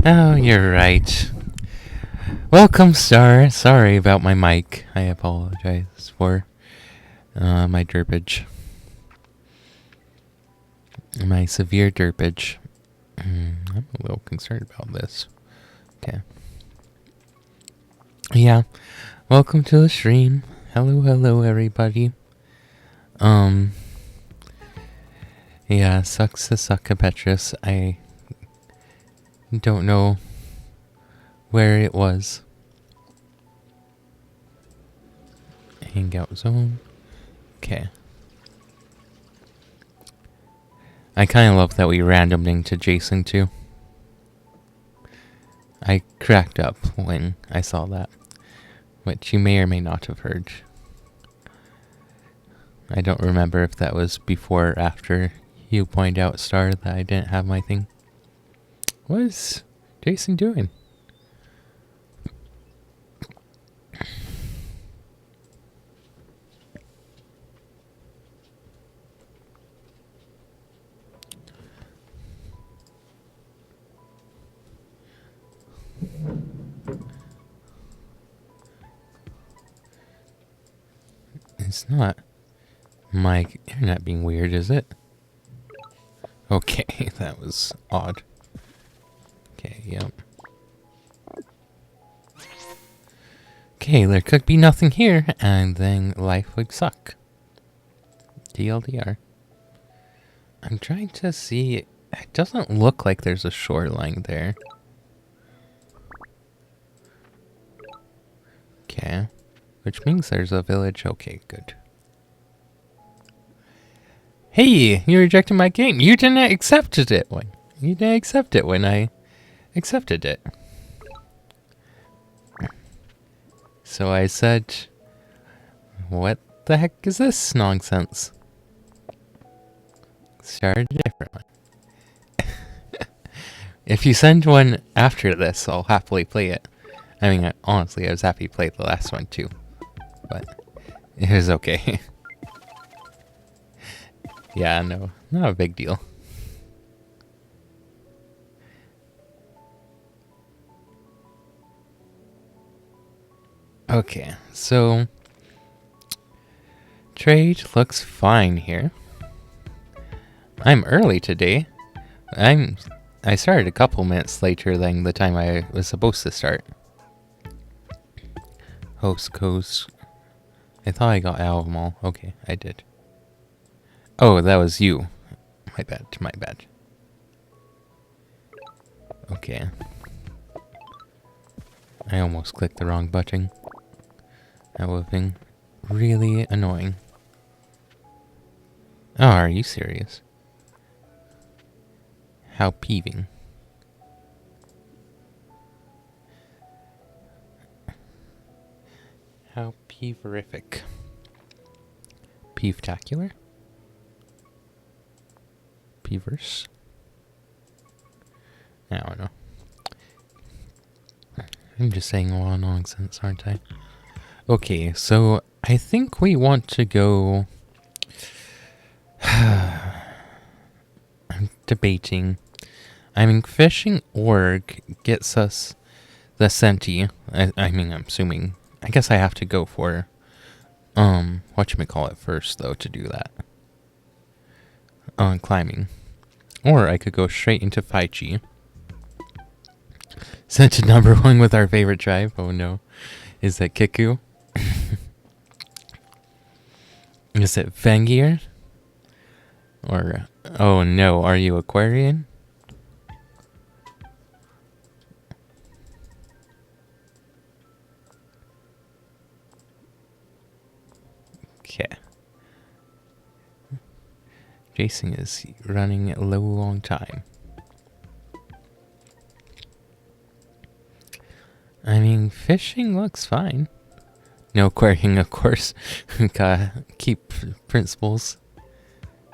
Oh, you're right. Welcome, Star. Sorry about my mic. I apologize for my derpage. My severe derpage. I'm a little concerned about this. Okay. Yeah. Welcome to the stream. Hello, everybody. Yeah, sucks to suck a Petrus. I don't know where it was. Hangout zone. Okay. I kind of love that we randomed into Jason too. I cracked up when I saw that, which you may or may not have heard. I don't remember if that was before or after you pointed out, Star, that I didn't have my thing. What is Jason doing? It's not my internet being weird, is it? Okay, that was odd. Okay, yep. Okay, there could be nothing here, and then life would suck. TLDR. I'm trying to see. It doesn't look like there's a shoreline there. Okay. Which means there's a village. Okay, good. Hey, you rejected my game. You didn't accept it when you didn't accept it when I accepted it. So I said, what the heck is this nonsense? Start a different one. If you send one after this, I'll happily play it. I mean, honestly, I was happy to play the last one too. But it was okay. Yeah, no, not a big deal. Okay, so trade looks fine here. I'm early today. I started a couple minutes later than the time I was supposed to start. Host coast. I thought I got out of them all. Okay, I did. Oh, that was you. My bad, my bad. Okay. I almost clicked the wrong button. That would have been really annoying. Oh, are you serious? How peeving. How peeverific. Peevtacular? Peevers? I don't know. I'm just saying a lot of nonsense, aren't I? Okay, so I think we want to go... I'm debating. I mean, fishing org gets us the centi. I mean, I'm assuming... I guess I have to go for... whatchamacallit first, though, to do that. Climbing. Or I could go straight into 5G. Sent to number 1 with our favorite tribe. Oh no. Is that Kiku? Is it Fangir? Or, oh no, are you Aquarian? Okay. Jason is running a long time. I mean, fishing looks fine. No aquarium, of course. Gotta keep principles.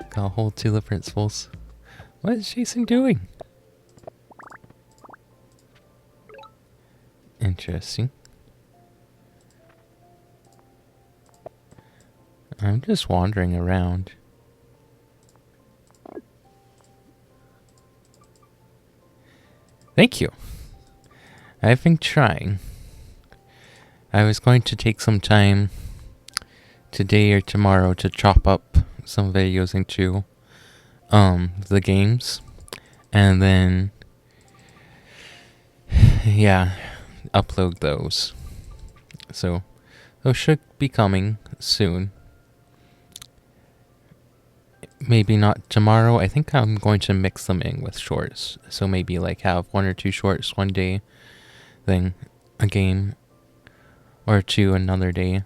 Gotta hold to the principles. What is Jason doing? Interesting. I'm just wandering around. Thank you. I've been trying. I was going to take some time today or tomorrow to chop up some videos into the games, and then yeah, upload those. So those should be coming soon. Maybe not tomorrow. I think I'm going to mix them in with shorts. So maybe like have 1 or 2 shorts one day, then a game or 2 another day.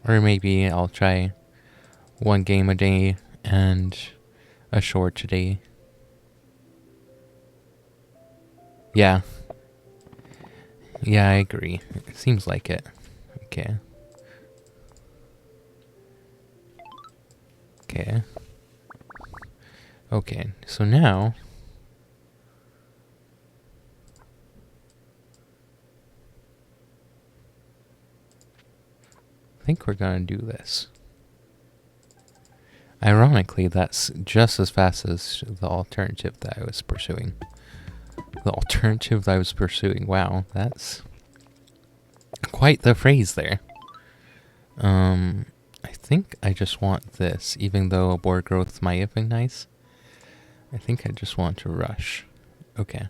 Or maybe I'll try 1 game a day and a short a day. Yeah. Yeah, I agree. It seems like it. Okay. Okay. Okay, so now I think we're gonna do this. Ironically, that's just as fast as the alternative that I was pursuing. The alternative that I was pursuing. Wow, that's quite the phrase there. I think I just want this, even though board growth might have been nice. I think I just want to rush. Okay.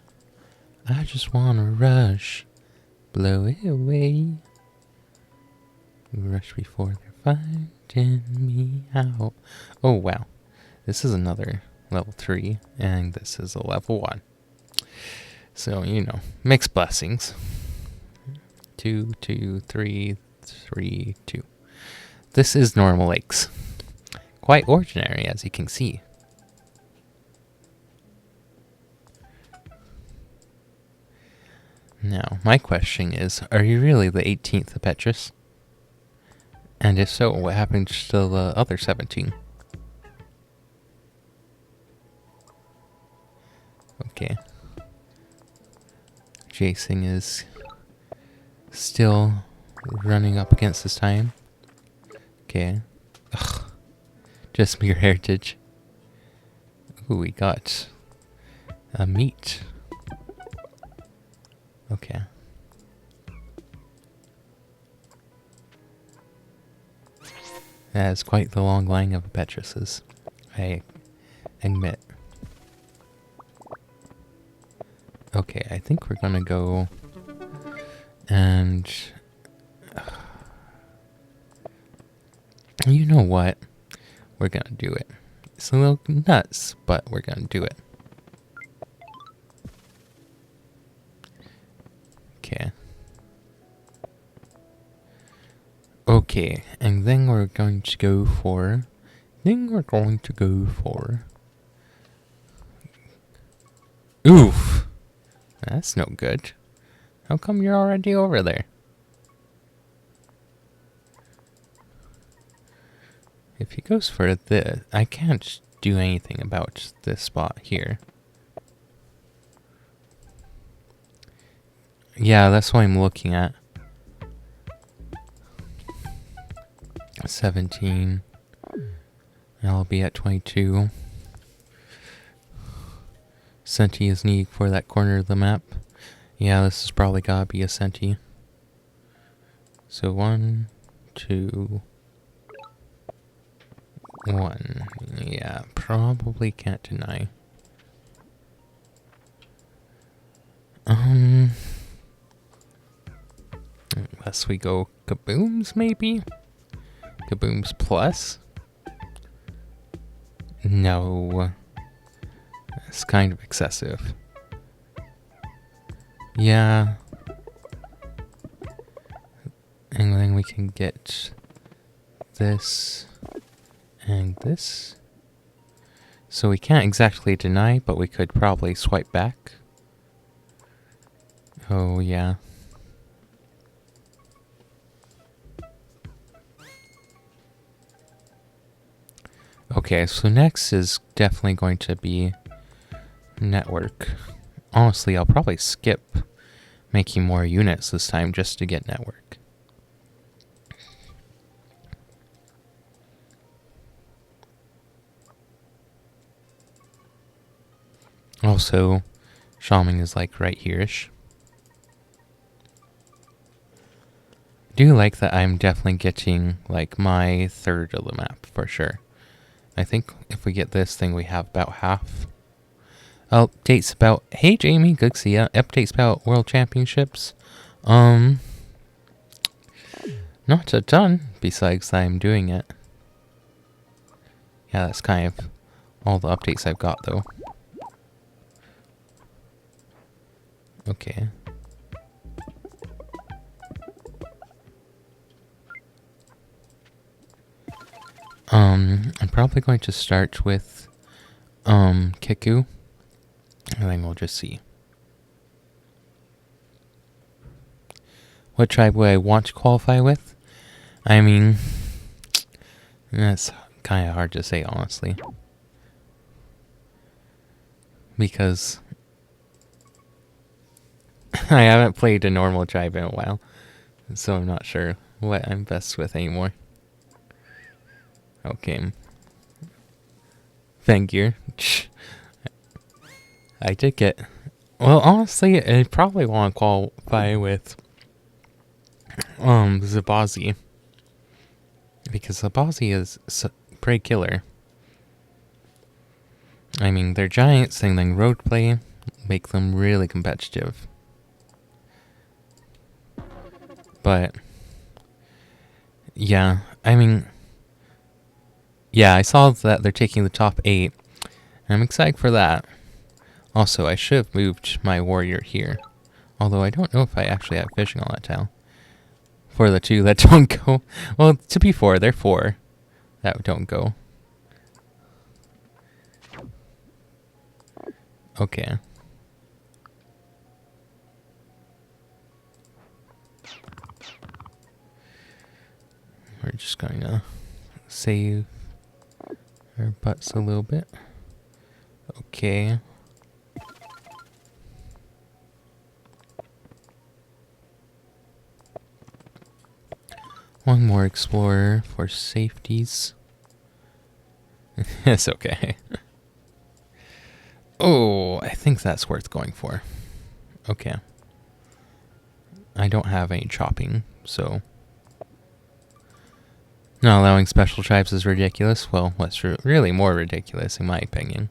I just want to rush. Blow it away. Rush before they're finding me out. Oh, wow. This is another level 3, and this is a level 1. So, you know, mixed blessings. 2, 2, 3, 3, 2. This is normal lakes. Quite ordinary, as you can see. Now, my question is, are you really the 18th Petrus? And if so, what happened to the other 17? Okay. Jason is still running up against his time. Okay. Ugh. Just mere heritage. Ooh, we got a meat. Okay. That is quite the long line of Petruses, I admit. Okay, I think we're gonna go and you know what? We're gonna do it. It's a little nuts, but we're gonna do it. Okay. Okay, and then we're going to go for... Oof! That's no good. How come you're already over there? If he goes for this, I can't do anything about this spot here. Yeah, that's what I'm looking at. 17. I'll be at 22. Senti is needed for that corner of the map. Yeah, this is probably gotta be a Senti. So 1, 2, 1. Yeah, probably can't deny. Unless we go kabooms, maybe? Kabooms plus? No. It's kind of excessive. Yeah. And then we can get this and this. So we can't exactly deny, but we could probably swipe back. Oh, yeah. Okay, so next is definitely going to be network. Honestly, I'll probably skip making more units this time just to get network. Also, Shaman is like right here-ish. do like that I'm definitely getting, like, my third of the map, for sure. I think if we get this thing, we have about half. Updates about... Hey, Jamie, good to see ya. Updates about World Championships. Not a ton, besides I'm doing it. Yeah, that's kind of all the updates I've got, though. Okay. I'm probably going to start with, Kiku. And then we'll just see. What tribe would I want to qualify with? I mean, that's kind of hard to say, honestly. Because I haven't played a normal tribe in a while. So I'm not sure what I'm best with anymore. Okay. Thank you. I did get... Well, honestly, I probably want to qualify with Zabazi. Because Zabazi is pretty killer. I mean, they're giants and then roadplay make them really competitive. But yeah, I mean, yeah, I saw that they're taking the top 8. I'm excited for that. Also, I should have moved my warrior here. Although I don't know if I actually have fishing on that tile. For the 2 that don't go. Well, to be fair, they're 4 that don't go. Okay. We're just going to save our butts a little bit. Okay. One more explorer for safeties. It's okay. Oh, I think that's worth going for. Okay. I don't have any chopping, so... Not allowing special tribes is ridiculous. Well, what's really more ridiculous, in my opinion,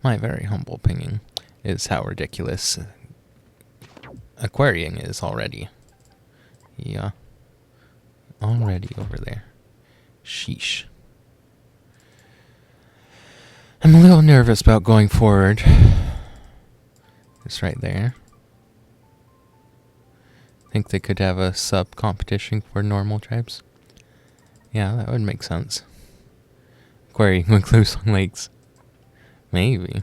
my very humble opinion, is how ridiculous aquarium is already. Yeah. Already over there. Sheesh. I'm a little nervous about going forward. It's right there. Think they could have a sub-competition for normal tribes? Yeah, that would make sense. Aquarium with close on lakes. Maybe.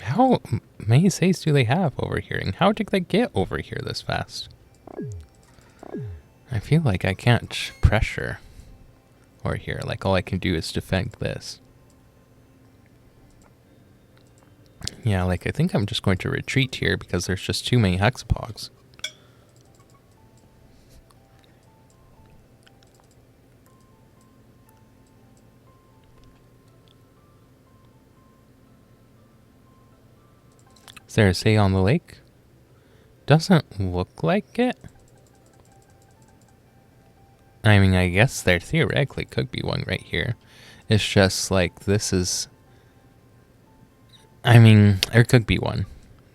How many saves do they have over here? And how did they get over here this fast? I feel like I can't pressure over here. Like, all I can do is defend this. Yeah, like, I think I'm just going to retreat here because there's just too many hexapods. Is there a say on the lake? Doesn't look like it. I mean, I guess there theoretically could be one right here. It's just like, this is... I mean, there could be one.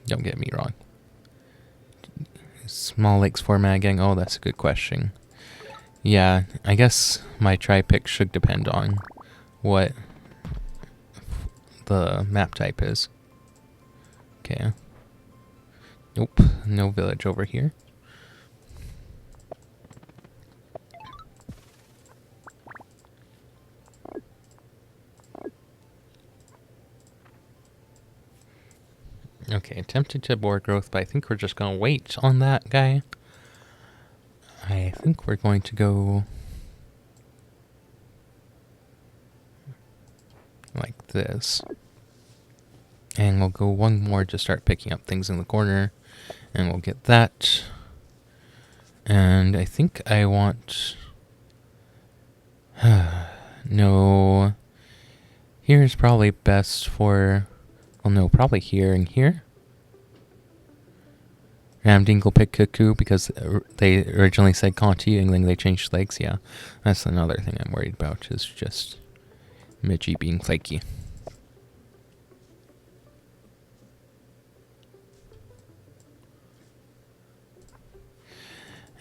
Don't get me wrong. Small lakes format again? Oh, that's a good question. Yeah, I guess my try pick should depend on what the map type is. Okay. Nope, no village over here. Okay, attempted to board growth, but I think we're just going to wait on that guy. I think we're going to go like this. And we'll go one more to start picking up things in the corner. And we'll get that. And I think I want... no. Here's probably best for... Well, no, probably here and here. Ramdingle picked Cuckoo because they originally said Conti and then they changed legs. Yeah, that's another thing I'm worried about, is just Midgie being flaky.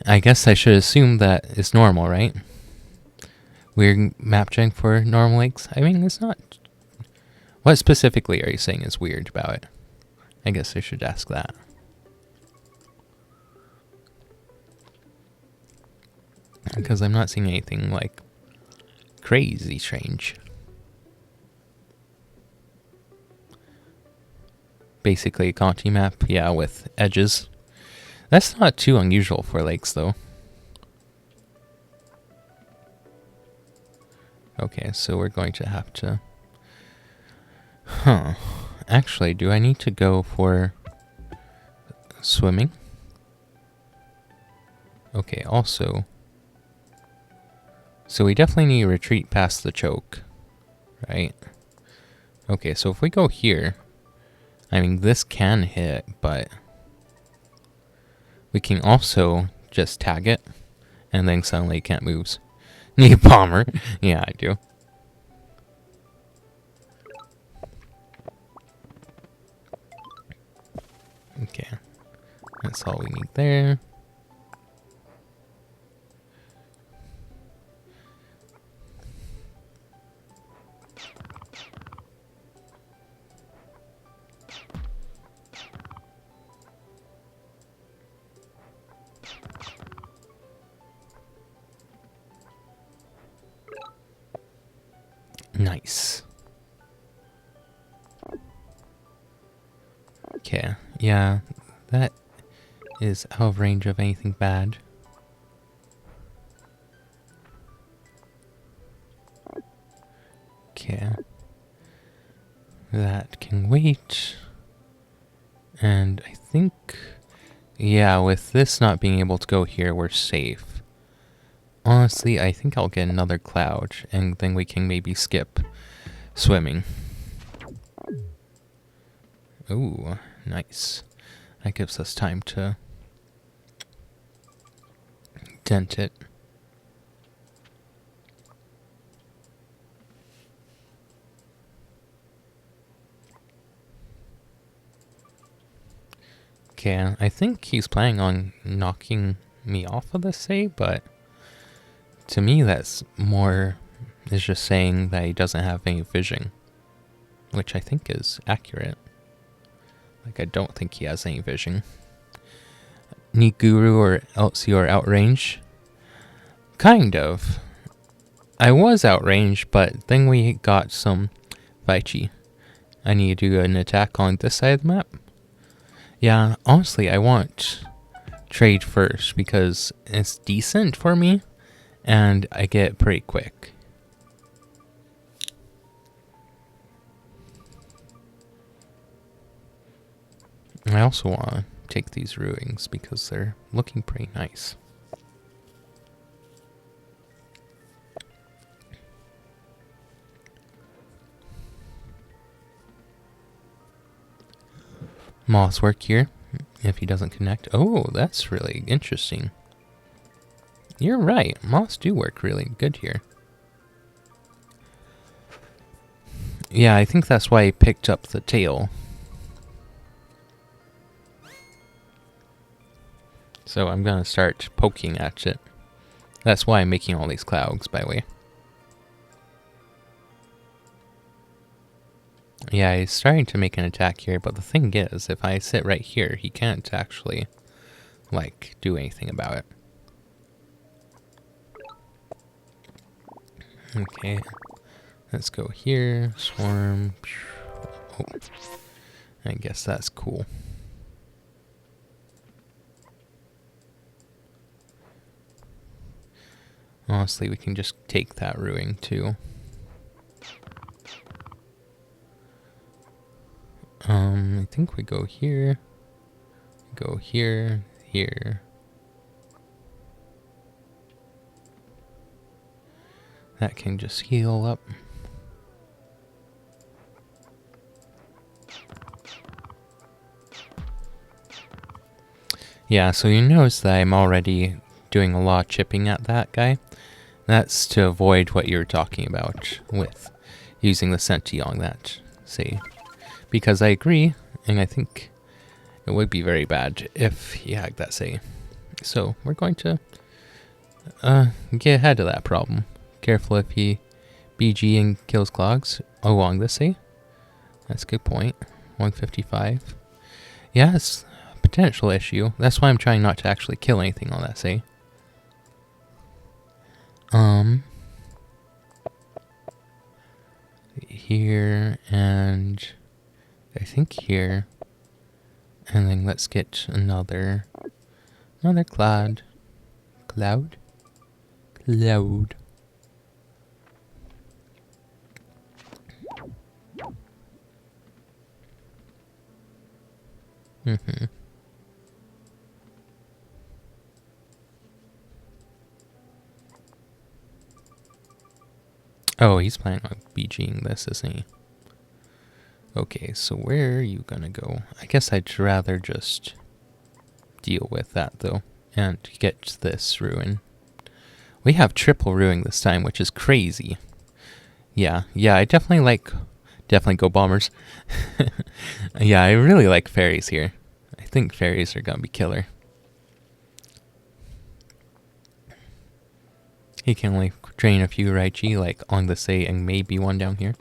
I guess I should assume that it's normal, right? Weird map gen for normal legs? I mean, it's not... What specifically are you saying is weird about it? I guess I should ask that. Because I'm not seeing anything, like, crazy strange. Basically a Conti map, yeah, with edges. That's not too unusual for lakes, though. Okay, so we're going to have to... Huh. Actually, do I need to go for swimming? Okay, also... So we definitely need to retreat past the choke, right? Okay, so if we go here, I mean, this can hit, but we can also just tag it, and then suddenly it can't move. Need a bomber. Yeah, I do. Okay, that's all we need there. Nice. Okay, yeah, that is out of range of anything bad. Okay. That can wait. And I think, yeah, with this not being able to go here, we're safe. Honestly, I think I'll get another cloud, and then we can maybe skip swimming. Ooh, nice. That gives us time to dent it. Okay, I think he's planning on knocking me off of this save, but to me that's more is just saying that he doesn't have any vision, which I think is accurate. Like, I don't think he has any vision. Need Guru or Elsie or outrange? Kind of. I was outrange, but then we got some Vaichi. I need to do an attack on this side of the map. Yeah, honestly, I want trade first because it's decent for me and I get pretty quick. I also want to take these ruins because they're looking pretty nice. Moss work here if he doesn't connect. Oh, that's really interesting. You're right. Moss do work really good here. Yeah, I think that's why he picked up the tail. So I'm going to start poking at it. That's why I'm making all these clouds, by the way. Yeah, he's starting to make an attack here, but the thing is, if I sit right here, he can't actually, like, do anything about it. Okay, let's go here, swarm. Oh, I guess that's cool. Honestly, we can just take that ruin too. I think we go here, here. That can just heal up. Yeah, so you notice that I'm already doing a lot of chipping at that guy. That's to avoid what you're talking about with using the Senti on that, say. Because I agree, and I think it would be very bad if he had that say. So we're going to get ahead of that problem. Careful if he BG and kills clogs along this say. That's a good point. 155. Yeah, it's a potential issue. That's why I'm trying not to actually kill anything on that say. Here and I think here. And then let's get another cloud. Cloud? Cloud. Mm-hmm. Oh, he's planning on BGing this, isn't he? Okay, so where are you gonna go? I guess I'd rather just deal with that, though, and get this ruin. We have triple ruin this time, which is crazy. Yeah, I definitely go bombers. Yeah, I really like fairies here. I think fairies are gonna be killer. He can only train a few Raichi, like on the say, and maybe one down here.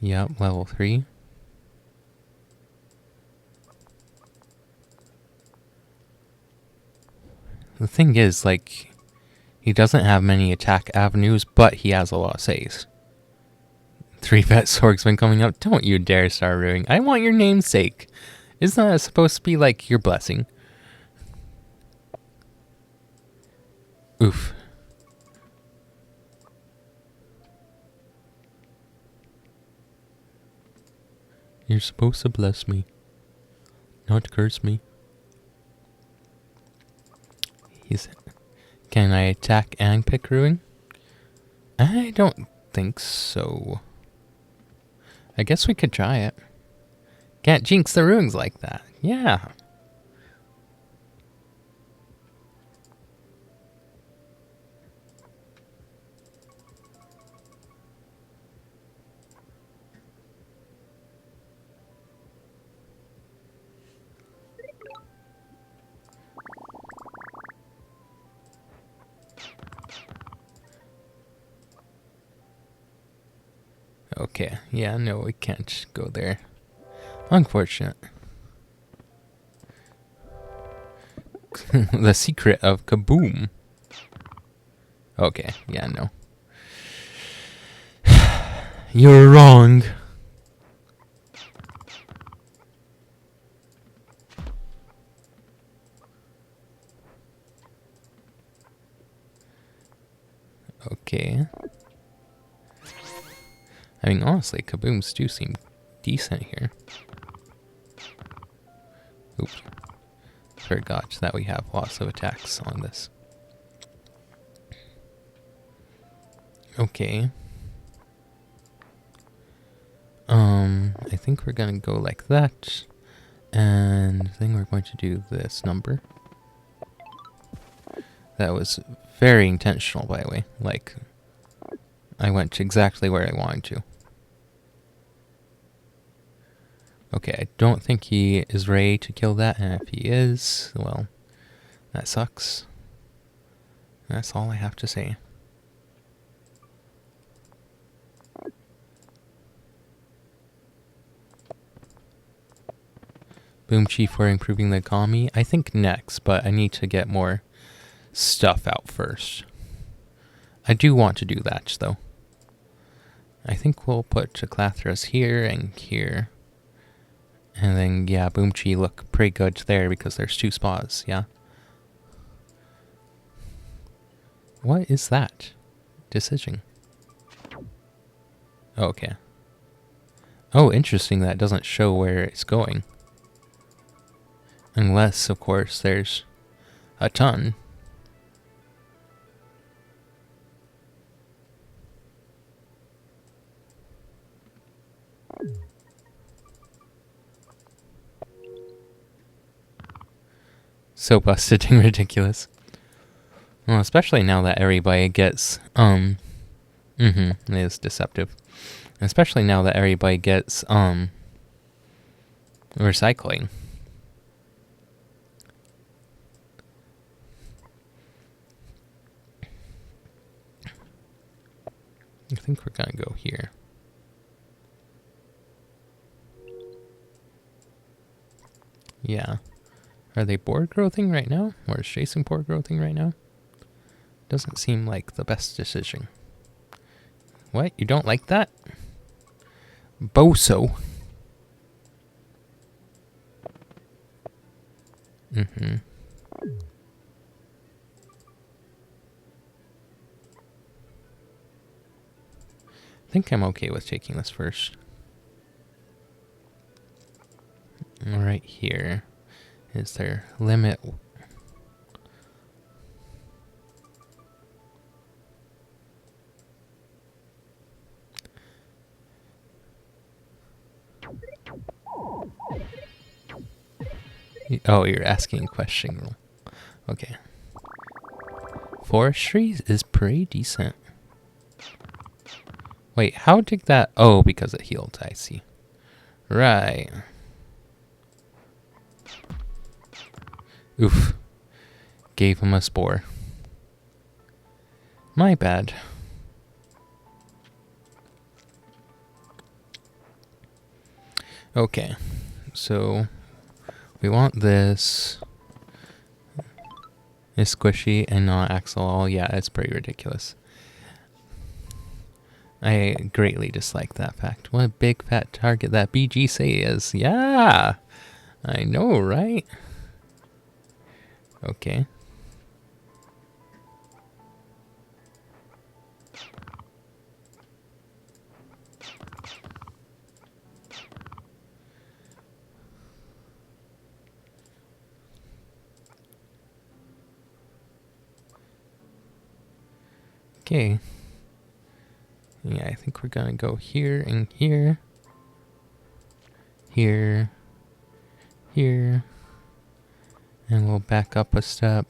Yep, level 3. The thing is, like, he doesn't have many attack avenues, but he has a lot of saves. 3 vet swordsmen coming up. Don't you dare start ruining. I want your namesake. Isn't that supposed to be like your blessing? Oof. You're supposed to bless me, not curse me. Can I attack and pick ruin? I don't think so. I guess we could try it. Can't jinx the ruins like that. Yeah. Okay. Yeah, no, we can't go there. Unfortunate. The secret of Kaboom. Okay, yeah, no. You're wrong. Okay. I mean, honestly, Kabooms do seem decent here. Oops. Forgot that we have lots of attacks on this. Okay. I think we're gonna go like that. And then we're going to do this number. That was very intentional, by the way. Like, I went exactly where I wanted to. Okay, I don't think he is ready to kill that, and if he is, well, that sucks. That's all I have to say. Boom Chief for improving the economy. I think next, but I need to get more stuff out first. I do want to do that, though. I think we'll put Chiclathras here and here. And then, yeah, Boom Chi look pretty good there because there's 2 spots, yeah. What is that? Decision. Oh, okay. Oh, interesting that doesn't show where it's going. Unless, of course, there's a ton. So busted and ridiculous. Well, especially now that everybody gets, it is deceptive. Especially now that everybody gets, recycling. I think we're gonna go here. Yeah. Are they board growthing right now? Or is Jason board growthing right now? Doesn't seem like the best decision. What? You don't like that? Boso. I think I'm okay with taking this first. Right here. Is there limit? Oh, you're asking a question. Okay. Forestry is pretty decent. Wait, how did that... Oh, because it healed, I see. Right. Oof. Gave him a spore. My bad. Okay. So, we want this. It's squishy and not axolotl. Yeah, it's pretty ridiculous. I greatly dislike that fact. What a big fat target that BGC is. Yeah! I know, right? Okay. Okay. Yeah, I think we're gonna go here and here. Here. Here. And we'll back up a step.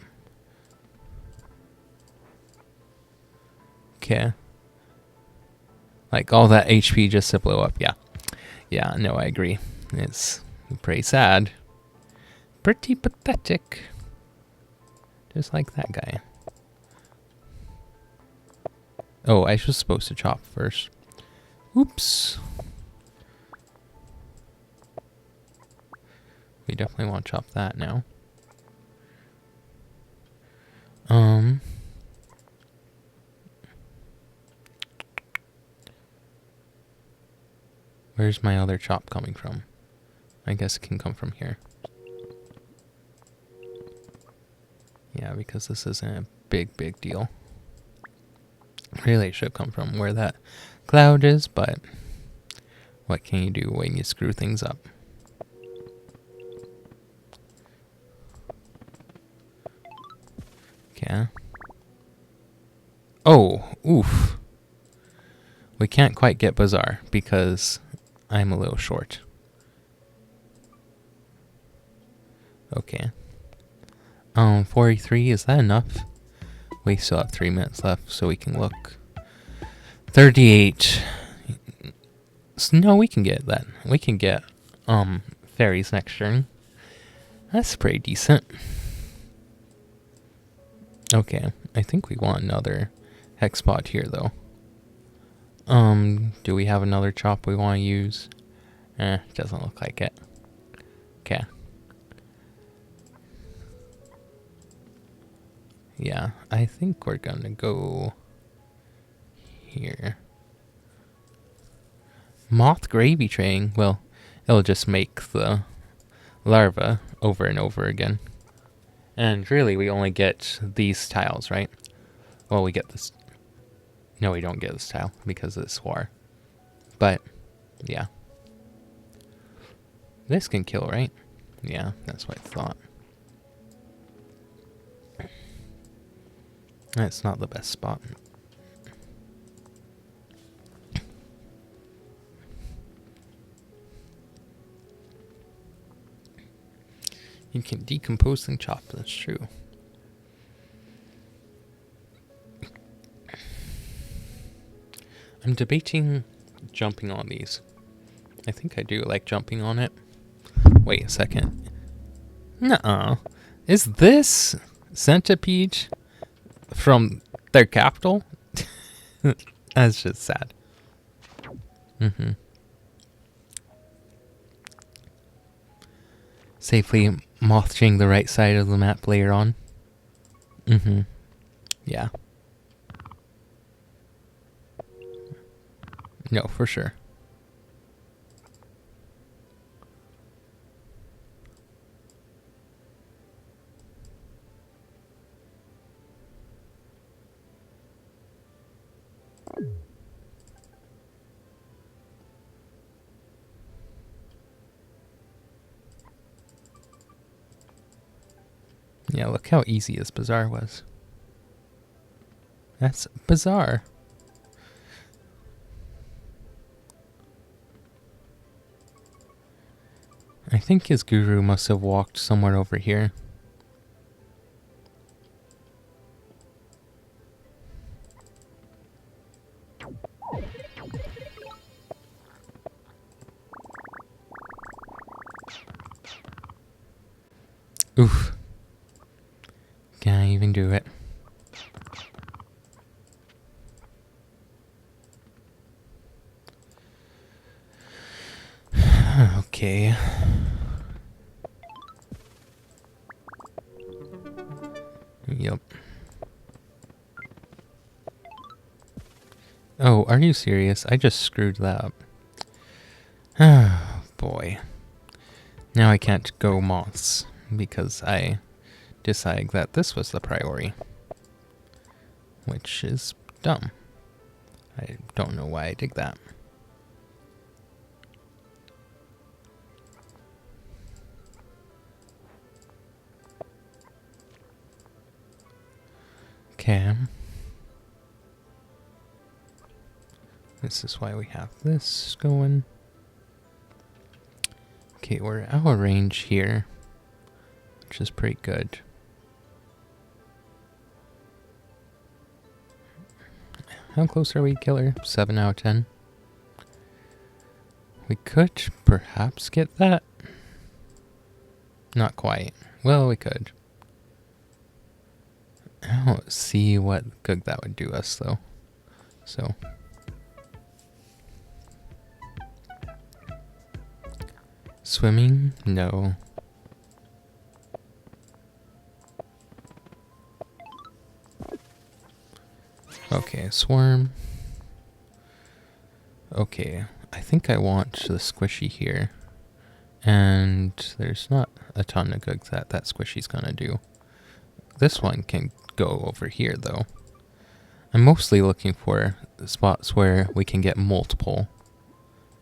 Okay. Like all that HP just to blow up, yeah. Yeah, no, I agree. It's pretty sad. Pretty pathetic. Just like that guy. Oh, I was supposed to chop first. Oops. We definitely want to chop that now. Where's my other chop coming from? I guess it can come from here. Yeah, because this isn't a big deal. Really, it should come from where that cloud is, but what can you do when you screw things up? Okay. Oh, oof. We can't quite get Bazaar because I'm a little short. Okay. 43, is that enough? We still have 3 minutes left, so we can look. 38. So, no, we can get that. We can get, fairies next turn. That's pretty decent. Okay, I think we want another hex spot here, though. Do we have another chop we want to use? Doesn't look like it. Okay. Yeah, I think we're gonna go here. Moth gravy train. Well, it'll just make the larva over and over again. And really, we only get these tiles, right? Well, we get this. No, we don't get this tile because of this war. But, yeah. This can kill, right? Yeah, that's what I thought. That's not the best spot. You can decompose and chop, that's true. I'm debating jumping on these. I think I do like jumping on it. Wait a second. Nuh-uh. Is this Centipede from their capital? That's just sad. Safely mothing the right side of the map later on. Yeah. No, for sure. Yeah, look how easy this bazaar was. That's bizarre. I think his guru must have walked somewhere over here. Oof. Can't even do it. Okay. Yep. Oh, are you serious? I just screwed that up. Oh, boy. Now I can't go moths because I decided that this was the priority. Which is dumb. I don't know why I did that. Okay. This is why we have this going. Okay, we're out of range here, which is pretty good. How close are we, killer? 7 out of 10. We could perhaps get that. Not quite. Well, we could. I don't see what good that would do us, though. So. Swimming? No. Okay, swarm. Okay, I think I want the squishy here. And there's not a ton of good that squishy's gonna do. This one can go over here, though. I'm mostly looking for spots where we can get multiple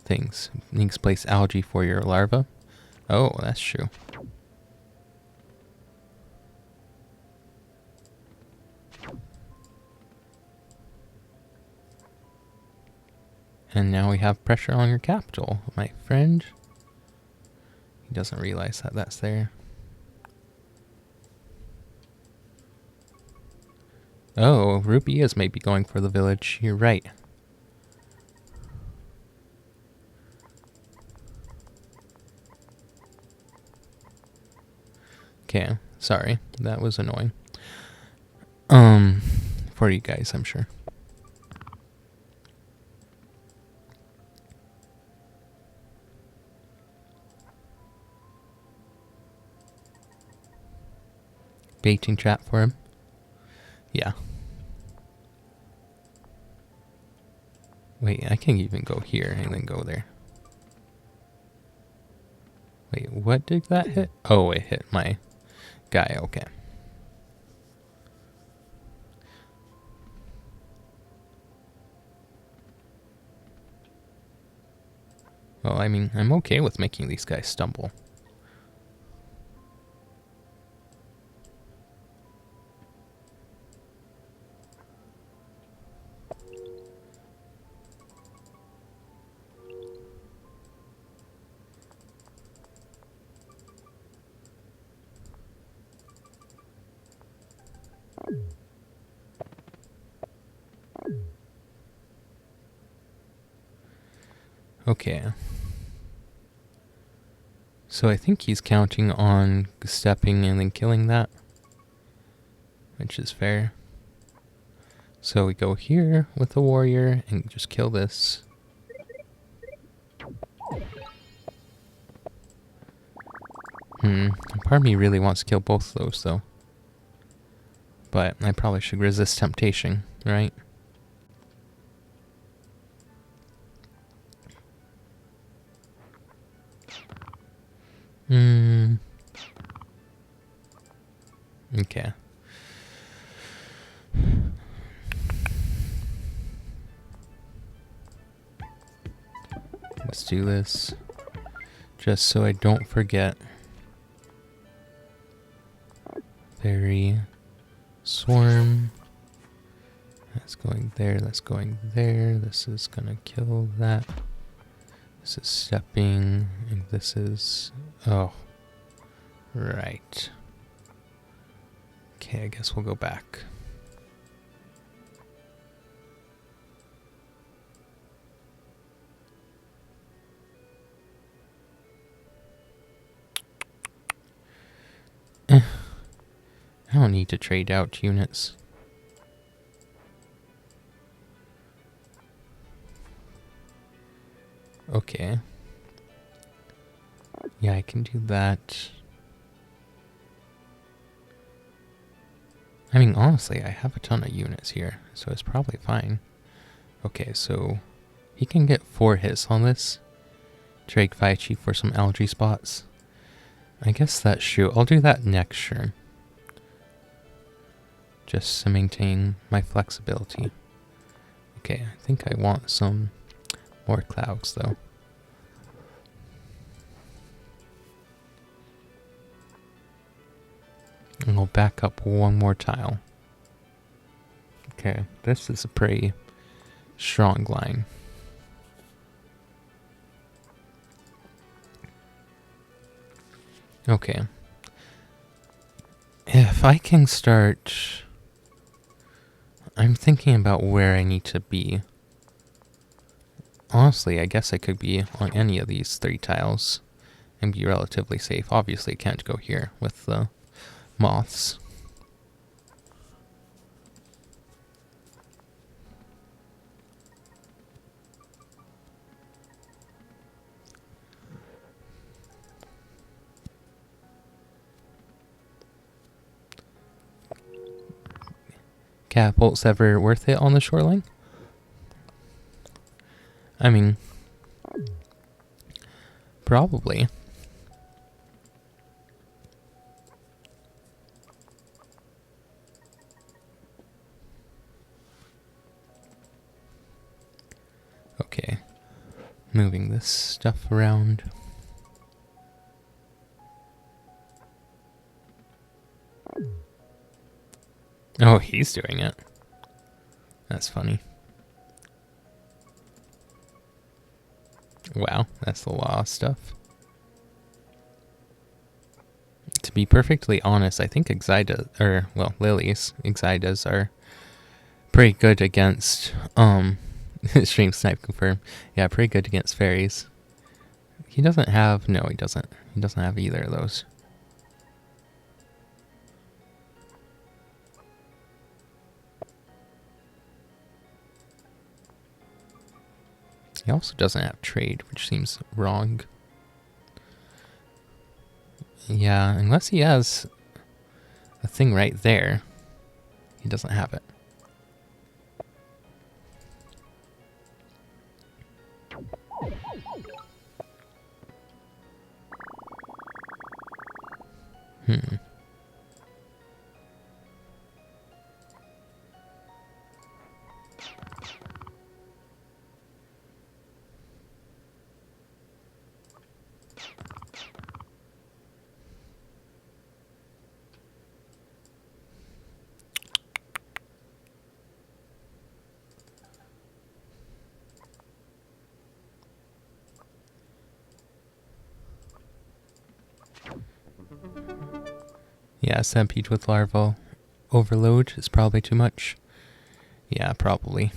things. Needs place algae for your larva. Oh, that's true. And now we have pressure on your capital, my friend. He doesn't realize that that's there. Oh, Ruby is maybe going for the village. You're right. Okay, sorry. That was annoying. For you guys, I'm sure. Baiting trap for him? Yeah. Wait, I can even go here and then go there. Wait, what did that hit? Oh, it hit my guy, okay. Well, I mean, I'm okay with making these guys stumble. Okay. So I think he's counting on stepping and then killing that, which is fair. So we go here with the warrior and just kill this. Part of me really wants to kill both of those though. But I probably should resist temptation, right? Okay. Let's do this. Just so I don't forget. Fairy. Swarm. That's going there, that's going there. This is gonna kill that. This is stepping, and this is... Oh. Right. Okay, I guess we'll go back. I don't need to trade out units. Okay. Yeah, I can do that. I mean, honestly, I have a ton of units here, so it's probably fine. Okay, so he can get 4 hits on this. Trade Chief for some algae spots. I guess that's true. I'll do that next turn. Just to maintain my flexibility. Okay, I think I want some more clouds, though. And we'll back up one more tile. Okay, this is a pretty strong line. Okay. If I can start... I'm thinking about where I need to be. Honestly, I guess I could be on any of these 3 tiles and be relatively safe. Obviously, I can't go here with the moths. Catapults ever worth it on the shoreline? I mean, probably. Okay, moving this stuff around. Oh, he's doing it. That's funny. Wow, that's a lot of stuff. To be perfectly honest, I think Lily's Exidas are pretty good against, Stream Snipe confirmed. Yeah, pretty good against fairies. He doesn't have, no he doesn't. He doesn't have either of those. He also doesn't have trade, which seems wrong. Yeah, unless he has a thing right there. He doesn't have it. Yeah, centipede with larval overload is probably too much. Yeah, probably.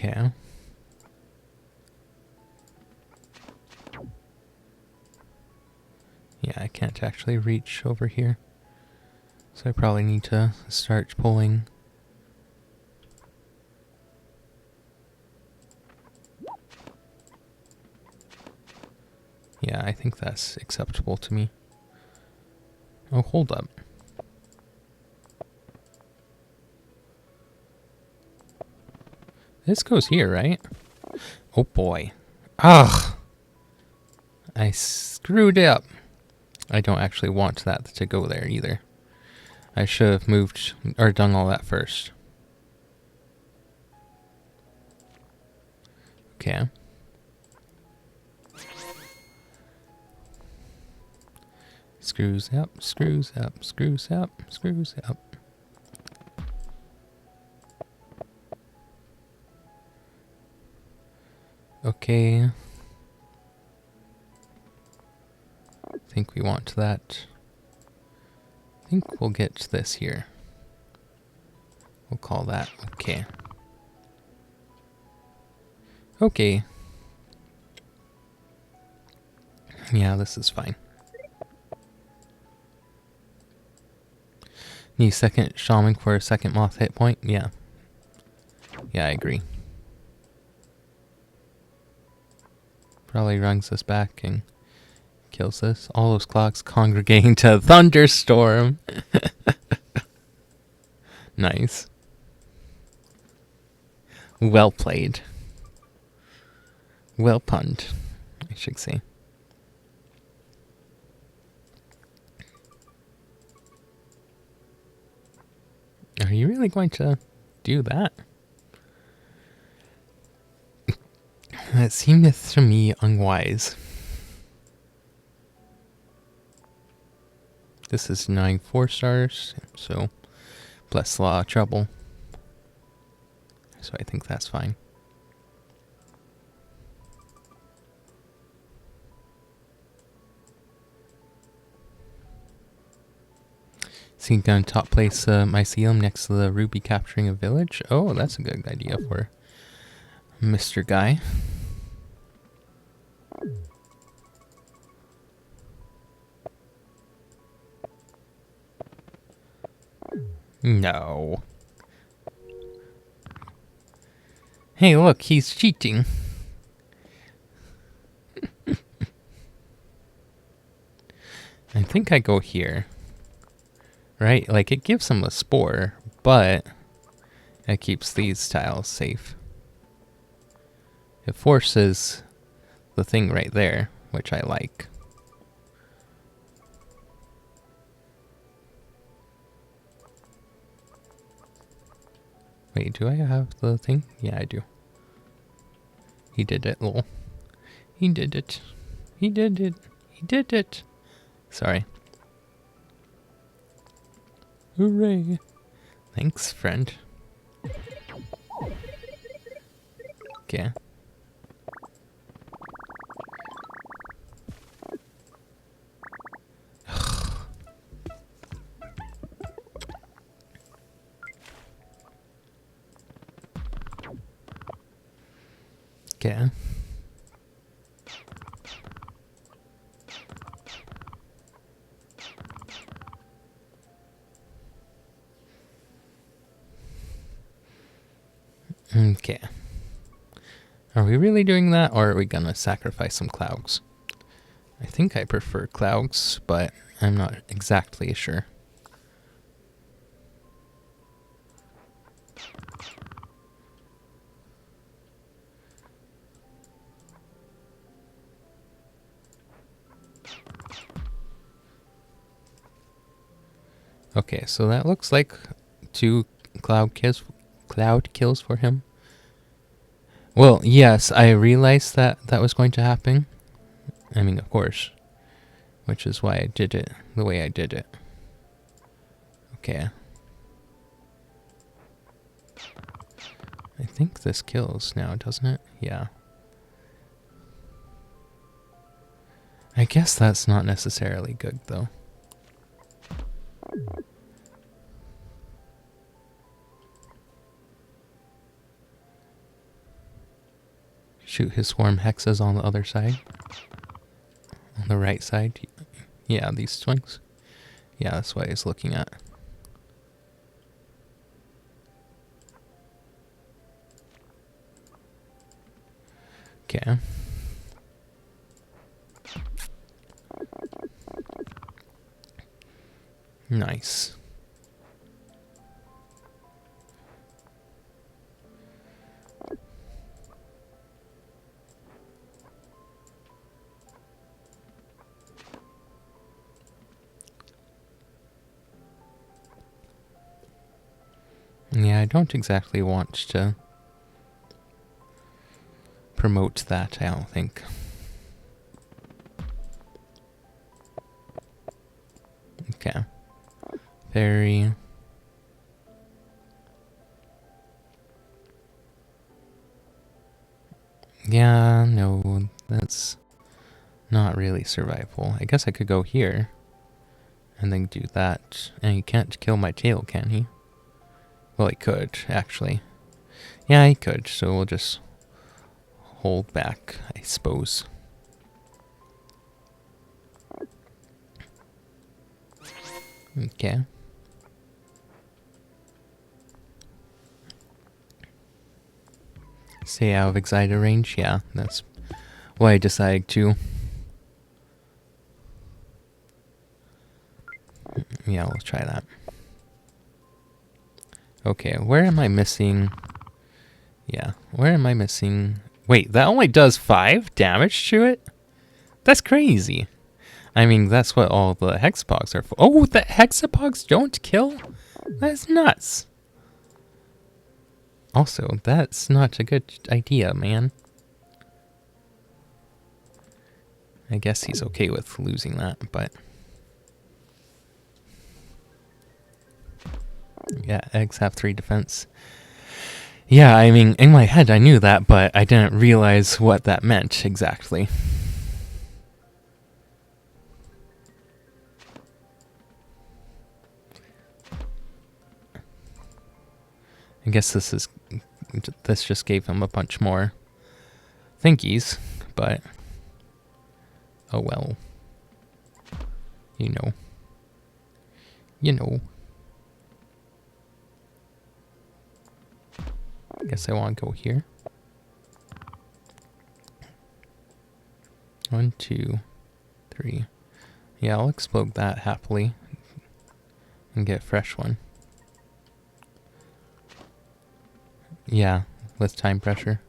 Okay. Yeah, I can't actually reach over here. So I probably need to start pulling. Yeah, I think that's acceptable to me. Oh, hold up. This goes here, right? Oh boy. Ugh! I screwed up. I don't actually want that to go there either. I should have moved or done all that first. Okay. Screws up, screws up, screws up, screws up. Okay. I think we want that. I think we'll get this here. We'll call that okay. Okay. Yeah, this is fine. Need second shaman for a second moth hit point? Yeah. Yeah, I agree. Probably runs us back and kills us. All those clocks congregating to a thunderstorm. Nice. Well played. Well punned, I should say. Are you really going to do that? That seemeth to me unwise. This is 9 4-stars, so bless the law of trouble. So I think that's fine. See, gonna top place mycelium next to the ruby capturing a village. Oh, that's a good idea for Mr. Guy. No. Hey, look, he's cheating. I think I go here. Right? Like, it gives him a spore, but it keeps these tiles safe. It forces the thing right there, which I like. Wait, do I have the thing? Yeah, I do. He did it, lol. He did it. He did it. He did it. Sorry. Hooray. Thanks, friend. Okay. Okay. Okay. Are we really doing that, or are we gonna sacrifice some clouds? I think I prefer clouds, but I'm not exactly sure. Okay, so that looks like 2 cloud kills for him. Well, yes, I realized that that was going to happen. I mean, of course. Which is why I did it the way I did it. Okay. I think this kills now, doesn't it? Yeah. I guess that's not necessarily good, though. shoot his swarm hexes on the other side. On the right side. Yeah, these swings. Yeah, that's what he's looking at. Okay. Nice. Yeah, I don't exactly want to promote that, I don't think. Okay. Very... Yeah, no, that's not really survival. I guess I could go here and then do that. And he can't kill my tail, can he? Well, he could, actually. Yeah, he could, so we'll just hold back, I suppose. Okay. Stay out of Exciter range? Yeah, that's why I decided to. Yeah, we'll try that. Okay, where am I missing? Yeah, where am I missing? Wait, that only does 5 damage to it? That's crazy. I mean, that's what all the hexapogs are for. Oh, the hexapogs don't kill? That's nuts. Also, that's not a good idea, man. I guess he's okay with losing that, but... Yeah, eggs have 3 defense. Yeah, I mean, in my head I knew that, but I didn't realize what that meant exactly. I guess this just gave him a bunch more thinkies, but oh well. You know. You know. I guess I want to go here. 1, 2, 3. Yeah, I'll explode that happily and get a fresh one. Yeah, with time pressure.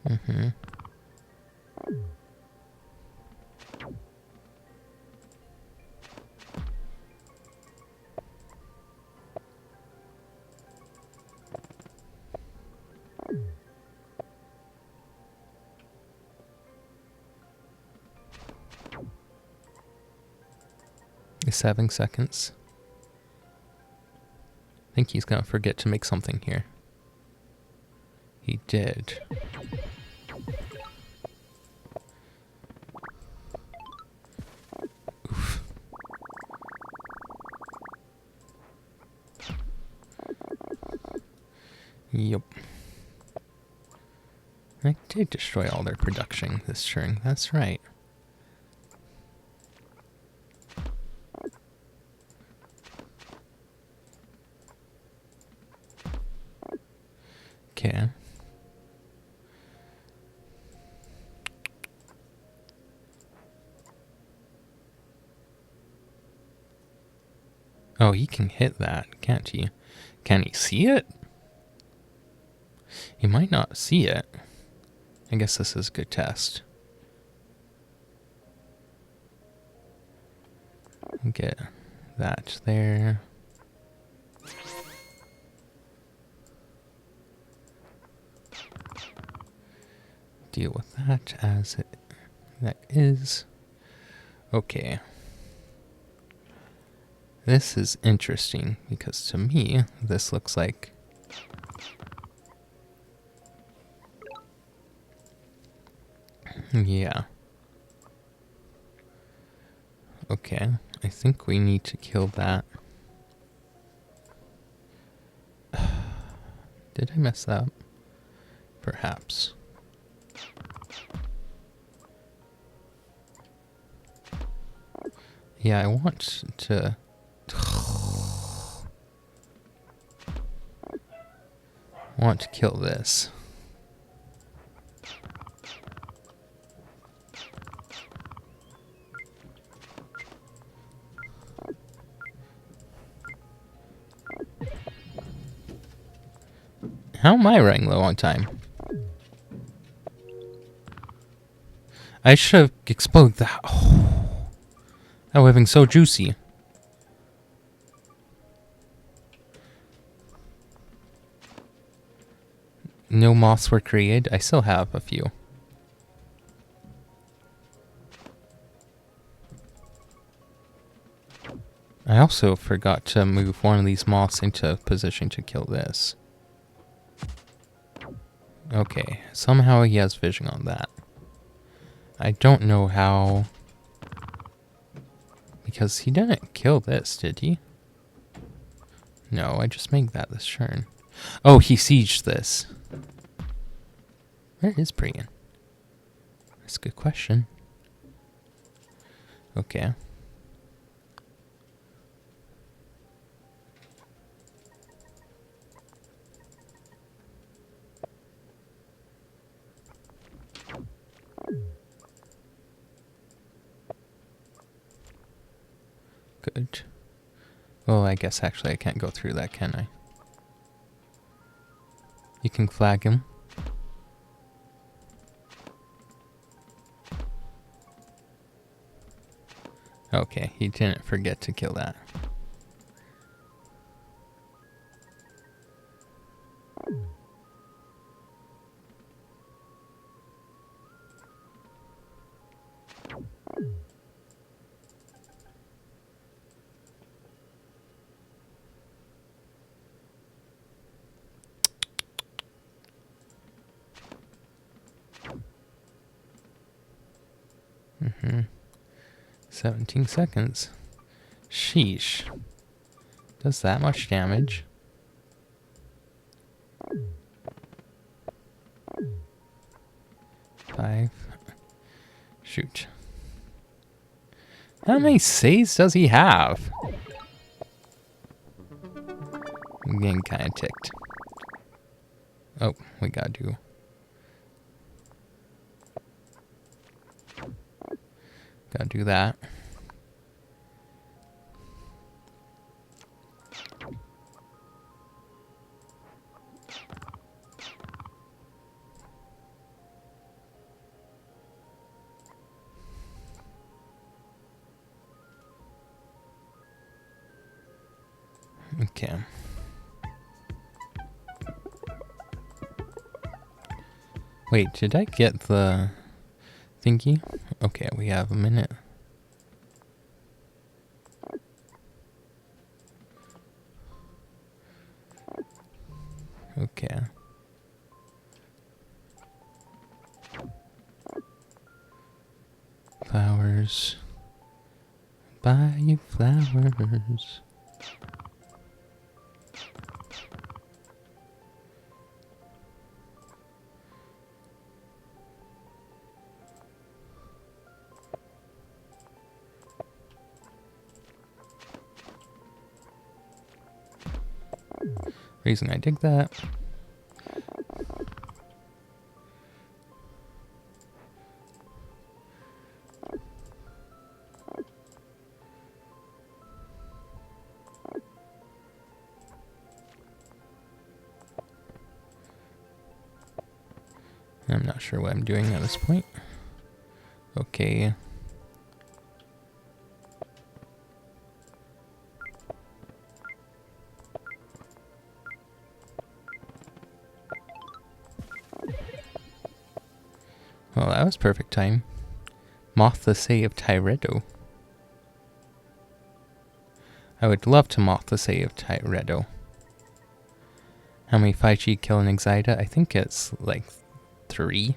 Mm-hmm. It's 7 seconds. I think he's gonna forget to make something here. He did. Oof. Yup. I did destroy all their production this turn. That's right. Okay. Oh, he can hit that, can't he? Can he see it? He might not see it. I guess this is a good test. Get that there. Deal with that as that is. Okay. This is interesting because to me, this looks like Yeah. Okay, I think we need to kill that. Did I mess that up? Perhaps. Yeah, I want to... want to kill this. How am I running low on time? I should have exploded that. Oh, that would have been so juicy. No moths were created. I still have a few. I also forgot to move one of these moths into position to kill this. Okay, somehow he has vision on that. I don't know how... Because he didn't kill this, did he? No, I just made that this turn. Oh, he sieged this. Where is Brian? That's a good question. Okay. Good. Well, I guess actually I can't go through that, can I? You can flag him. Okay, he didn't forget to kill that. Mm-hmm. 17 seconds. Sheesh. Does that much damage? Five. Shoot. How many saves does he have? I'm getting kind of ticked. Oh, we gotta do... Gotta do that. Okay. Wait, did I get the thingy? Okay, we have a minute. Okay. Flowers. Buy you flowers. Reason I dig that. I'm not sure what I'm doing at this point. Okay. Well, that was perfect time. Moth the Say of Tyredo. I would love to moth the Say of Tyredo. How many 5G kill an Exida? I think it's like 3.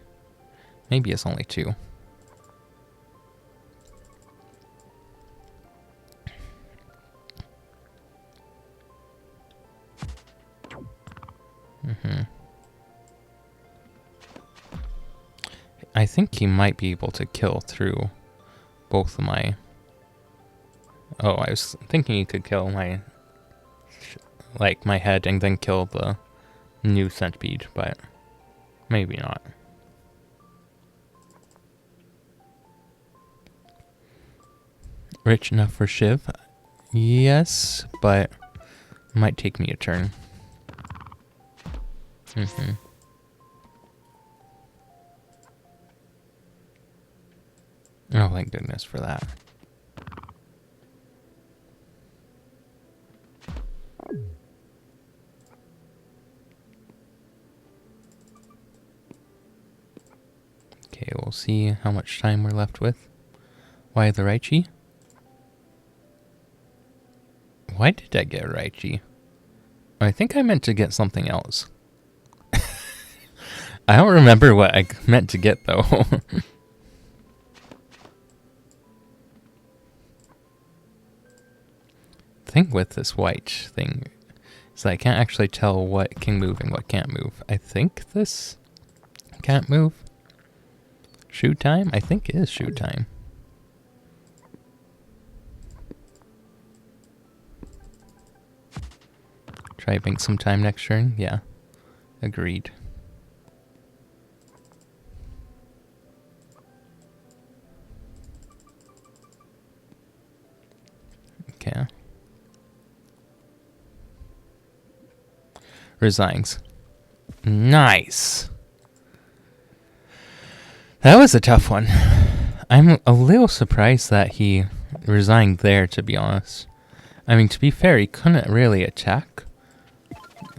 Maybe it's only 2. I think he might be able to kill through both of my... Oh, I was thinking he could kill my... like, my head and then kill the new centipede, but maybe not. Rich enough for Shiv? Yes, but might take me a turn. Oh, thank goodness for that. Okay, we'll see how much time we're left with. Why the Raichi? Why did I get Raichi? I think I meant to get something else. I don't remember what I meant to get, though. Thing with this white thing is I can't actually tell what can move and what can't move. I think this can't move. Shoe time? I think it is shoe time. Try bank some time next turn? Yeah. Agreed. Okay. Resigns. Nice. That was a tough one. I'm a little surprised that he resigned there, to be honest. I mean, to be fair, he couldn't really attack.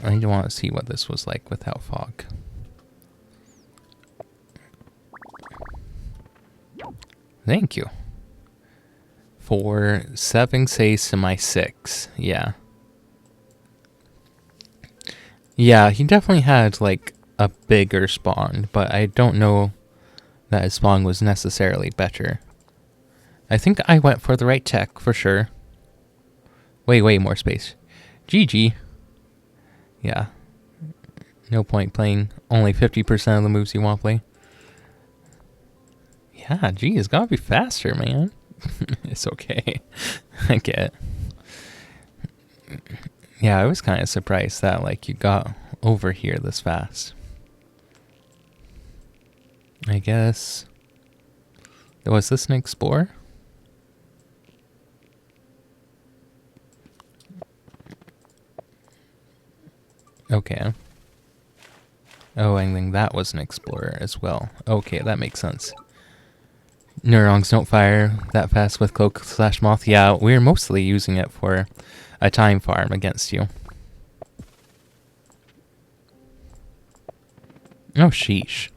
I do want to see what this was like without fog. Thank you. For 7 saves to my 6. Yeah. Yeah, he definitely had, like, a bigger spawn, but I don't know that his spawn was necessarily better. I think I went for the right tech, for sure. Way more space. GG. Yeah. No point playing only 50% of the moves you want to play. Yeah, gee, it's gotta be faster, man. It's okay. I get it. Yeah, I was kind of surprised that, like, you got over here this fast. I guess... Was this an Explorer? Okay. Oh, I think that was an Explorer as well. Okay, that makes sense. Neurons don't fire that fast with Cloak/Moth. Yeah, we're mostly using it for a time farm against you. Oh, sheesh.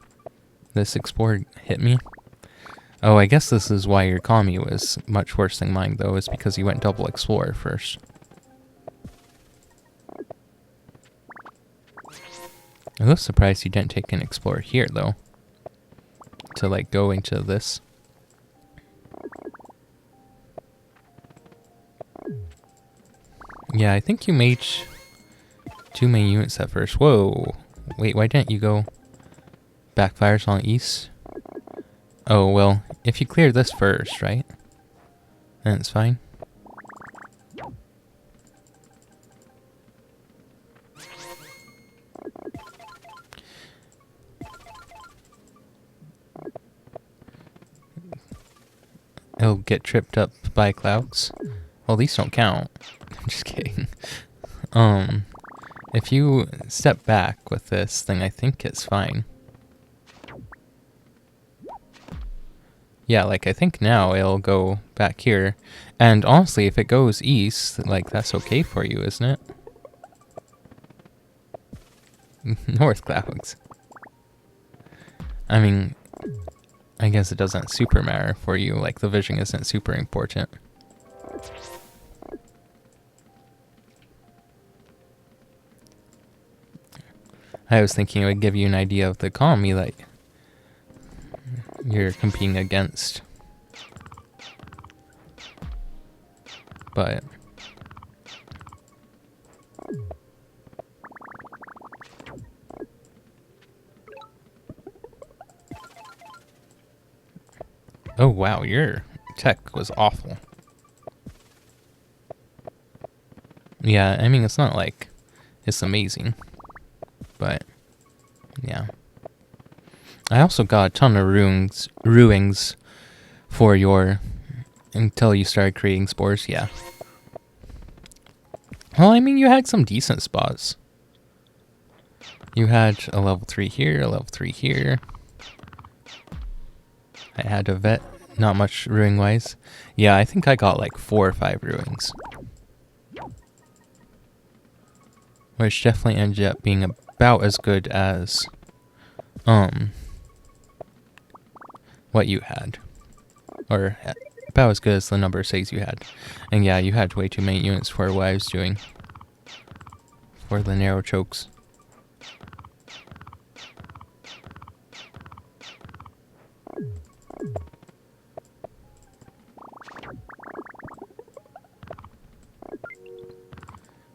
This Explorer hit me. Oh, I guess this is why your Kami was much worse than mine, though, is because you went double Explorer first. I was surprised you didn't take an Explorer here, though. To, like, go into this. Yeah, I think you made 2 main units at first. Whoa. Wait, why didn't you go backfires on east? Oh, well, if you clear this first, right? Then it's fine. It'll get tripped up by clouds. Well, these don't count. I'm just kidding. If you step back with this thing, I think it's fine. Yeah, like, I think now it'll go back here. And honestly, if it goes east, like, that's okay for you, isn't it? North clouds. I mean, I guess it doesn't super matter for you, like, the vision isn't super important. I was thinking it would give you an idea of the economy that you're competing against. But Oh wow, your tech was awful. Yeah, I mean, it's not like it's amazing, but yeah. I also got a ton of ruins for your, until you started creating spores, yeah. Well, I mean, you had some decent spots. You had a level 3 here, a level 3 here. I had a vet, not much ruin-wise. Yeah, I think I got like 4 or 5 ruins. Which definitely ended up being about as good as, what you had. Or about as good as the number of saves you had. And yeah, you had way too many units for what I was doing. For the narrow chokes.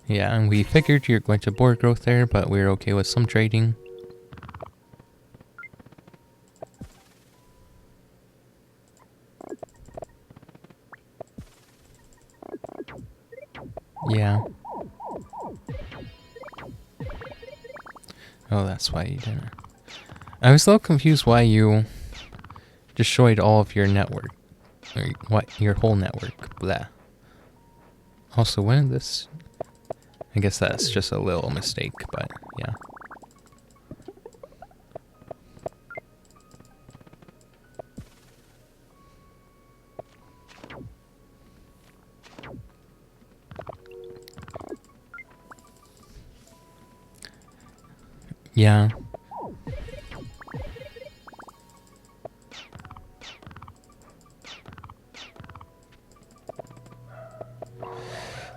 Yeah, and we figured you're going to board growth there, but we're okay with some trading. Yeah. Oh, that's why you didn't. I was a little confused why you destroyed all of your network. Or what, your whole network. Blah. Also, when did this... I guess that's just a little mistake, but yeah. Yeah.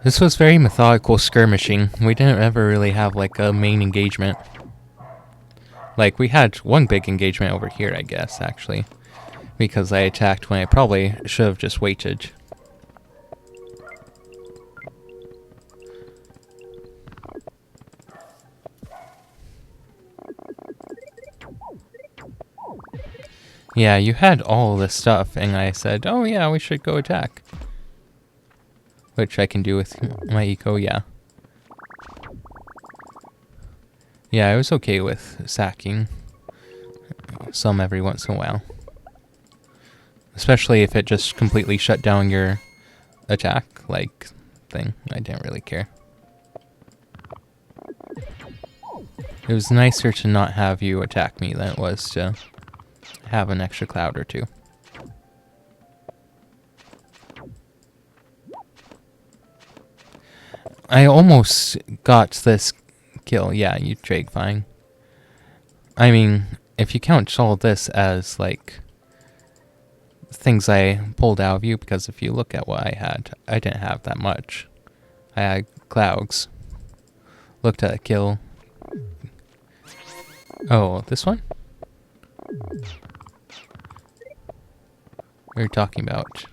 This was very methodical skirmishing. We didn't ever really have like a main engagement. Like, we had one big engagement over here, I guess, actually. Because I attacked when I probably should have just waited. Yeah, you had all this stuff, and I said, oh yeah, we should go attack. Which I can do with my eco, yeah. Yeah, I was okay with sacking some every once in a while. Especially if it just completely shut down your attack, like, thing. I didn't really care. It was nicer to not have you attack me than it was to have an extra cloud or two. I almost got this kill. Yeah, you trade fine. I mean, if you count all this as, like, things I pulled out of you, because if you look at what I had, I didn't have that much. I had clouds. Looked at a kill. Oh, this one? We were talking about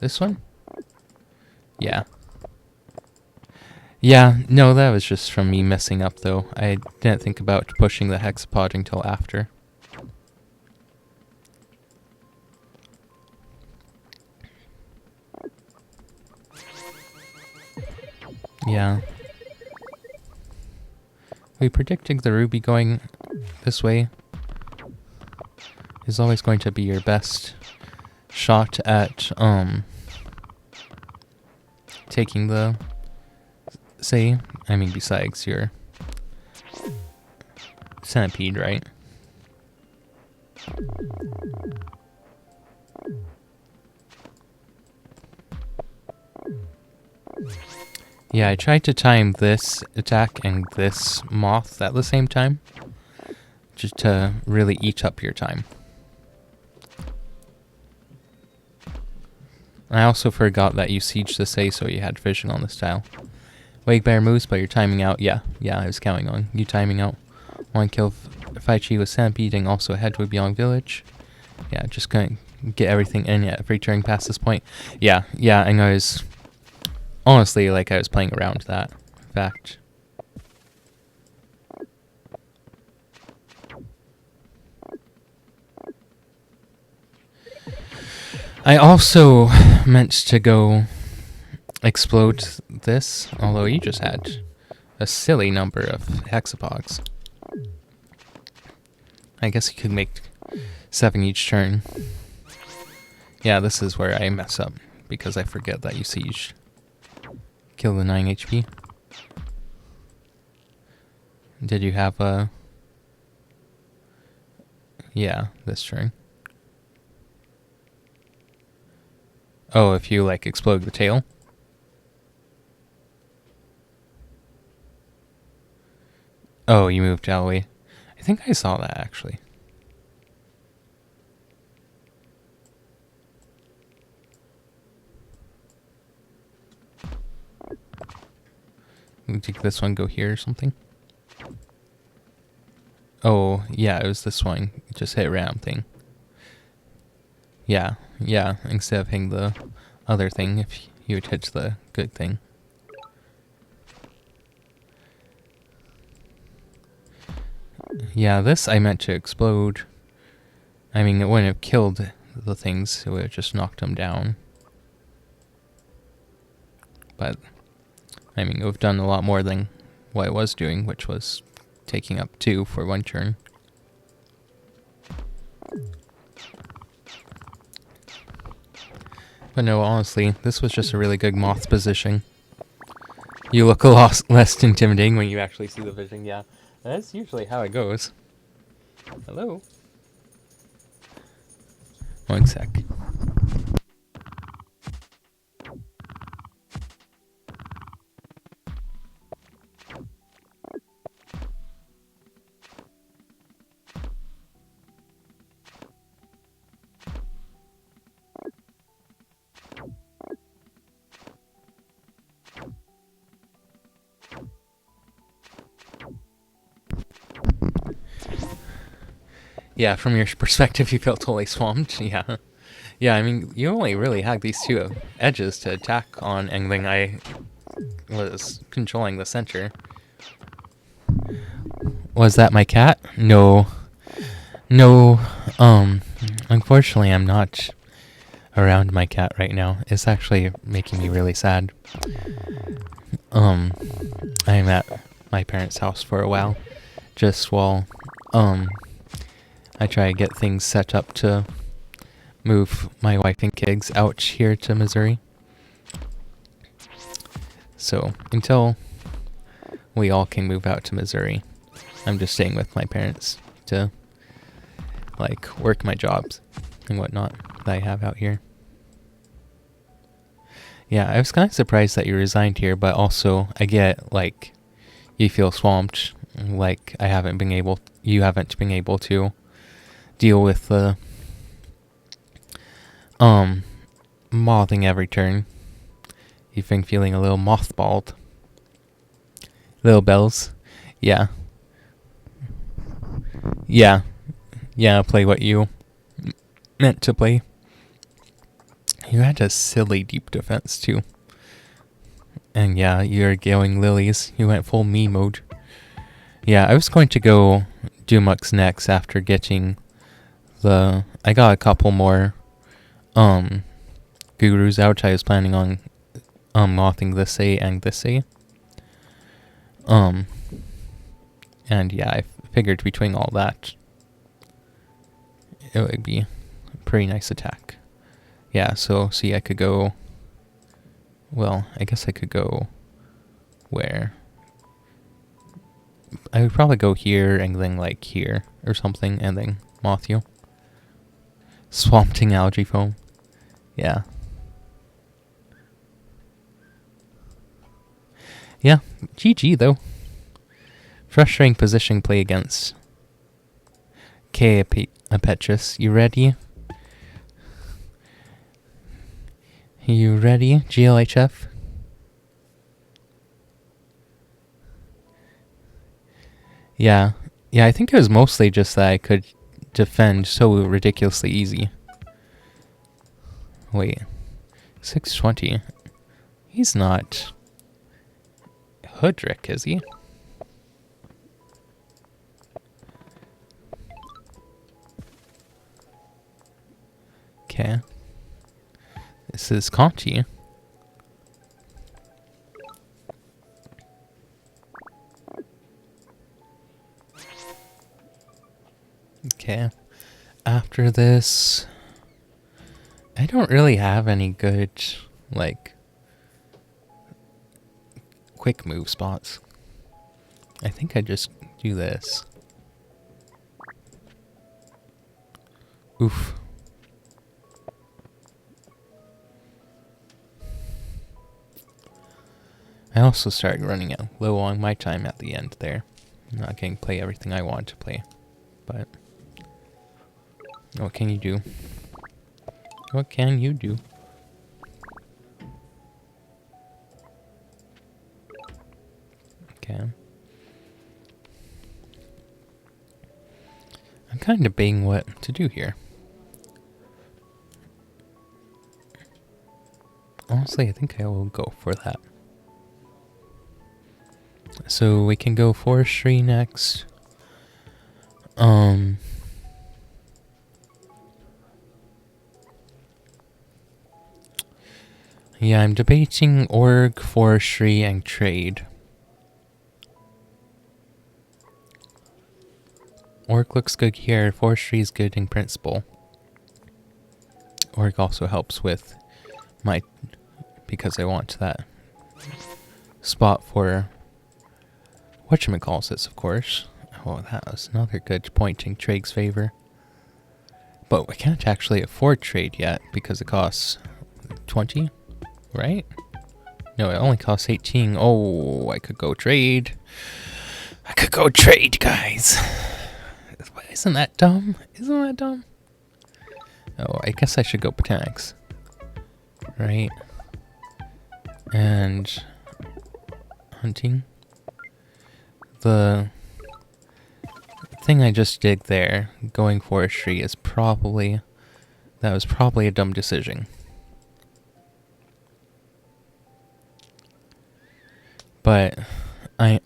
this one? Yeah. Yeah, no, that was just from me messing up, though. I didn't think about pushing the hexapod until after. Yeah. We predicted the ruby going this way is always going to be your best shot at, taking the, besides your centipede, right? Yeah, I tried to time this attack and this moth at the same time, just to really eat up your time. I also forgot that you sieged the say, so you had vision on this tile. Wake bear moves, but you're timing out. Yeah, I was counting on you timing out. One kill Faichi with stampeding, also head to Beyond Village. Yeah, just gonna get everything in at every turn past this point. Yeah, and I was... honestly, like, I was playing around that fact. I also meant to go explode this, although you just had a silly number of hexapods. I guess you could make 7 each turn. Yeah, this is where I mess up, because I forget that you siege. Kill the 9 HP. Did you have a... Yeah, this turn. Oh, if you, like, explode the tail? Oh, you moved Alloy. I think I saw that, actually. Did this one go here or something? Oh, yeah, it was this one. Just hit ram thing. Yeah, yeah, instead of hitting the other thing, if you would hit the good thing. Yeah, this I meant to explode. I mean, it wouldn't have killed the things, it would have just knocked them down. But, I mean, it would have done a lot more than what it was doing, which was taking up 2 for 1 turn. But no, honestly, this was just a really good moth position. You look a lot less intimidating when you actually see the vision, yeah. That's usually how it goes. Hello? 1 sec. Yeah, from your perspective, you felt totally swamped. Yeah. Yeah, I mean, you only really had these 2 edges to attack on, and then I was controlling the center. Was that my cat? No. No, unfortunately, I'm not around my cat right now. It's actually making me really sad. I'm at my parents' house for a while, just while, I try to get things set up to move my wife and kids out here to Missouri. So, until we all can move out to Missouri, I'm just staying with my parents to, like, work my jobs and whatnot that I have out here. Yeah, I was kind of surprised that you resigned here, but also I get, like, you feel swamped, like you haven't been able to deal with the mothing every turn. You've been feeling a little mothballed. Little bells. Yeah. Yeah. Yeah, play what you meant to play. You had a silly deep defense too. And yeah, you're going lilies. You went full me mode. Yeah, I was going to go Dumux next after getting the... I got a couple more gurus out. I was planning on mothing this A and this A. And yeah, I figured between all that, it would be a pretty nice attack. Yeah, so see, I could go... Well, I guess I could go... Where? I would probably go here and then, like, here or something, and then moth you. Swamping algae foam. Yeah. Yeah, GG though. Frustrating position play against K. Petrus. You ready? You ready, GLHF? Yeah. Yeah, I think it was mostly just that I could defend so ridiculously easy. Wait. 620. He's not Hoodrick, is he? Okay. this is Conti. Okay. After this, I don't really have any good, like, quick move spots. I think I just do this. Oof. I also started running out low on my time at the end there. I'm not getting to play everything I want to play. But what can you do? What can you do? Okay. I'm kind of debating what to do here. Honestly, I think I will go for that. So we can go forestry next. Yeah, I'm debating org, forestry, and trade. Org looks good here. Forestry is good in principle. Org also helps with my, because I want that spot for whatchamacallit, of course. Oh, that was another good point in trade's favor. But we can't actually afford trade yet because it costs 20, right? No, it only costs 18. Oh, I could go trade. I could go trade, guys. Isn't that dumb? Isn't that dumb? Oh, I guess I should go botanics. Right. And hunting. The thing I just did there, going forestry, is probably, that was probably a dumb decision. But I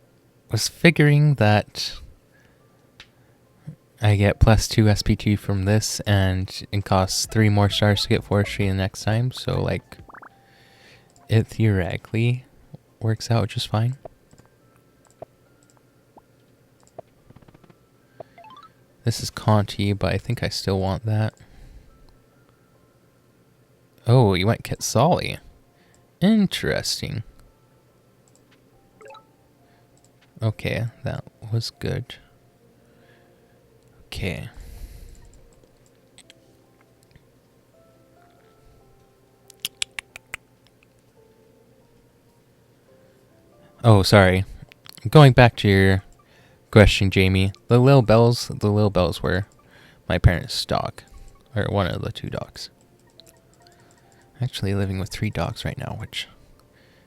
was figuring that I get +2 SPT from this, and it costs 3 more stars to get forestry the next time, so like, it theoretically works out just fine. This is Conti, but I think I still want that. Oh, you went Quetzali. Interesting. Okay, that was good. Okay. Oh, sorry. Going back to your question, Jamie. The little bells were my parents' dog. Or one of the 2 dogs. I'm actually living with 3 dogs right now, which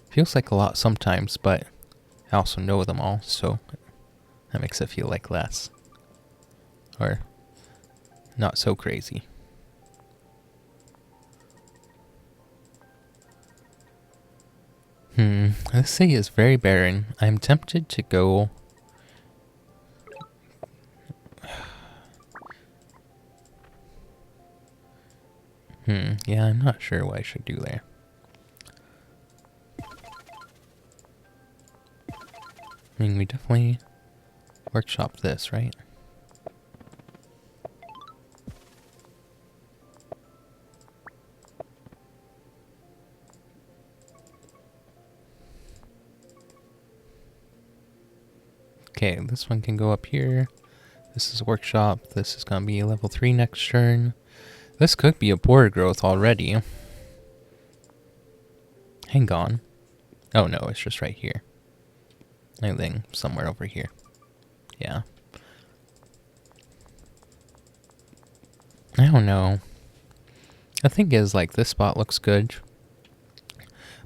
feels like a lot sometimes, but I also know them all, so that makes it feel like less. Or not so crazy. This city is very barren. I'm tempted to go... yeah, I'm not sure what I should do there. I mean, we definitely workshop this, right? Okay, this one can go up here. This is workshop. This is gonna be level 3 next turn. This could be a border growth already. Hang on. Oh no, it's just right here. I think somewhere over here. Yeah. I don't know. The thing is, like, this spot looks good.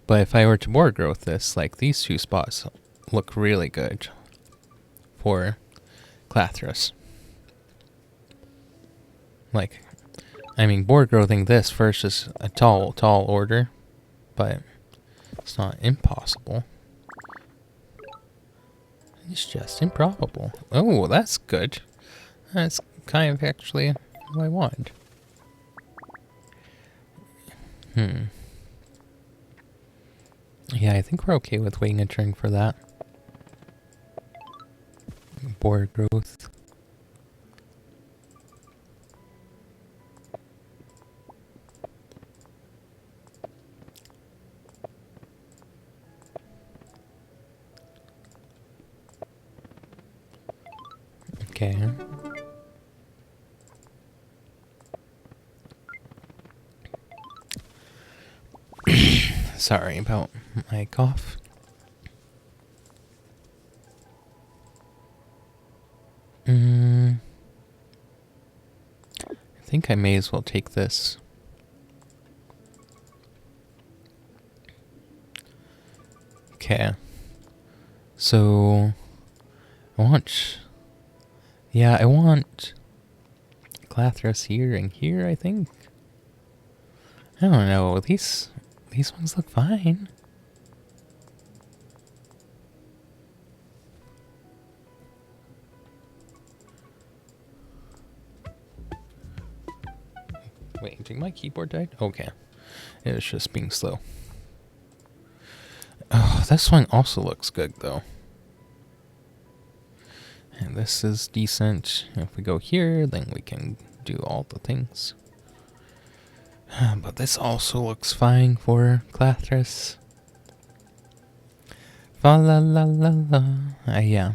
But if I were to border growth this, like, these 2 spots look really good for Clathris. Like, I mean, board growthing this first is a tall order, but it's not impossible. It's just improbable. Oh, that's good. That's kind of actually what I wanted. Yeah, I think we're okay with waiting a turn for that. Boar growth. Okay. Sorry about my cough. I think I may as well take this. Okay. So, I want... Yeah, I want Glathros here and here, I think. I don't know. These ones look fine. Wait, did my keyboard die? Okay. It was just being slow. Oh, this one also looks good, though. And this is decent. If we go here, then we can do all the things. But this also looks fine for Glathros. Fa la la la la. Yeah.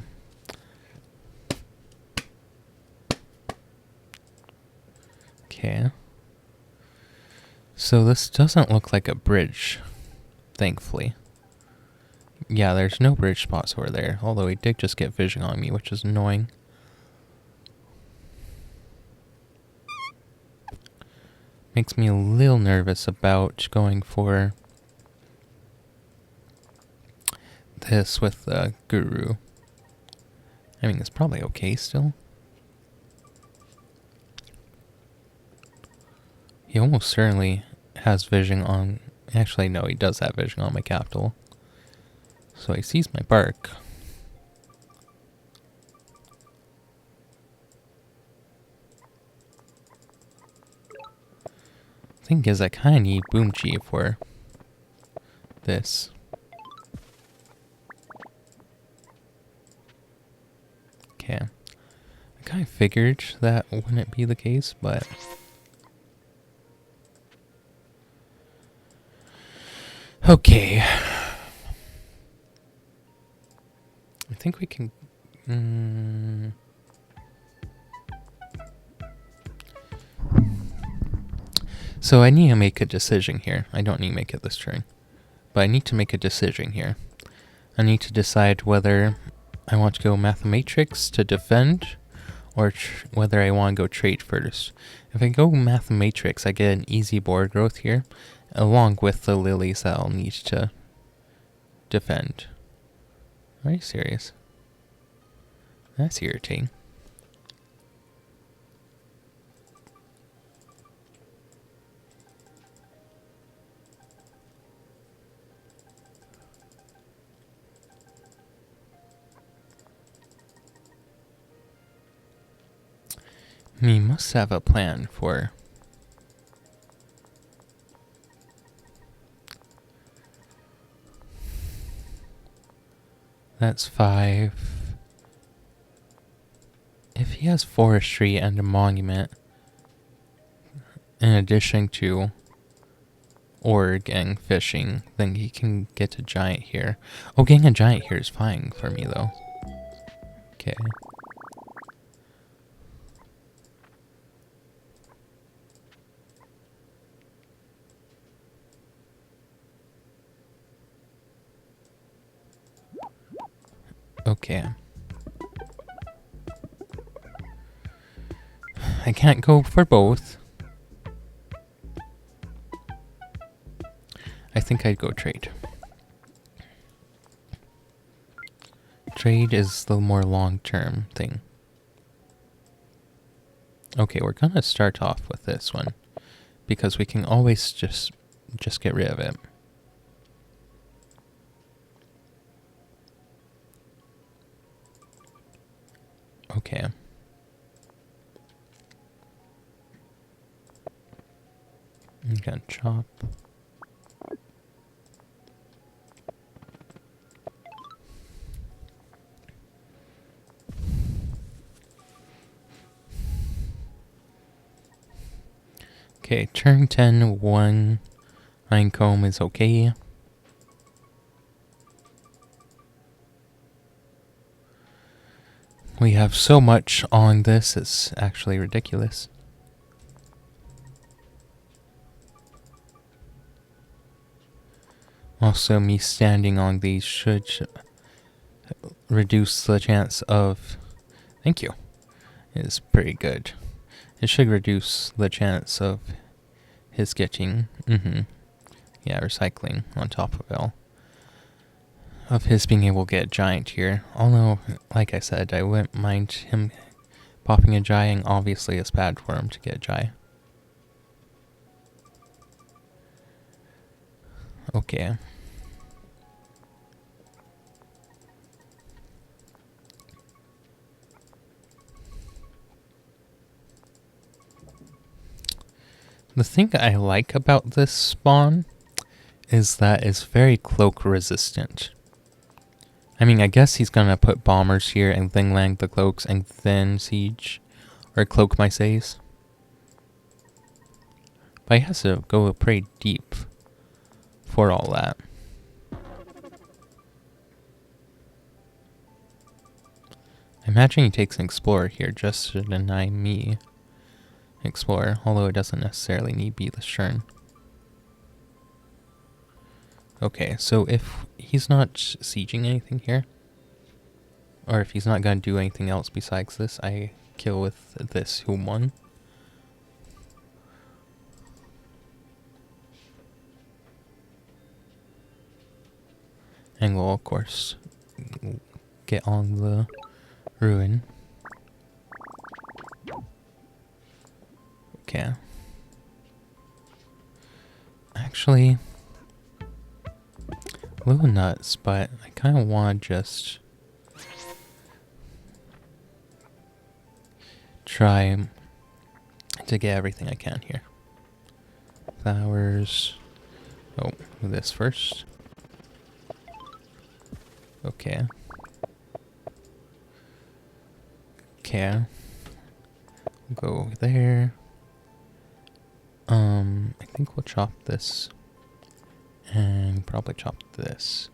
Okay. So this doesn't look like a bridge, thankfully. Yeah, there's no bridge spots over there, although he did just get vision on me, which is annoying. Makes me a little nervous about going for this with the Guru. I mean, it's probably okay still. He almost certainly has vision on... Actually, no, he does have vision on my capital. So he sees my bark. Thing is, I kind of need Boom Chi for this. Okay. I kind of figured that wouldn't be the case, but... Okay. I think we can... So I need to make a decision here. I don't need to make it this turn. But I need to make a decision here. I need to decide whether I want to go Mathematrix to defend, or whether I want to go trade first. If I go Mathematrix, I get an easy board growth here, along with the lilies that I'll need to defend. Are you serious? That's irritating. He must have a plan for... That's 5. If he has forestry and a monument, in addition to org and fishing, then he can get a giant here. Oh, getting a giant here is fine for me, though. Okay. Okay. I can't go for both. I think I'd go trade. Trade is the more long-term thing. Okay, we're gonna start off with this one, because we can always just get rid of it. Okay. I'm gonna chop. Okay, turn 10, 1 Minecomb is okay. We have so much on this, it's actually ridiculous. Also, me standing on these should reduce the chance of... Thank you. It's pretty good. It should reduce the chance of his getting... Yeah, recycling on top of it. Of his being able to get a giant here. Although, like I said, I wouldn't mind him popping a giant. Obviously, it's bad for him to get a giant. Okay. The thing I like about this spawn is that it's very cloak resistant. I mean, I guess he's gonna put bombers here and then land the cloaks and then siege. Or cloak my saves. But he has to go pretty deep for all that. I imagine he takes an explorer here just to deny me explorer, although it doesn't necessarily need to be the Shern. Okay, so if he's not sieging anything here, or if he's not going to do anything else besides this, I kill with this who won. And we'll, of course, get on the ruin. Okay. Actually, a little nuts, but I kind of want to just try to get everything I can here. Flowers. Oh, this first. Okay. Okay. Go there. I think we'll chop this. And probably chop this.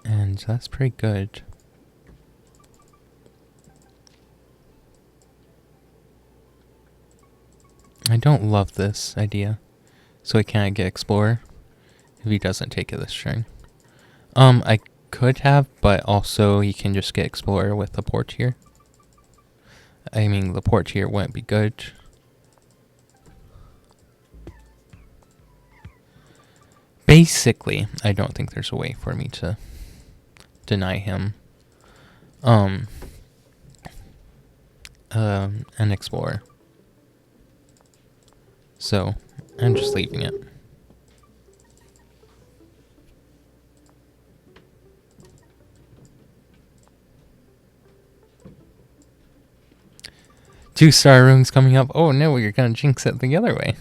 And that's pretty good. I don't love this idea. So he can't get Explorer if he doesn't take it this turn. I could have, but also he can just get Explorer with the port here. I mean, the port here wouldn't be good. Basically, I don't think there's a way for me to deny him an Explorer. So, I'm just leaving it. Two-star rooms coming up. Oh no, you're gonna jinx it the other way.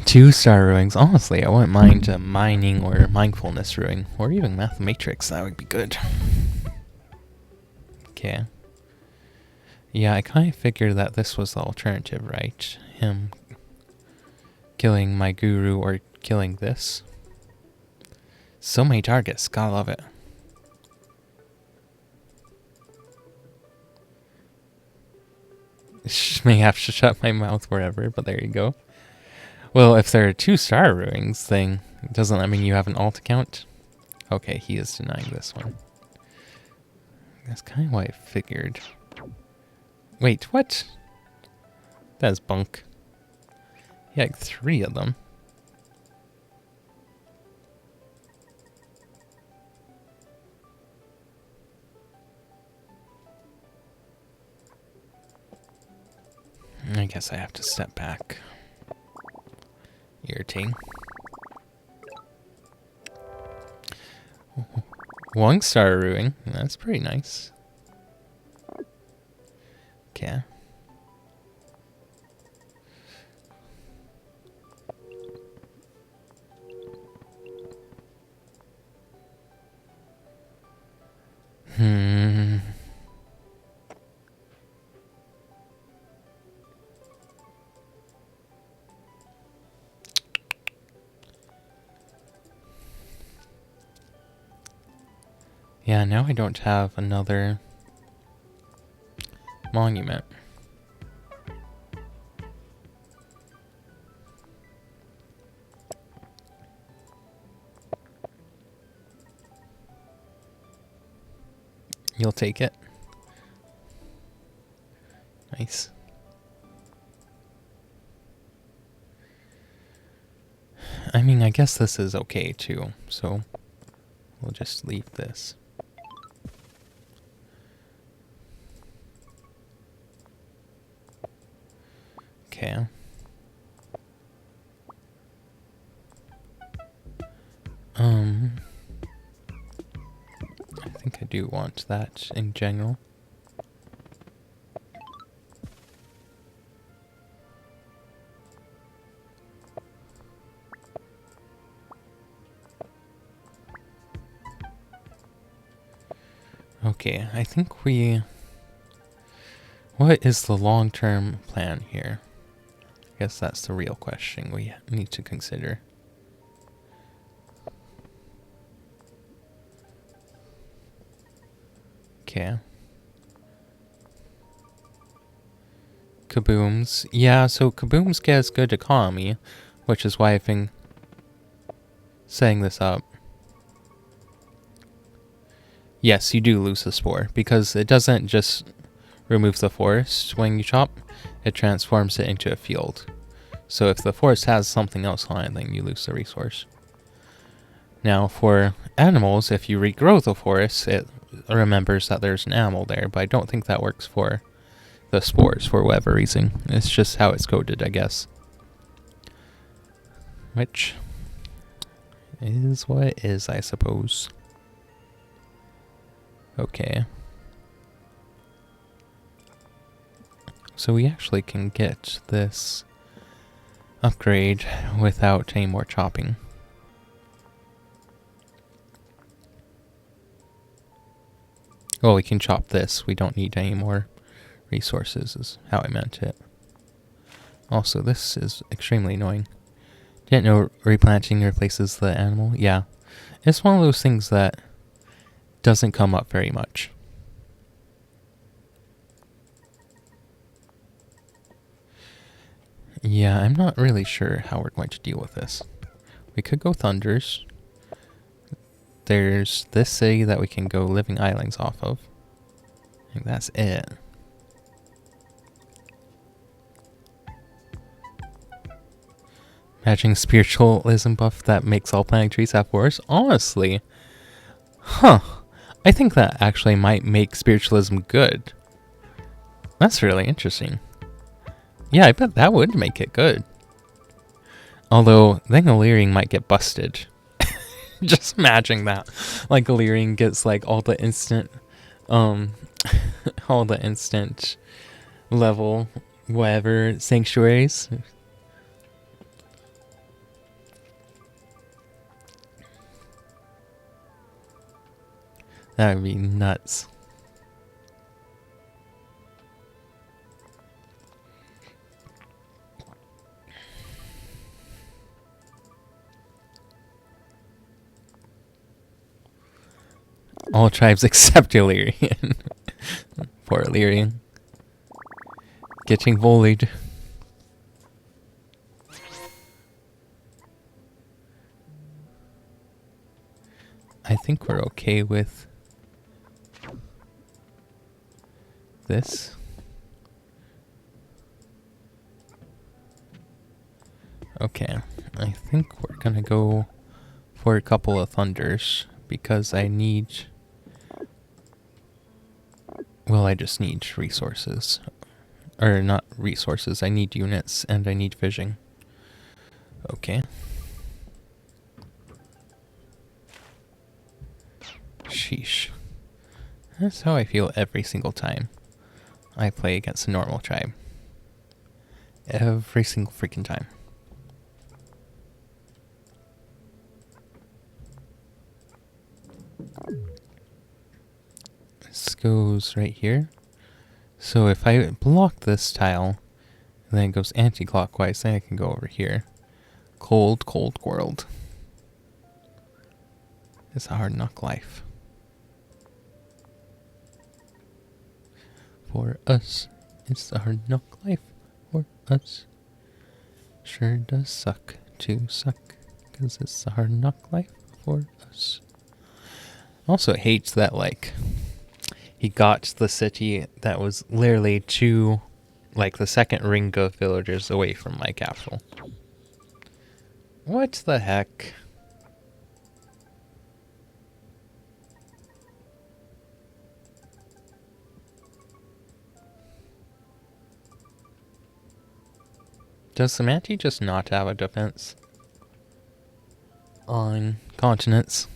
Two-star ruins. Honestly, I wouldn't mind mining or mindfulness ruin, or even mathematrix. That would be good. Okay. Yeah, I kind of figured that this was the alternative, right? Him killing my guru or killing this. So many targets. Gotta love it. May have to shut my mouth wherever, but there you go. Well, if there are two-star ruins, then doesn't that mean you have an alt account? Okay, he is denying this one. That's kind of what I figured. Wait, what? That's bunk. He had 3 of them. I guess I have to step back. Irritating. 1-star ruin. That's pretty nice. Okay. Yeah, now I don't have another monument. You'll take it. Nice. I mean, I guess this is okay too, so we'll just leave this. Okay. I think I do want that in general. Okay, I think we... What is the long-term plan here? I guess that's the real question we need to consider. Okay. Kabooms. Yeah, so Kabooms gets good economy, which is why I've been setting this up. Yes, you do lose the spore, because it doesn't just remove the forest when you chop, it transforms it into a field. So if the forest has something else on it, then you lose the resource. Now for animals, if you regrow the forest, it remembers that there's an animal there, but I don't think that works for the spores for whatever reason. It's just how it's coded, I guess. Which is what it is, I suppose. Okay. So we actually can get this upgrade without any more chopping. Well, we can chop this. We don't need any more resources, is how I meant it. Also, this is extremely annoying. Didn't know replanting replaces the animal? Yeah. It's one of those things that doesn't come up very much. Yeah, I'm not really sure how we're going to deal with this. We could go Thunders. There's this city that we can go Living Islands off of. I think that's it. Imagine spiritualism buff that makes all planting trees have forests. Honestly. Huh. I think that actually might make spiritualism good. That's really interesting. Yeah, I bet that would make it good. Although, then Illyrian might get busted. Just imagine that. Like, Illyrian gets, like, all the instant level, whatever, sanctuaries. That would be nuts. All tribes except Illyrian. Poor Illyrian. Getting bullied. I think we're okay with this. Okay, I think we're gonna go for a couple of Thunders because I need... Well, I just need resources. Or not resources, I need units and I need fishing. Okay. Sheesh. That's how I feel every single time I play against a normal tribe. Every single freaking time. This goes right here. So if I block this tile, and then it goes anti-clockwise, then I can go over here. Cold, cold world. It's a hard knock life. for us. It's the hard knock life for us. Sure does suck to suck, 'cause it's the hard knock life for us. Also hates that, like, he got the city that was literally the second ring of villagers away from my capital. What the heck? Does Cymanti just not have a defense on continents?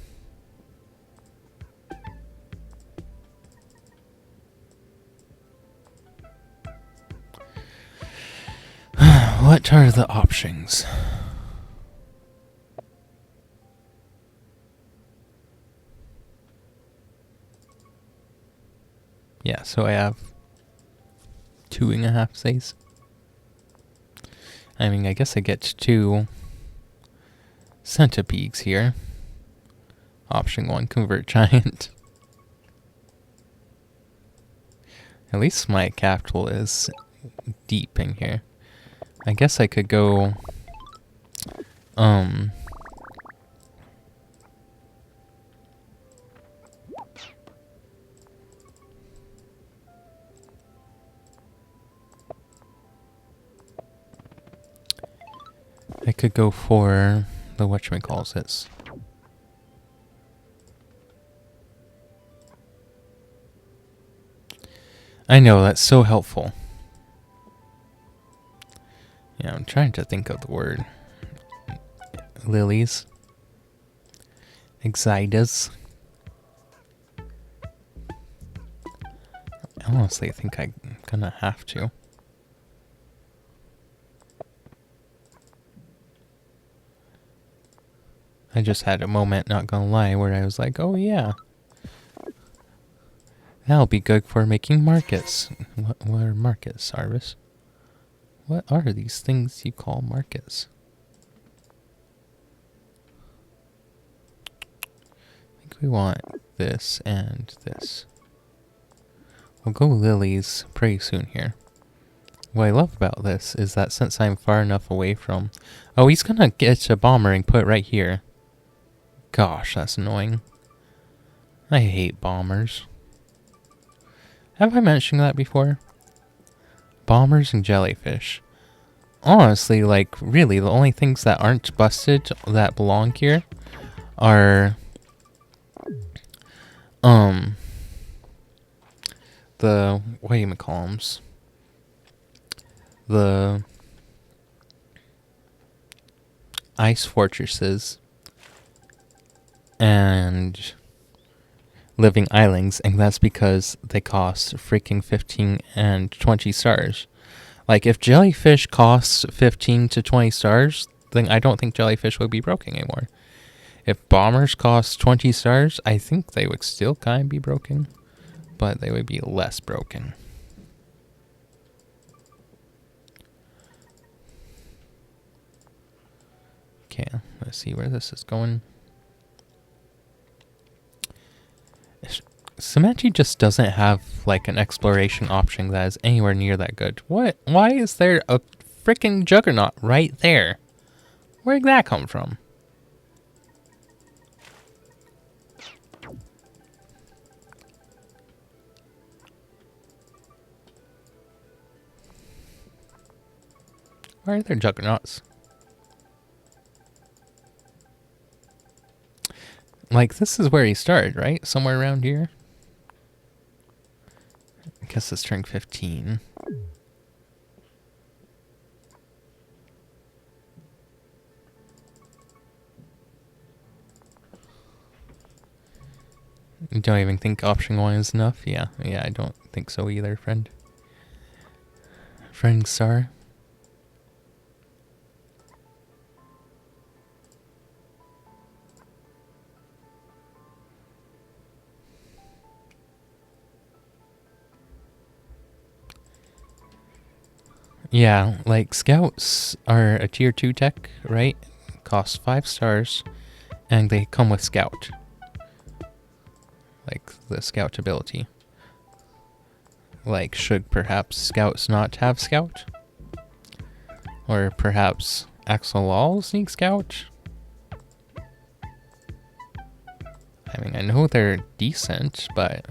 What are the options? Yeah, so I have 2.5 stays. I mean, I guess I get 2 centipedes here. Option 1, convert giant. At least my capital is deep in here. I guess I could go... I could go for the whatchamacallit. I know, that's so helpful. Yeah, I'm trying to think of the word. Lilies. Exidas. I honestly think I'm gonna have to. I just had a moment, not gonna lie, where I was like, oh yeah. That'll be good for making markets. What are markets, Arvis? What are these things you call markets? I think we want this and this. We'll go lilies pretty soon here. What I love about this is that since I'm far enough away from... Oh, he's gonna get a bomber and put it right here. Gosh, that's annoying. I hate bombers. Have I mentioned that before? Bombers and jellyfish. Honestly, like, really, the only things that aren't busted that belong here are... the... whatchamacallits? The... ice fortresses and living islands, and that's because they cost freaking 15 and 20 stars. Like, if jellyfish costs 15 to 20 stars, then I don't think jellyfish would be broken anymore. If bombers cost 20 stars, I think they would still kind of be broken, but they would be less broken. Okay, let's see where this is going. Cymanti just doesn't have, like, an exploration option that is anywhere near that good. What? Why is there a freaking juggernaut right there? Where did that come from? Why are there juggernauts? Like, this is where he started, right? Somewhere around here? I guess it's turn 15. You don't even think option 1 is enough? Yeah, I don't think so either, friend. Friend Star. Yeah, like, scouts are a tier 2 tech, right? Cost 5 stars, and they come with scout. Like, the scout ability. Like, should perhaps scouts not have scout? Or perhaps Axolotl sneak scout? I mean, I know they're decent, but...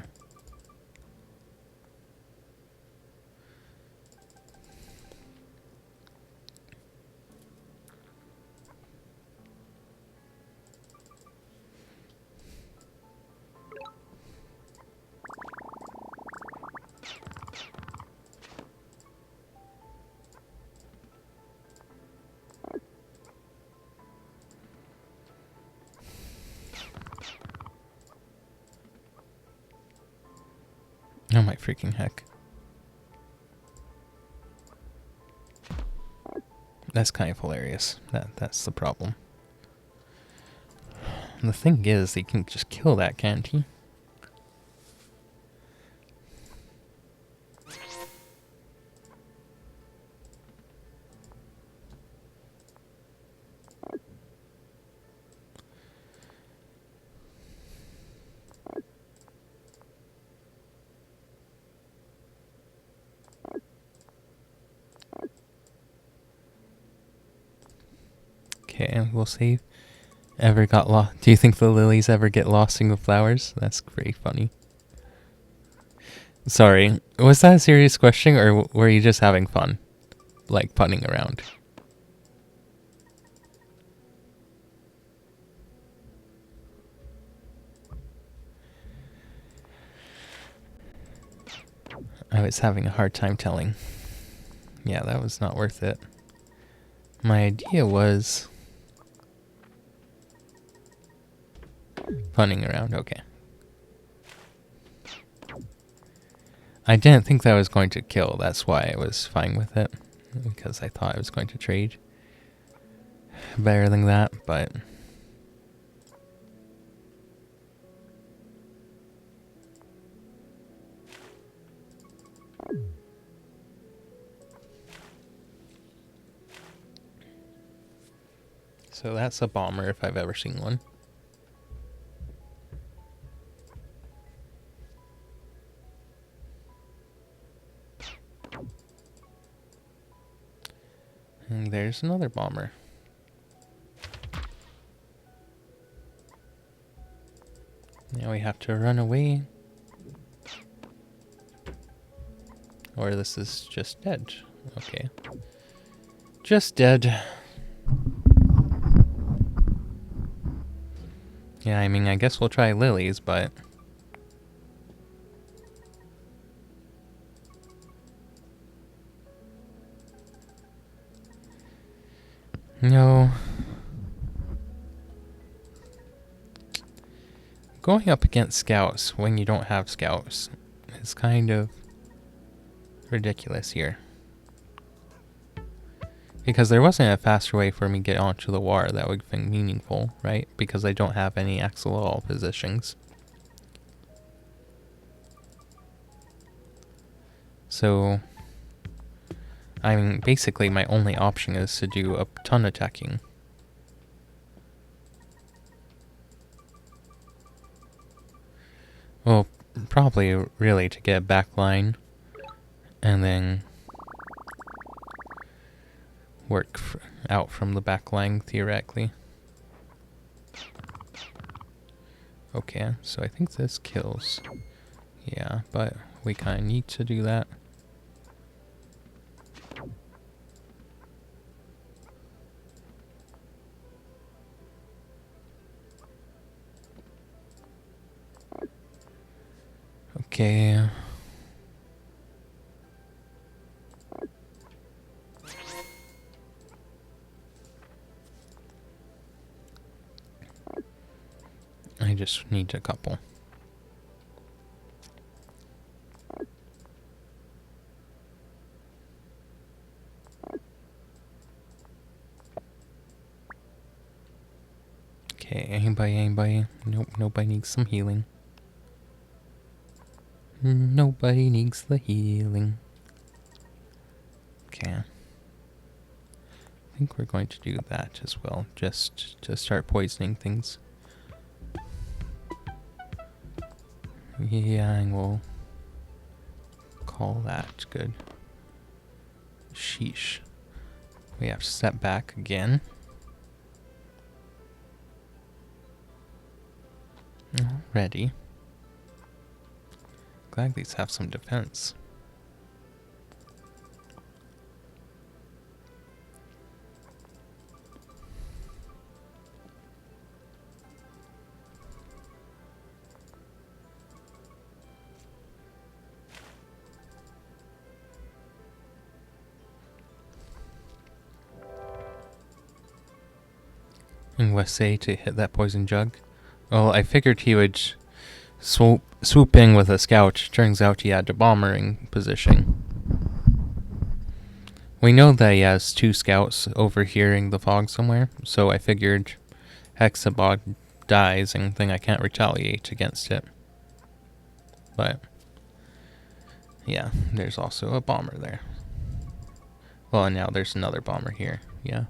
Oh my freaking heck. That's kind of hilarious. That's the problem. And the thing is, he can just kill that, can't he? Okay, we'll see. Ever got lost? Do you think the lilies ever get lost in the flowers? That's pretty funny. Sorry, was that a serious question, or were you just having fun? Like, punning around? I was having a hard time telling. Yeah, that was not worth it. My idea was... punning around, okay. I didn't think that was going to kill, that's why I was fine with it. Because I thought I was going to trade better than that, but... So that's a bomber if I've ever seen one. And there's another bomber. Now we have to run away. Or this is just dead. Okay. Just dead. Yeah, I mean, I guess we'll try lilies, but... No. Going up against scouts when you don't have scouts is kind of ridiculous here. Because there wasn't a faster way for me to get onto the war that would be meaningful, right? Because I don't have any axolotl positions. So... I mean, basically my only option is to do a ton attacking. Well, probably really to get a back line and then work out from the back line theoretically. Okay, so I think this kills. Yeah, but we kind of need to do that. Okay. I just need a couple. Okay, anybody? Nope, nobody needs some healing. Nobody needs the healing. Okay. I think we're going to do that as well, just to start poisoning things. Yeah, and we'll call that good. Sheesh. We have to step back again. Already. Glad these have some defense. And West A to hit that poison jug. Well, I figured he would swoop in with a scout. Turns out he had a bombering position. We know that he has 2 scouts overhearing the fog somewhere, so I figured Hexabod dies and then I can't retaliate against it. But yeah, there's also a bomber there. Well, and now there's another bomber here. Yeah.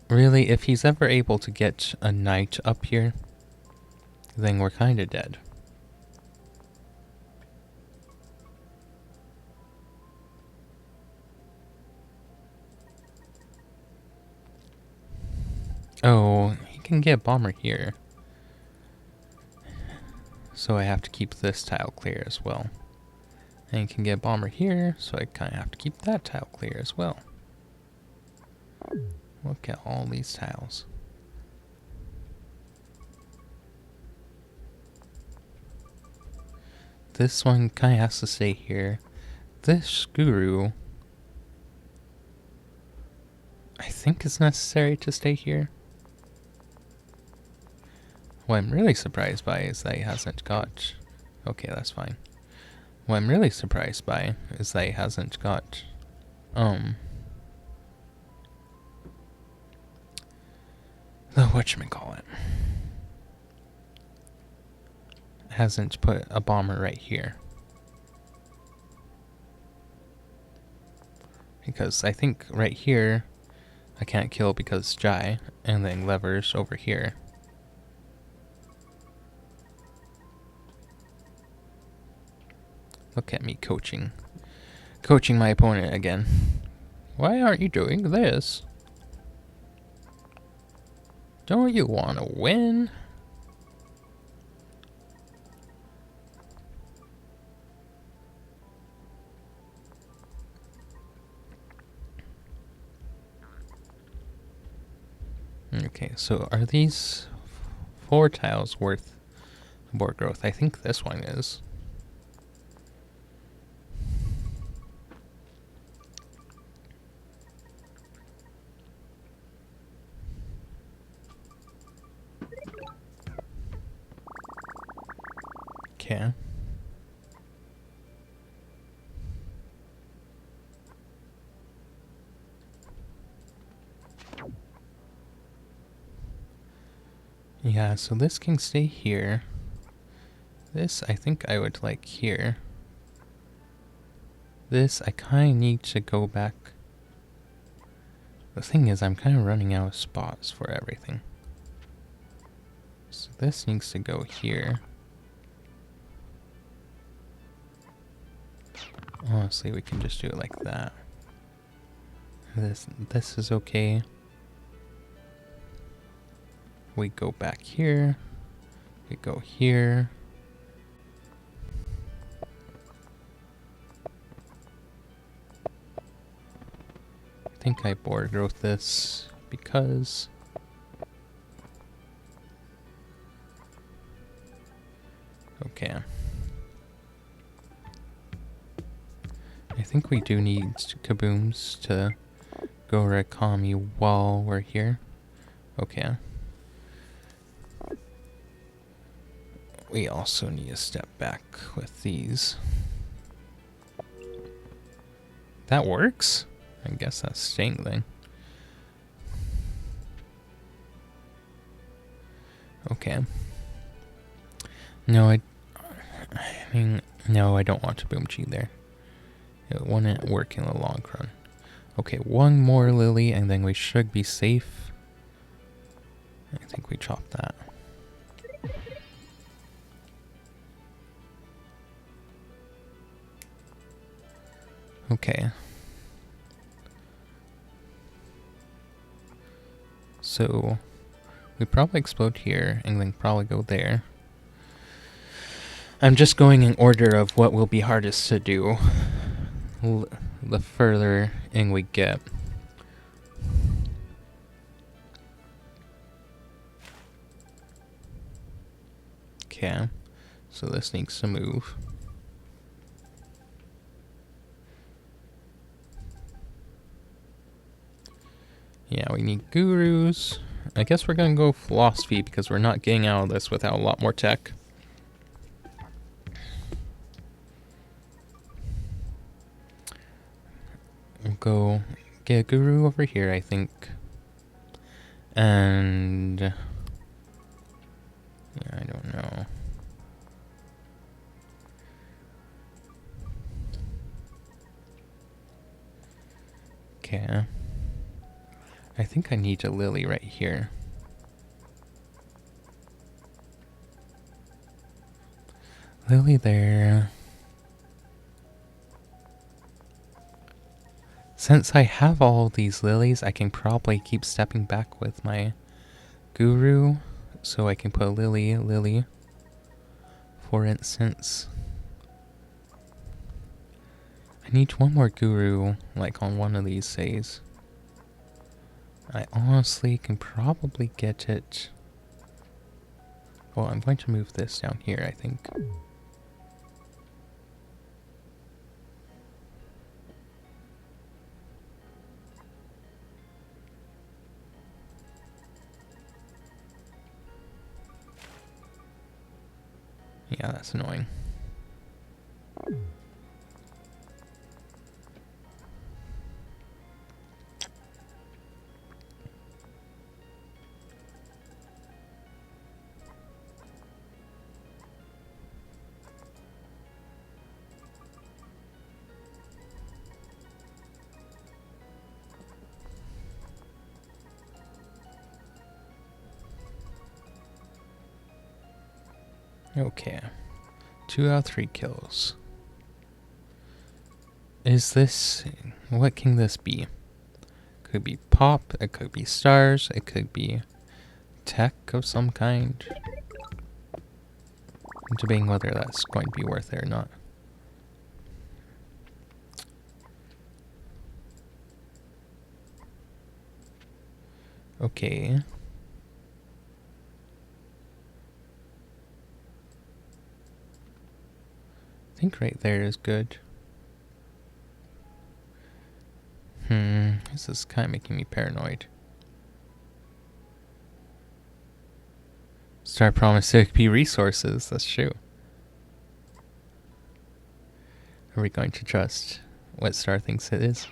Really, if he's ever able to get a knight up here, then we're kind of dead. Oh, he can get a bomber here. So I have to keep this tile clear as well. And he can get a bomber here, so I kind of have to keep that tile clear as well. Look at all these tiles. This one kind of has to stay here. This guru, I think is necessary to stay here. What I'm really surprised by is that he hasn't got... Okay, that's fine. What I'm really surprised by is that he hasn't got... whatchamacallit. Hasn't put a bomber right here. Because I think right here I can't kill because Jai, and then levers over here. Look at me coaching my opponent again. Why aren't you doing this? Don't you want to win? Okay, so are these 4 tiles worth board growth? I think this one is. Okay. Yeah, so this can stay here. This I think I would like here. This I kind of need to go back. The thing is, I'm kind of running out of spots for everything. So this needs to go here. Honestly, we can just do it like that. This is okay. We go back here. We go here. I think I board growth this because okay. I think we do need kabooms to go Rakami while we're here. Okay. We also need to step back with these. That works? I guess that's staying then. Okay. No, I mean, no, I don't want to boom chi there. It wouldn't work in the long run. Okay, one more lily and then we should be safe. I think we chopped that. Okay. So we probably explode here and then probably go there. I'm just going in order of what will be hardest to do the further in we get. Okay, so this needs to move. Yeah, we need gurus. I guess we're gonna go philosophy because we're not getting out of this without a lot more tech. We'll go get a guru over here, I think. And yeah, I don't know. Okay. I think I need a lily right here. Lily there. Since I have all these lilies, I can probably keep stepping back with my guru. So I can put a lily, for instance. I need one more guru, like on one of these days. I honestly can probably get it. Well, I'm going to move this down here, I think. Yeah, that's annoying. Okay. 2 out of 3 kills. Is this... what can this be? Could be pop, it could be stars, it could be tech of some kind. I'm debating whether that's going to be worth it or not. Okay. I think right there is good. This is kind of making me paranoid. Star promised to be resources, that's true. Are we going to trust what Star thinks it is?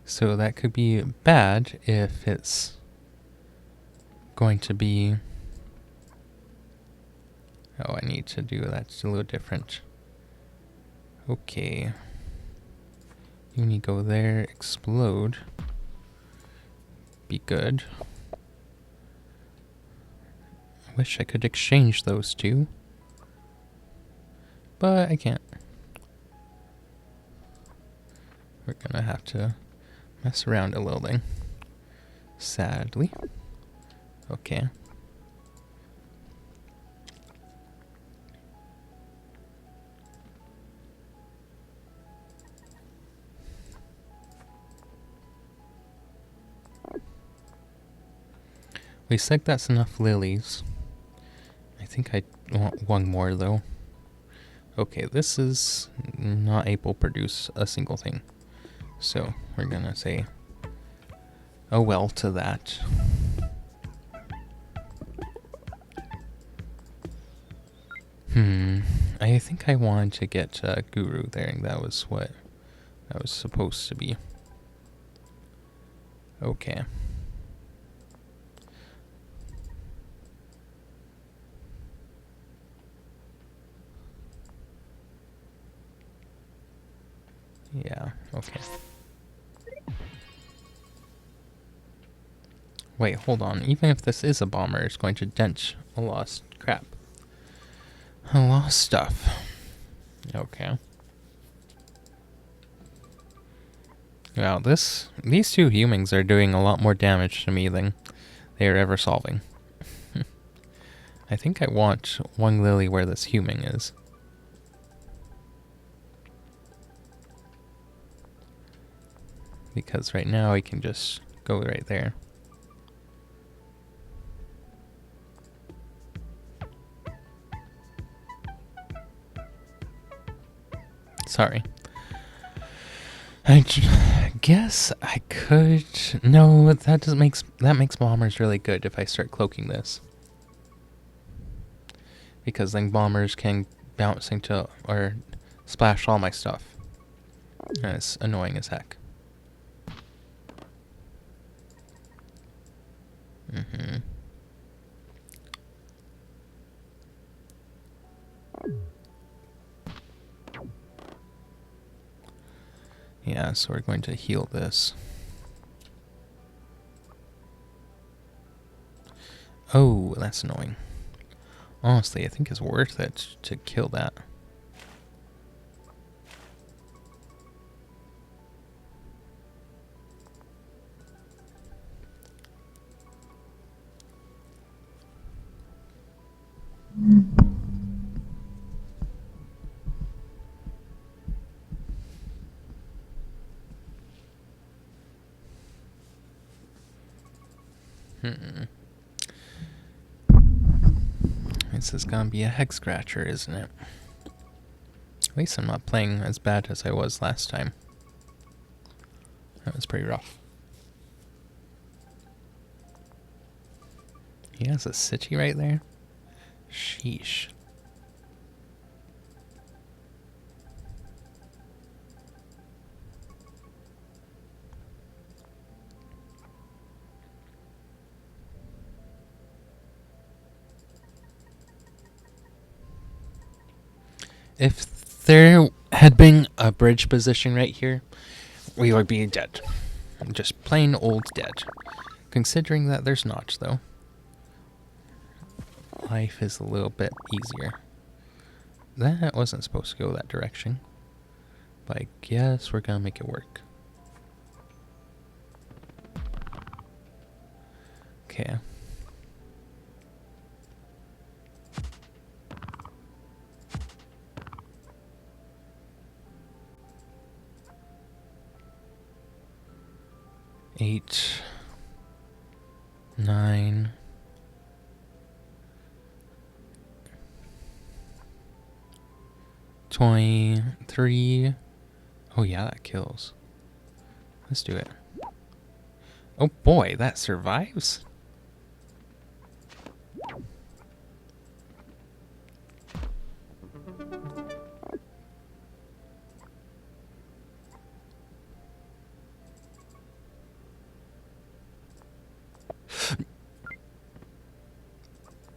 So that could be bad if it's going to be... oh, I need to do that. It's a little different. Okay. You need to go there, explode. Be good. I wish I could exchange those two. But I can't. We're gonna have to mess around a little thing. Sadly. Okay. We said that's enough lilies. I think I want one more though. Okay, this is not able to produce a single thing. So we're gonna say oh well to that. I think I wanted to get Guru there, and that was what that was supposed to be. Okay. Yeah, okay. Wait, hold on. Even if this is a bomber, it's going to dent a lot of crap. A lot of stuff. Okay. Wow, these two humans are doing a lot more damage to me than they are ever solving. I think I want one lily where this human is. Because right now I can just go right there. Sorry. Guess I could. No, that makes bombers really good if I start cloaking this. Because then bombers can bounce into or splash all my stuff. And it's annoying as heck. Yeah, so we're going to heal this. Oh, that's annoying. Honestly, I think it's worth it to kill that. This is gonna be a head scratcher, isn't it? At least I'm not playing as bad as I was last time. That was pretty rough. He has a city right there? Sheesh. If there had been a bridge position right here, we would be dead. Just plain old dead. Considering that there's not, though. Life is a little bit easier. That wasn't supposed to go that direction. But I guess we're gonna make it work. Okay. Eight, 9, 23. Oh yeah, that kills. Let's do it. Oh boy, that survives?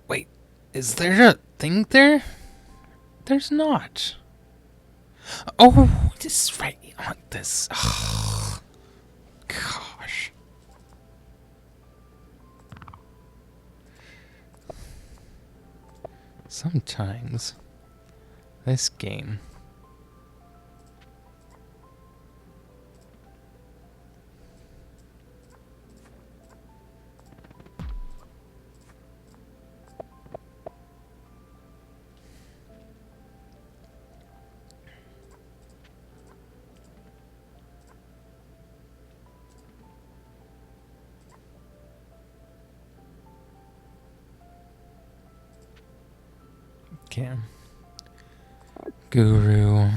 Wait, is there a thing there? There's not. Oh, this is right on this. Oh, gosh. Sometimes this game. Okay. Guru.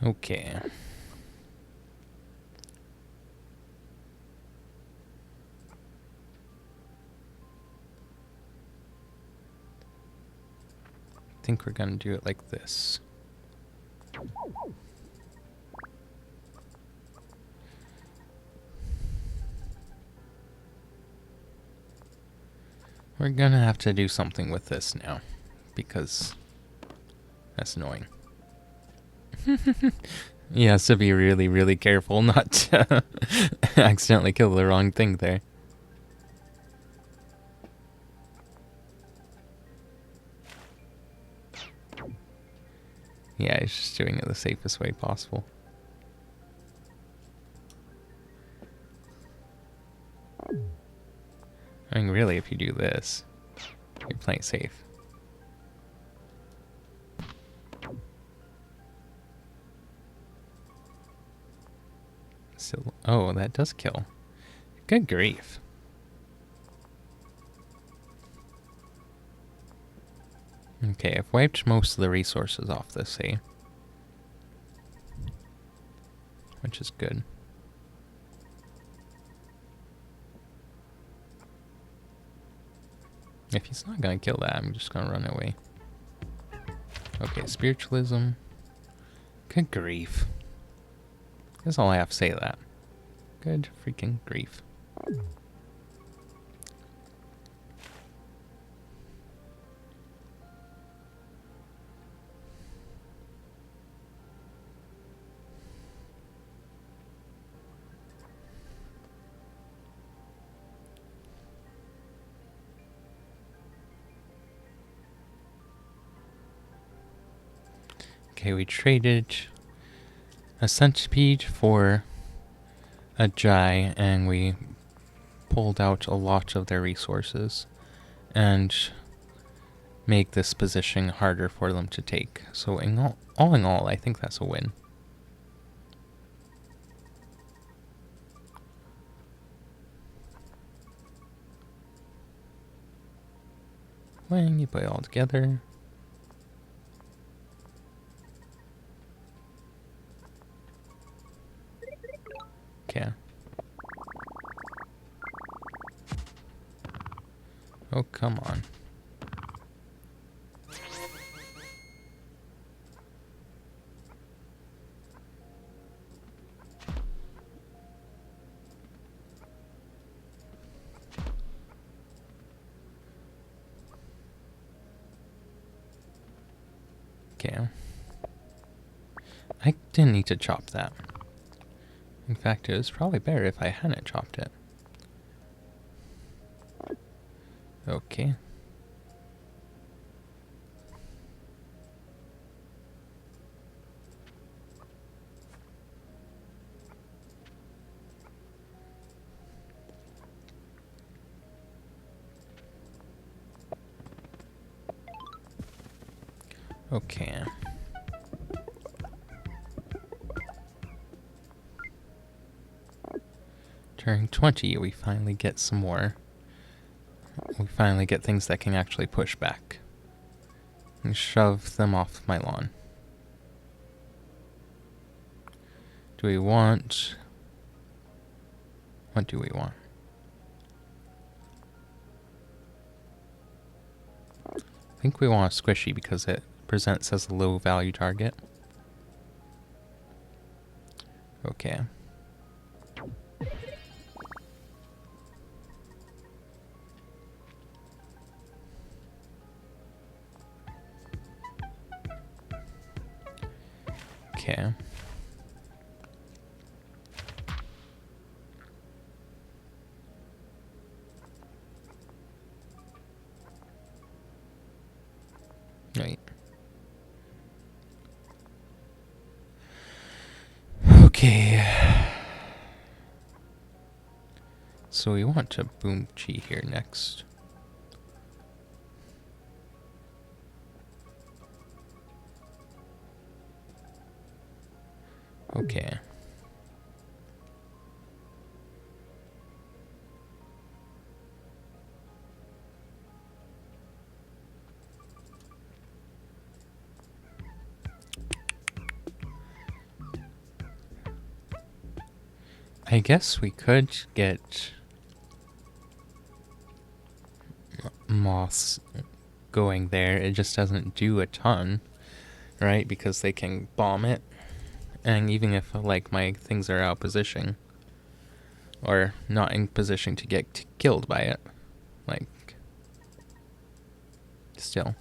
Okay. think we're gonna do it like this. We're gonna have to do something with this now, because that's annoying. He has to be really, really careful not to accidentally kill the wrong thing there. Yeah, he's just doing it the safest way possible. I mean, really, if you do this, you're playing safe. So, oh, that does kill. Good grief. Okay, I've wiped most of the resources off this, eh? Which is good. If he's not gonna kill that, I'm just gonna run away. Okay, spiritualism. Good grief. That's all I have to say to that. Good freaking grief. Okay, we traded a centipede for a Jai, and we pulled out a lot of their resources and make this position harder for them to take. So in all, I think that's a win. When you put it all together. Okay. Oh, come on. Okay. I didn't need to chop that. In fact, it was probably better if I hadn't chopped it. Okay. Okay. Turn 20, we finally get some more. We finally get things that can actually push back. And shove them off my lawn. Do we want... What do we want? I think we want a squishy because it presents as a low value target. Okay. Okay. Right. Okay. So we want to boom chi here next. Okay. I guess we could get moths going there. It just doesn't do a ton, right? Because they can bomb it. And even if, like, my things are out of position, or not in position to get killed by it, like, still.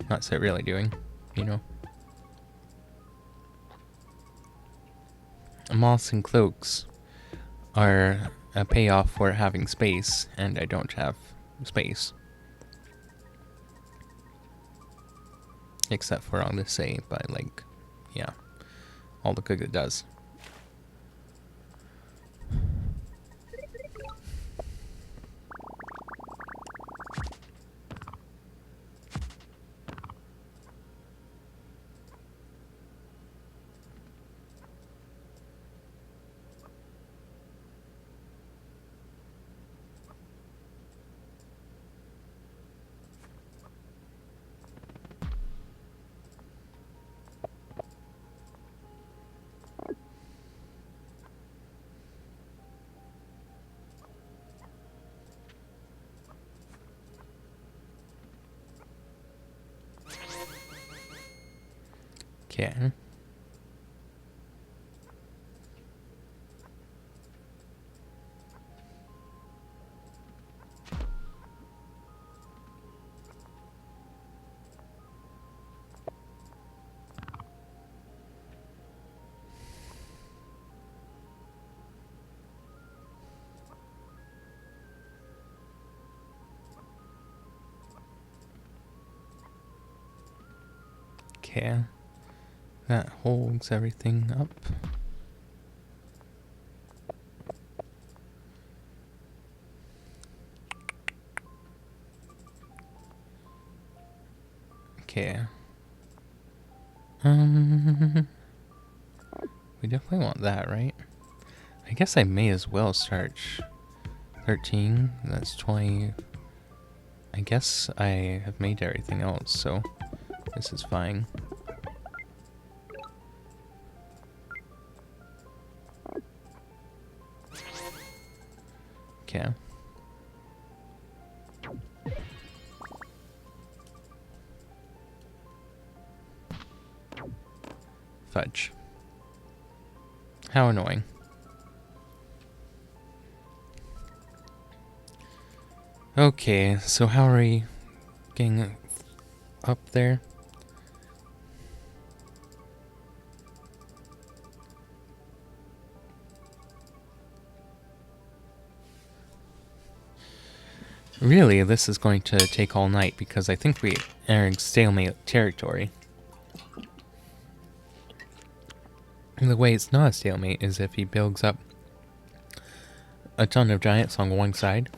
What's it really doing, you know? Moths and cloaks are a payoff for having space, and I don't have space. Except for on the save, but like, yeah, all the good it does. Okay. Okay. That holds everything up. Okay. We definitely want that, right? I guess I may as well start 13. That's 20. I guess I have made everything else, so this is fine. Okay. Fudge. How annoying. Okay, so how are we getting up there? Really, this is going to take all night because I think we are in stalemate territory. And the way it's not a stalemate is if he builds up a ton of giants on one side.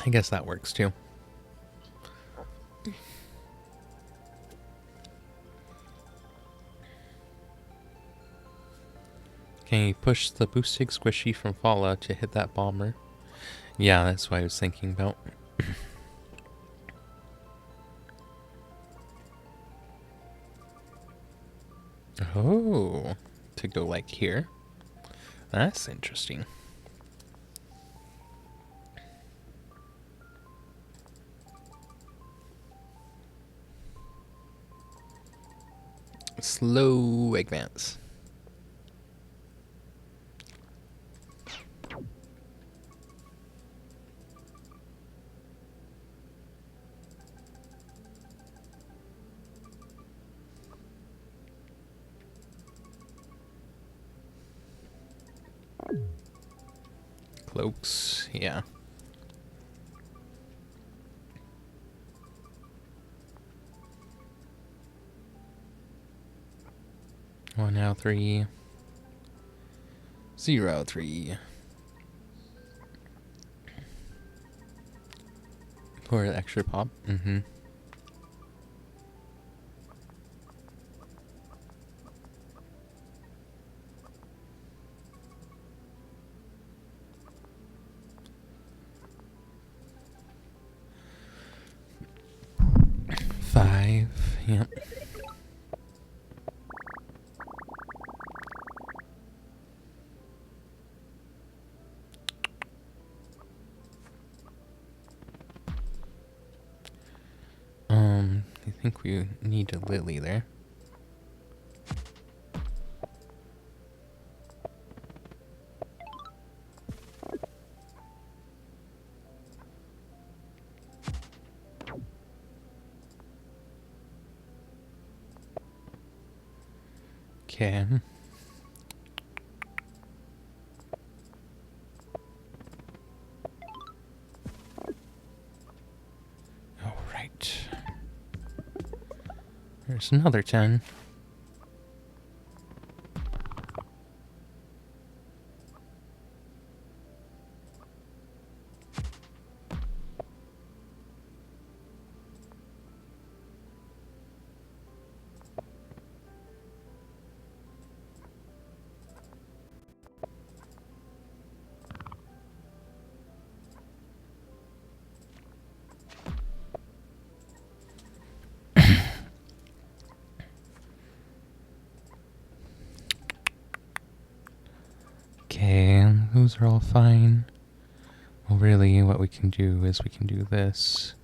I guess that works too. Can you push the boosted squishy from Fallout to hit that bomber? Yeah, that's what I was thinking about. Oh, to go like here. That's interesting. Slow advance. Cloaks, yeah. One out 3. 0 3. For the extra pop. Mm-hmm. 5. Yep. I think we need a lily there. Okay. All right. There's another 10. Okay, those are all fine. Well, really, what we can do is we can do this.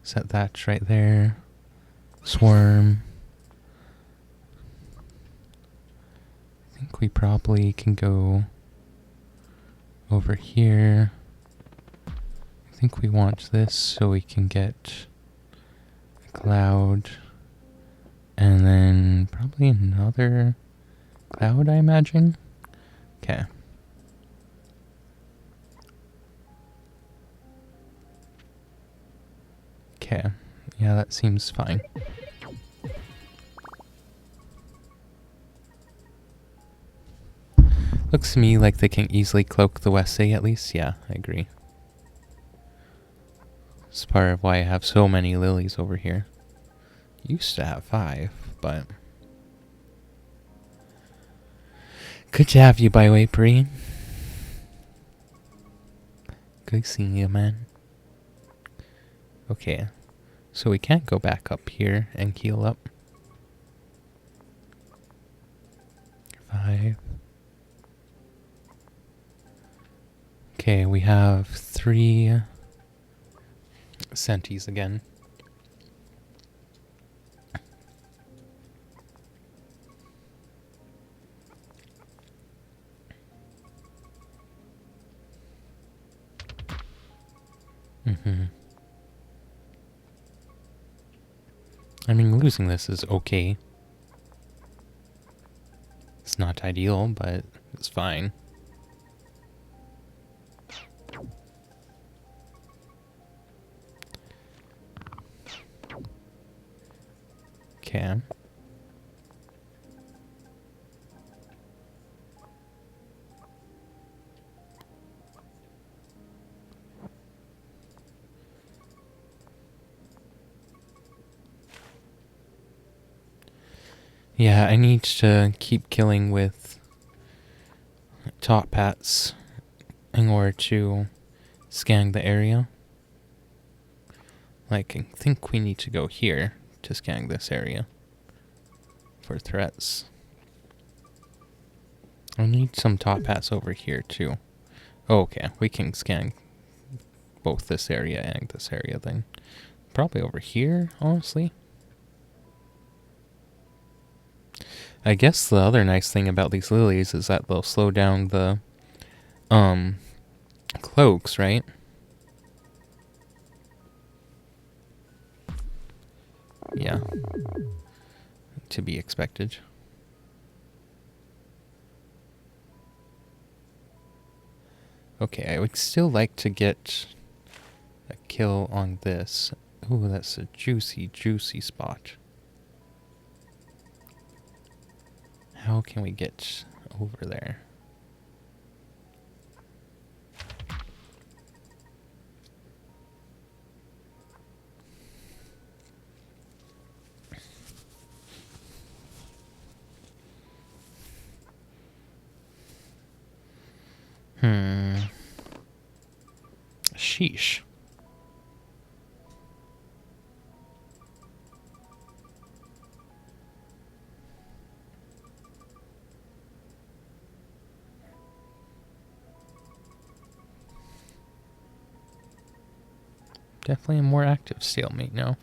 Set that right there. Swarm. I think we probably can go over here. I think we want this so we can get a cloud. And then probably another cloud, I imagine. Okay. Okay. Yeah, that seems fine. Looks to me like they can easily cloak the West Sea at least. Yeah, I agree. It's part of why I have so many lilies over here. Used to have 5, but... Good to have you, by the way, Bree. Good seeing you, man. Okay, so we can't go back up here and heal up. 5. Okay, we have 3 centis again. I mean, losing this is okay. It's not ideal, but it's fine. Okay. Yeah, I need to keep killing with top hats in order to scan the area. Like, I think we need to go here to scan this area for threats. I need some top hats over here too. Oh, okay, we can scan both this area and this area then. Probably over here, honestly. I guess the other nice thing about these lilies is that they'll slow down the cloaks, right? Yeah. To be expected. Okay, I would still like to get a kill on this. Ooh, that's a juicy, juicy spot. How can we get over there? Sheesh. Definitely a more active stalemate now.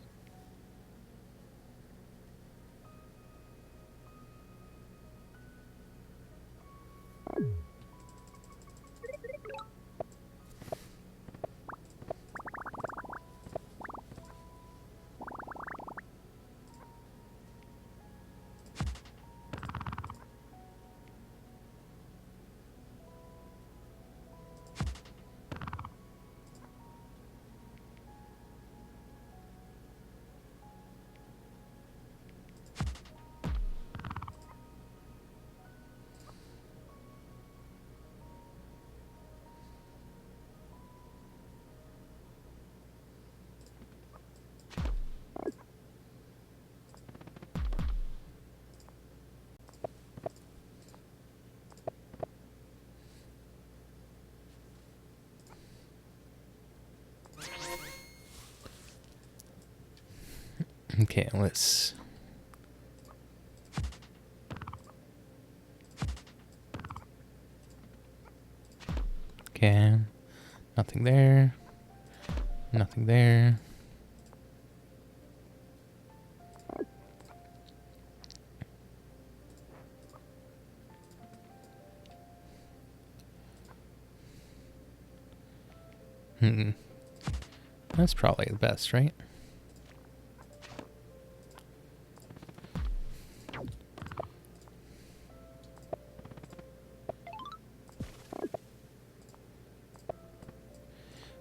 Okay, let's... Okay, nothing there. Nothing there. That's probably the best, right?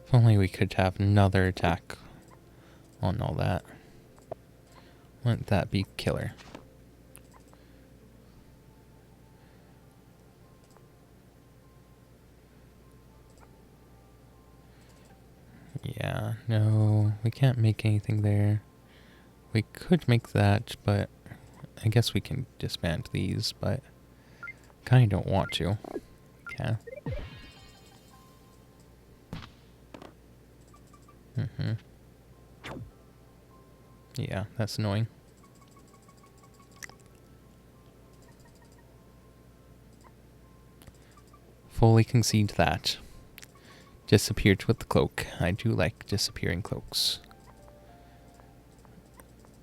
If only we could have another attack on all that. Wouldn't that be killer? Yeah, no, we can't make anything there. We could make that, but I guess we can disband these, but kind of don't want to. Okay. Yeah, that's annoying. Fully concede that. Disappeared with the cloak. I do like disappearing cloaks.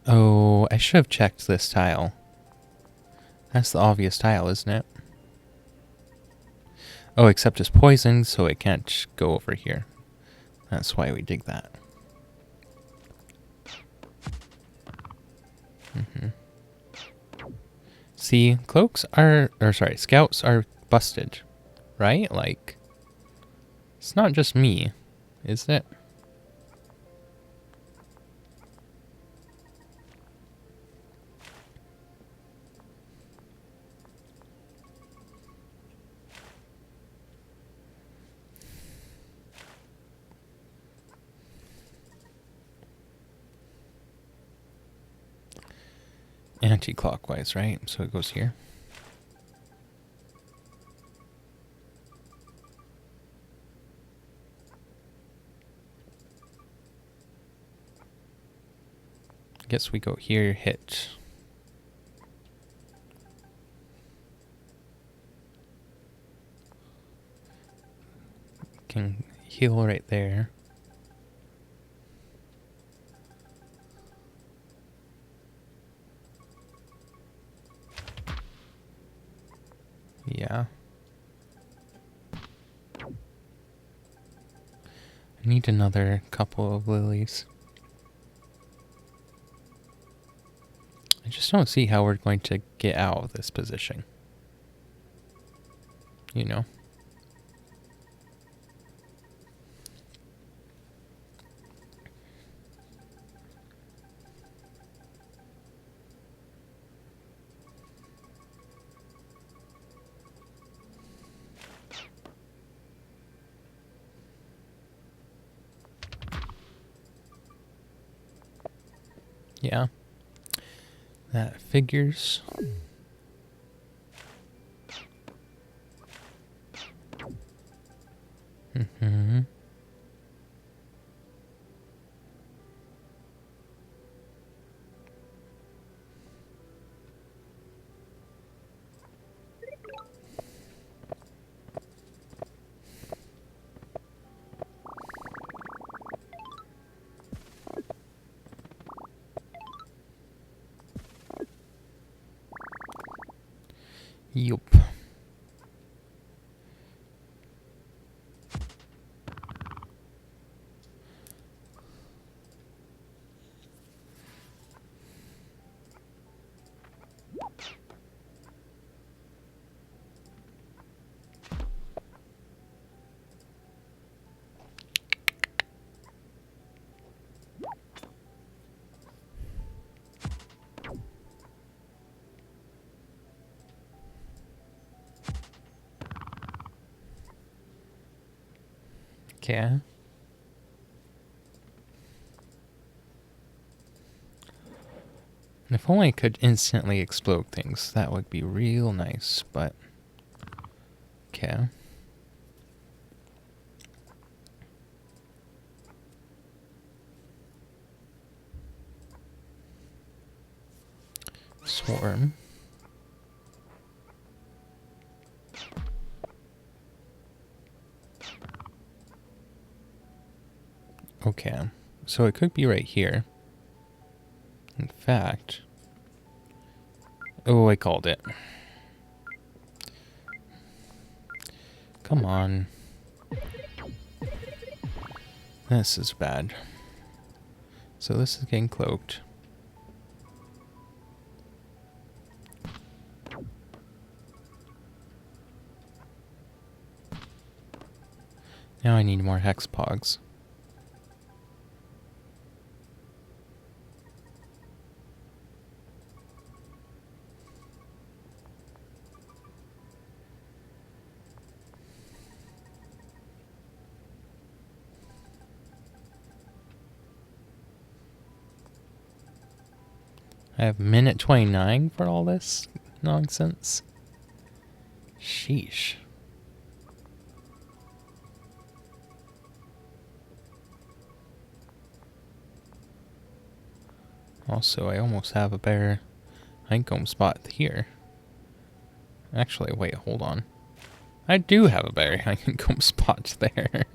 Oh, I should have checked this tile. That's the obvious tile, isn't it? Oh, except it's poisoned, so it can't go over here. That's why we dig that. See, cloaks are, or sorry, scouts are busted, right? Like, it's not just me, is it? Anti-clockwise, right? So it goes here. Guess we go here, hit. Can heal right there. Yeah. I need another couple of lilies. I just don't see how we're going to get out of this position. You know? Yeah. That figures. Mm-hmm. Yup. Okay. And if only I could instantly explode things, that would be real nice, but... Okay. Swarm. Okay. So it could be right here. In fact... Oh, I called it. Come on. This is bad. So this is getting cloaked. Now I need more hex pogs. I have minute 29 for all this nonsense. Sheesh. Also, I almost have a better honeycomb spot here. Actually, wait, hold on. I do have a better honeycomb spot there.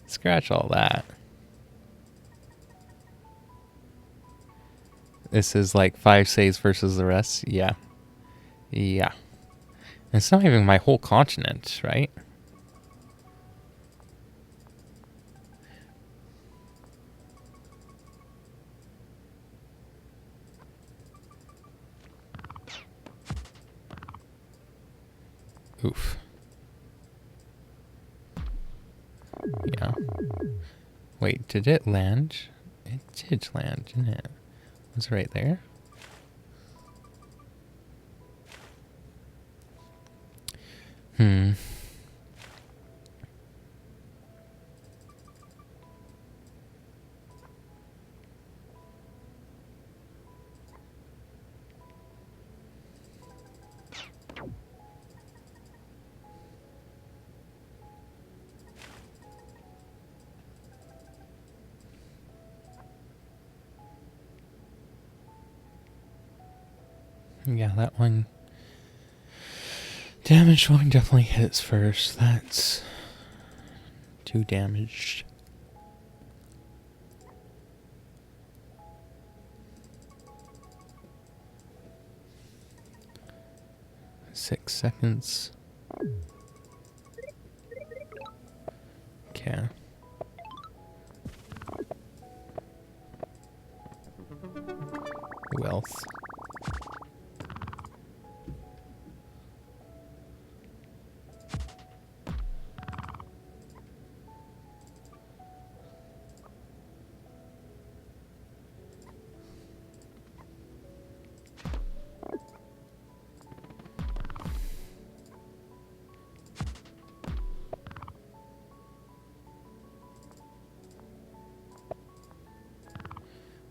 Scratch all that. This is like 5 saves versus the rest? Yeah. Yeah. It's not even my whole continent, right? Oof. Yeah. Wait, did it land? It did land, didn't it? Was it right there? Hmm. Yeah, that one. Damage one definitely hits first. That's 2 damaged. 6 seconds. Okay. Wealth.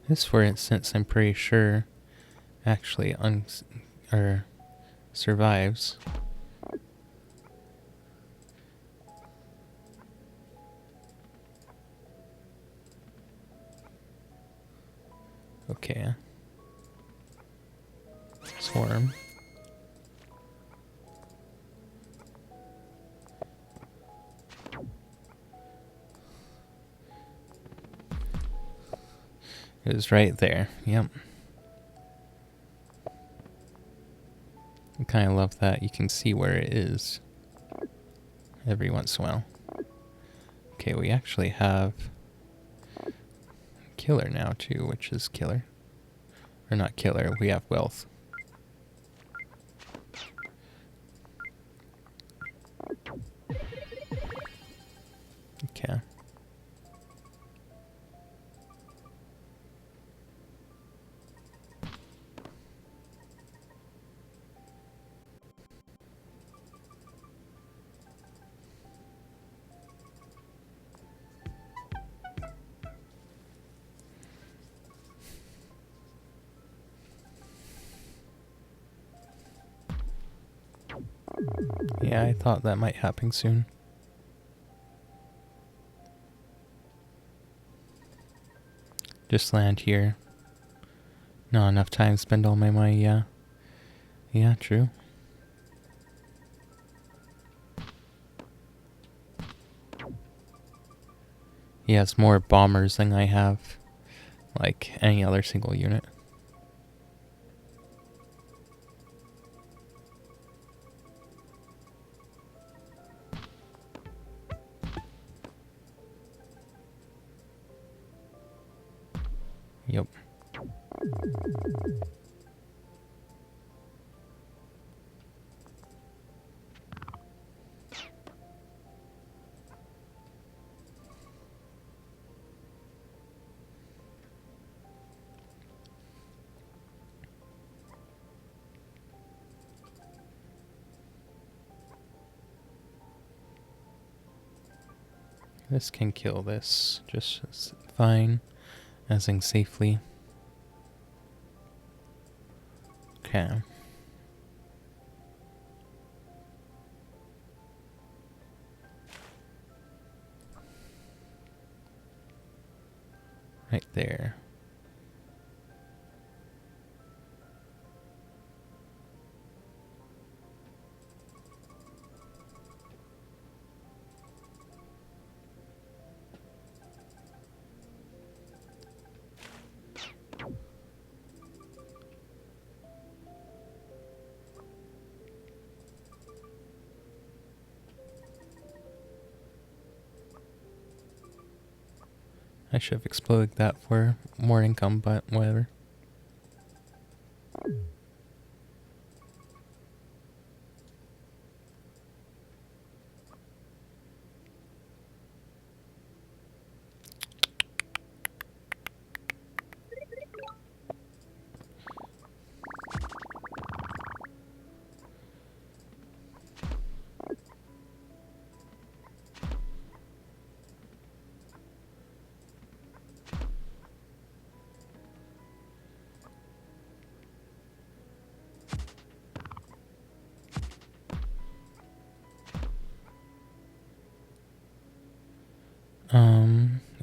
This, for instance, I'm pretty sure actually survives. Okay. Swarm. It was right there. Yep. kind of love that you can see where it is every once in a while. Okay, we actually have killer now too, which is killer. Or not killer, we have wealth. Okay. Yeah, I thought that might happen soon. Just land here. Not enough time to spend all my money, yeah. Yeah, true. He has more bombers than I have, like any other single unit. Yep. This can kill this just as fine, as in safely. Okay. Right there. I should have exploded that for more income, but whatever.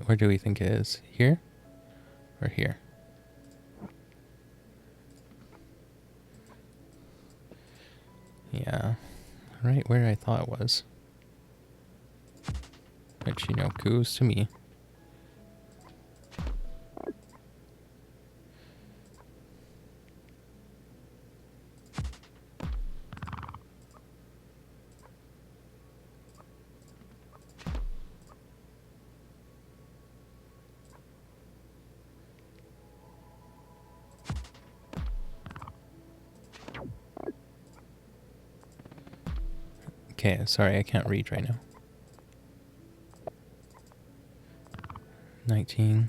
Where do we think it is? Here? Or here? Yeah. Right where I thought it was. Which, you know, kudos to me. Okay, sorry, I can't read right now. 19.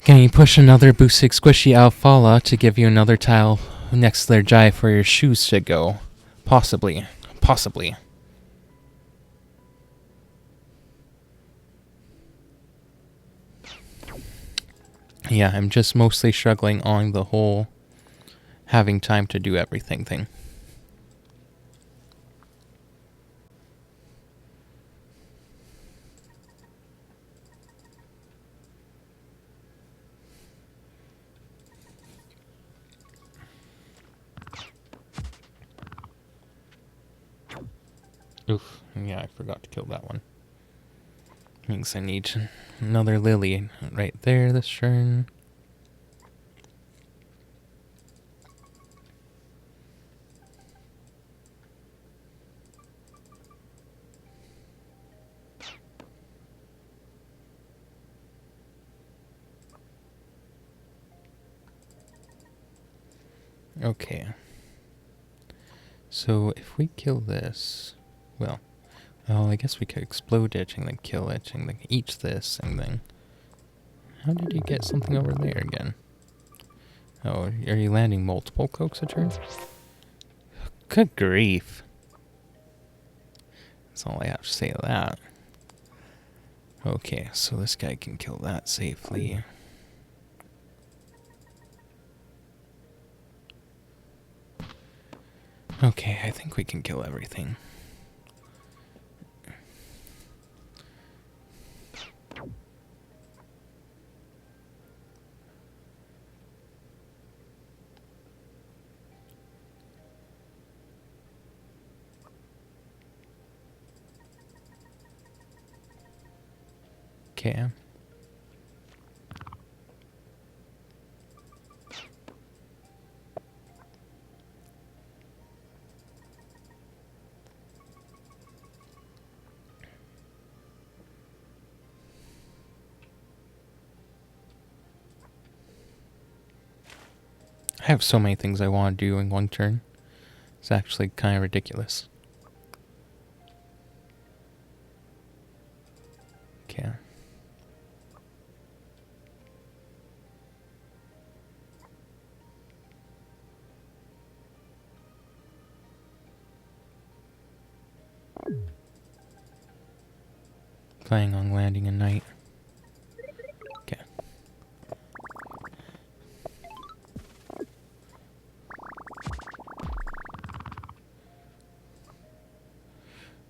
Can you push another boosted squishy alfala to give you another tile next to their jai for your shoes to go? Possibly. Possibly. Yeah, I'm just mostly struggling on the whole having time to do everything thing. Oof. Yeah, I forgot to kill that one. Means I need another lily right there this turn. Okay. So if we kill this, well, oh, I guess we could explode etching, then kill etching, then each this, and then... How did you get something over there again? Oh, are you landing multiple cloaks a turn? Good grief. That's all I have to say to that. Okay, so this guy can kill that safely. Okay, I think we can kill everything. Okay. I have so many things I want to do in one turn. It's actually kind of ridiculous. Okay. Planning on landing a knight. Okay.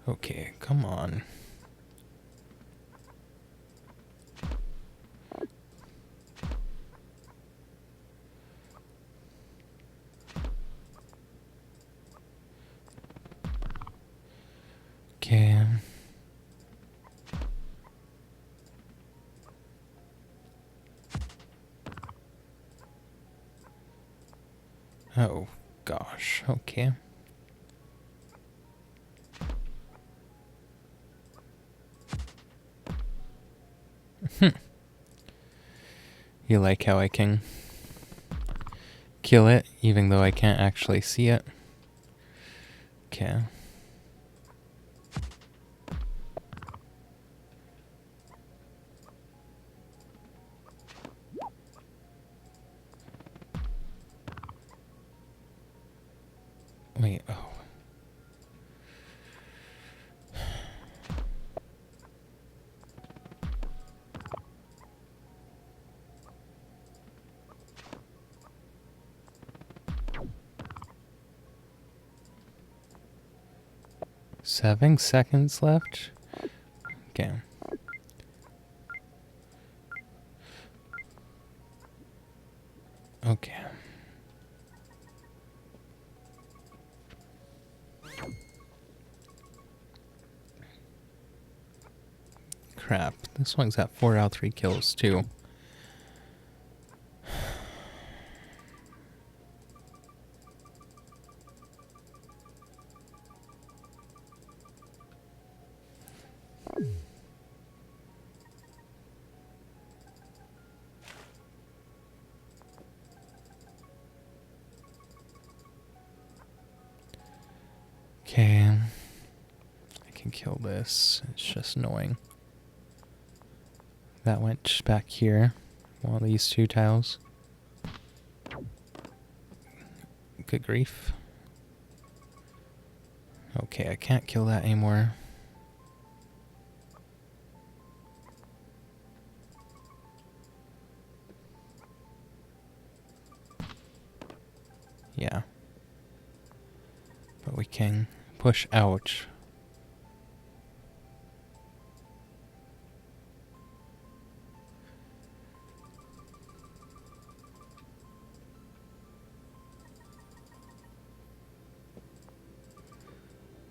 Okay, come on. Okay. Oh, gosh. Okay. You like how I can kill it, even though I can't actually see it? Okay. Wait, oh. Seven seconds left? Okay. Okay. Crap. This one's got 4 out of 3 kills, too. Okay. I can kill this. It's just annoying. That went back here. One of these 2 tiles. Good grief. Okay, I can't kill that anymore. Yeah. But we can push out.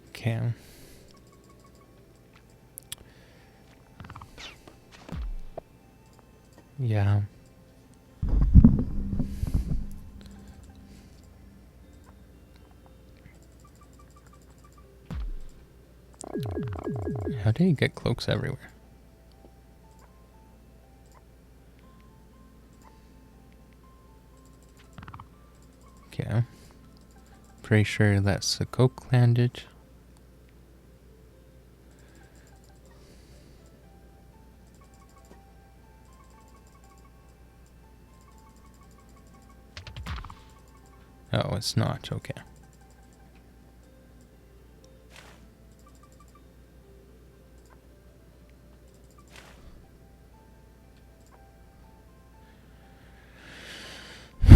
Okay. Yeah. How do you get cloaks everywhere? Okay. Pretty sure that's the coke landage. Oh, it's not. Okay.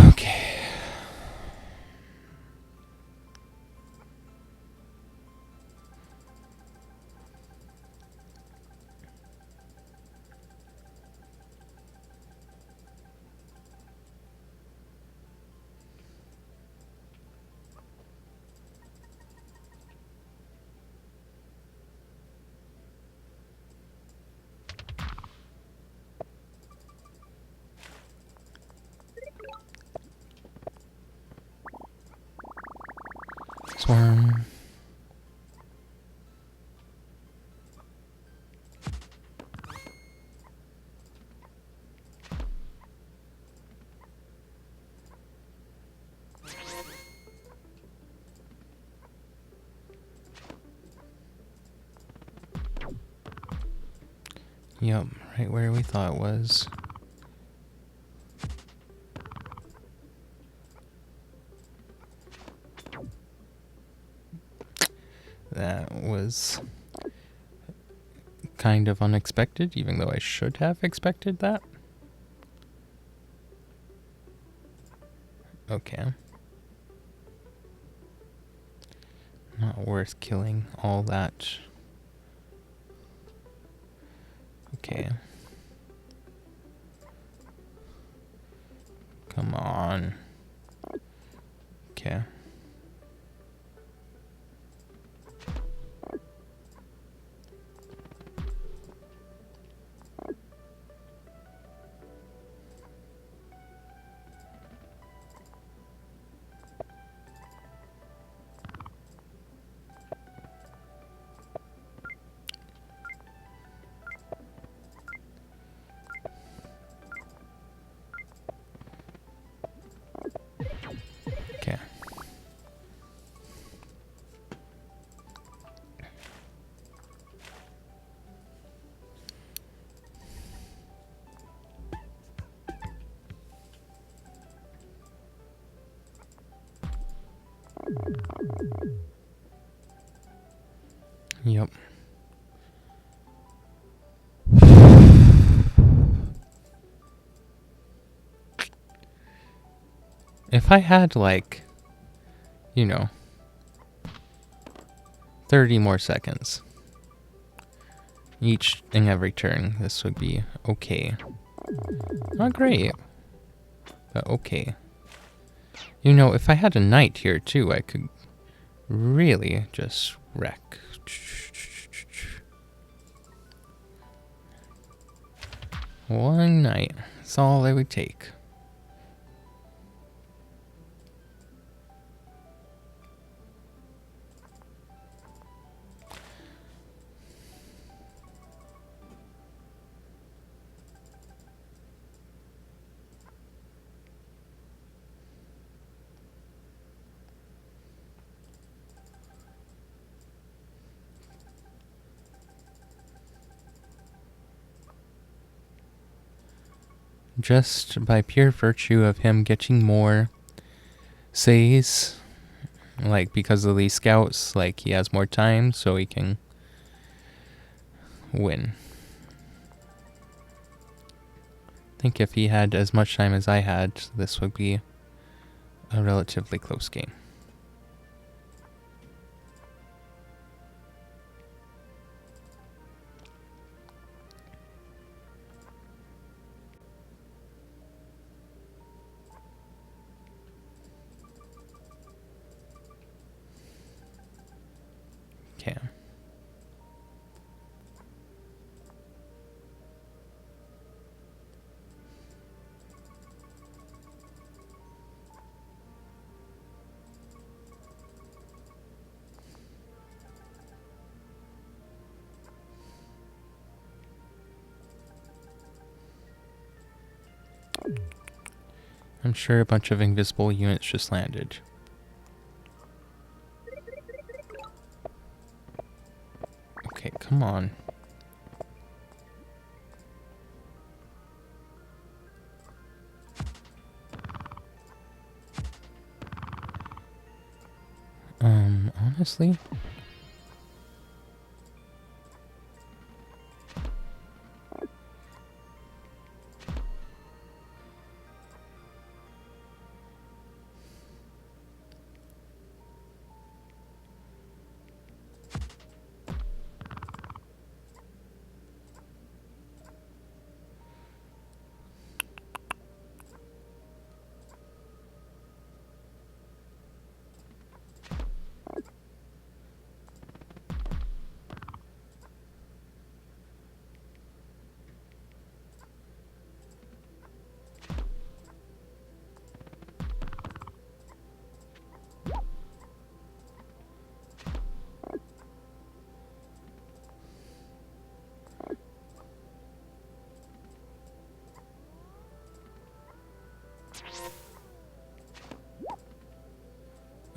Okay. Swarm. Yep, right where we thought it was. That was kind of unexpected, even though I should have expected that. Okay. Not worth killing all that. Okay. Come on. Okay. Okay. Yep. If I had, like, you know, 30 more seconds each and every turn, this would be okay. Not great, but okay. You know, if I had a knight here too, I could really just wreck. One knight. That's all it would take. Just by pure virtue of him getting more says, like because of these scouts, like he has more time so he can win. I think if he had as much time as I had, this would be a relatively close game. Okay. I'm sure a bunch of invisible units just landed. Okay, come on. Honestly?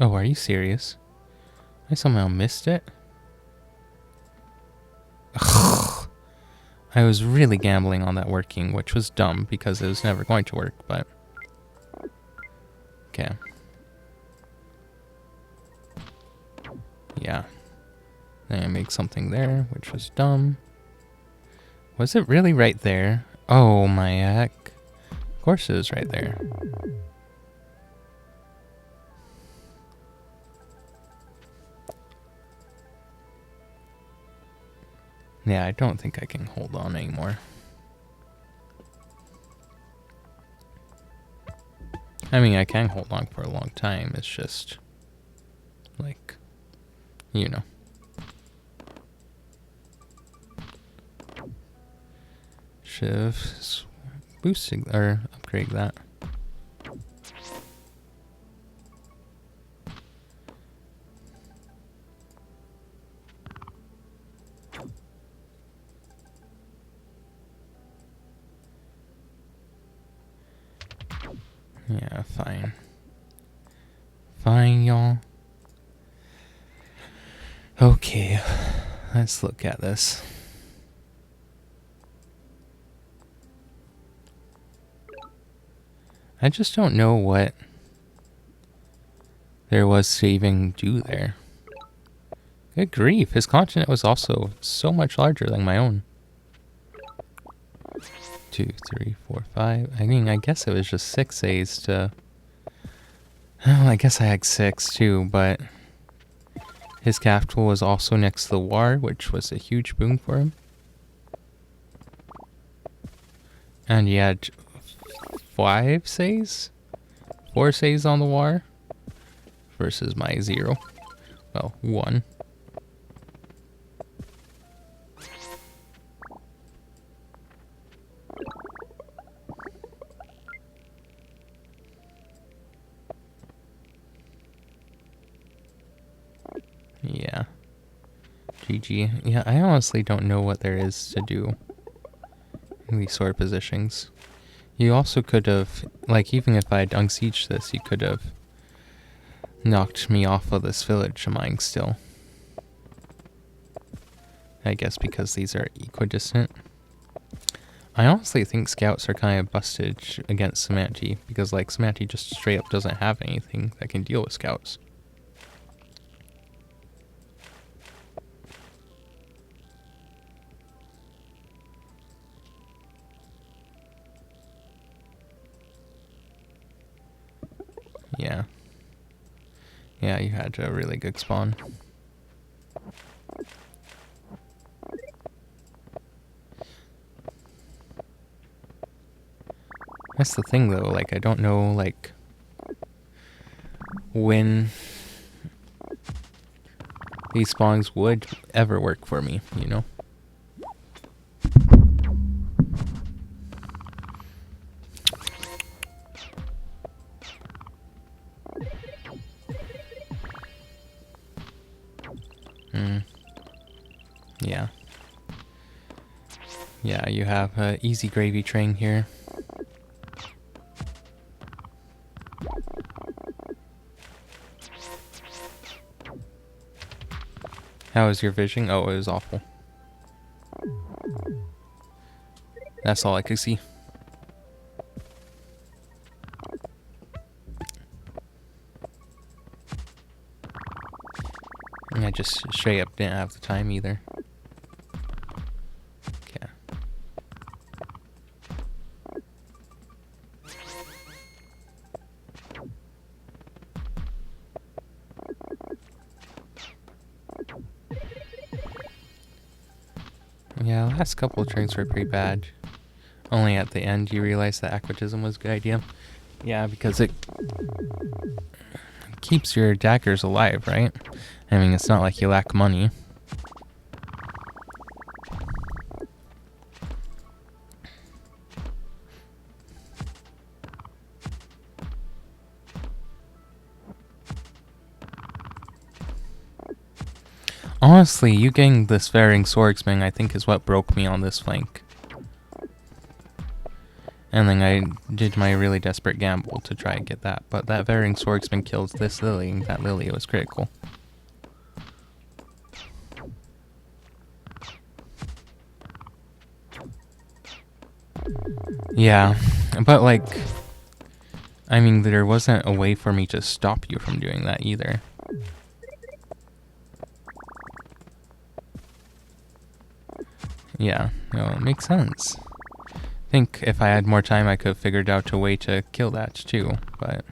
Oh, are you serious? I somehow missed it? Ugh. I was really gambling on that working, which was dumb because it was never going to work, but... Okay. Yeah. Then I make something there, which was dumb. Was it really right there? Oh my heck. Of course it was right there. Yeah, I don't think I can hold on anymore. I mean, I can hold on for a long time. It's just, like, you know. Should have boosted or upgrade that. Yeah, fine. Fine, y'all. Okay, let's look at this. I just don't know what there was to even do there. Good grief, his continent was also so much larger than my own. 2, 3, 4, 5. I mean, I guess it was just 6 A's to... Well, I guess I had 6 too, but... His capital was also next to the war, which was a huge boon for him. And he had 5 says? 4 says on the war? Versus my 0. Well, 1. Yeah. GG. Yeah, I honestly don't know what there is to do in these sort of positions. You also could have, like, even if I had unsieged this, you could have knocked me off of this village of mine still. I guess because these are equidistant. I honestly think scouts are kind of busted against Cymanti, because, like, Cymanti just straight up doesn't have anything that can deal with scouts. Yeah. Yeah, you had a really good spawn. That's the thing though, like, I don't know, like, when these spawns would ever work for me, you know? Yeah. Yeah, you have an easy gravy train here. How was your vision? Oh, it was awful. That's all I could see. And I just straight up didn't have the time either. Okay. Yeah, the last couple of turns were pretty bad. Only at the end you realize that aquatism was a good idea. Yeah, because it keeps your daggers alive, right? I mean, it's not like you lack money. Honestly, you getting this varying swordsman I think is what broke me on this flank. And then I did my really desperate gamble to try and get that, but that varying swordsman kills this lily, and that lily was critical. Yeah, but like, I mean, there wasn't a way for me to stop you from doing that either. Yeah, no, it makes sense. I think if I had more time, I could have figured out a way to kill that too, but...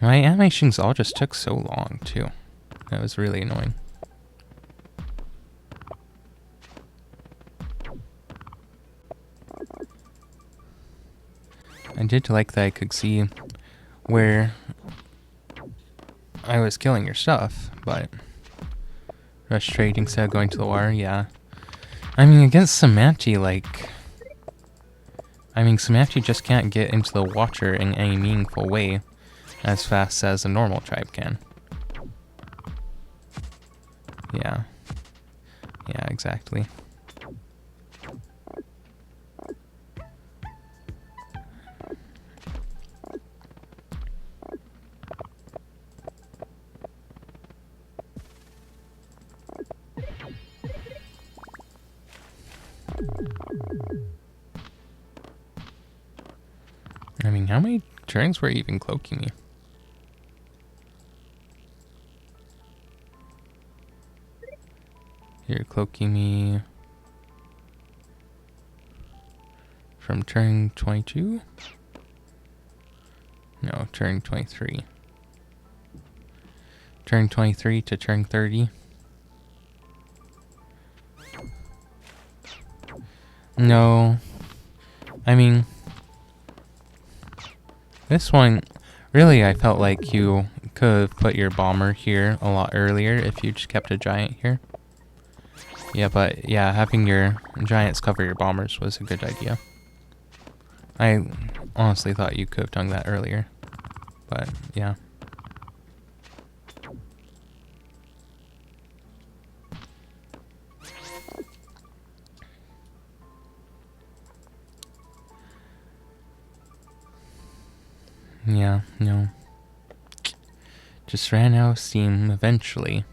My animations all just took so long too. That was really annoying. I did like that I could see where I was killing your stuff, but rush trading instead of going to the water, yeah. I mean, against Cymanti, like... I mean, Cymanti just can't get into the water in any meaningful way as fast as a normal tribe can. Yeah. Yeah, exactly. I mean, how many turns were you even cloaking me? You're cloaking me from turn 22? No, turn 23. Turn 23 to turn 30. No. I mean, this one, really I felt like you could have put your bomber here a lot earlier if you just kept a giant here. Yeah, but yeah, having your giants cover your bombers was a good idea. I honestly thought you could have done that earlier, but yeah. Yeah, no. Just ran out of steam eventually.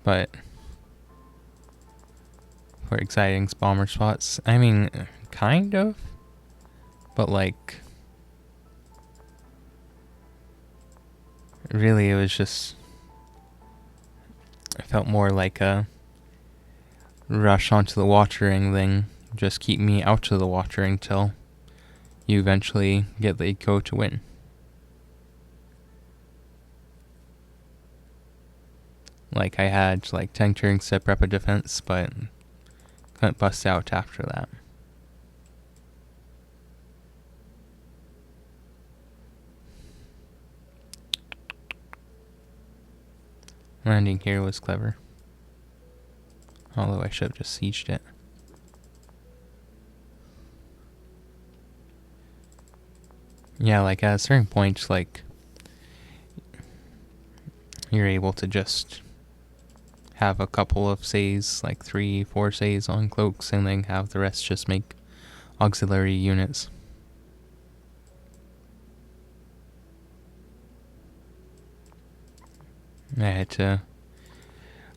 But for exciting bomber spots, I mean, kind of. But like, really it was just, I felt more like a rush onto the watering thing. Just keep me out of the water until you eventually get the eco to win. Like I had like 10 turns to prep a defense, but couldn't bust out after that. Landing here was clever. Although I should have just sieged it. Yeah, like at a certain point, like, you're able to just have a couple of says, like 3, 4 says on cloaks, and then have the rest just make auxiliary units. I had to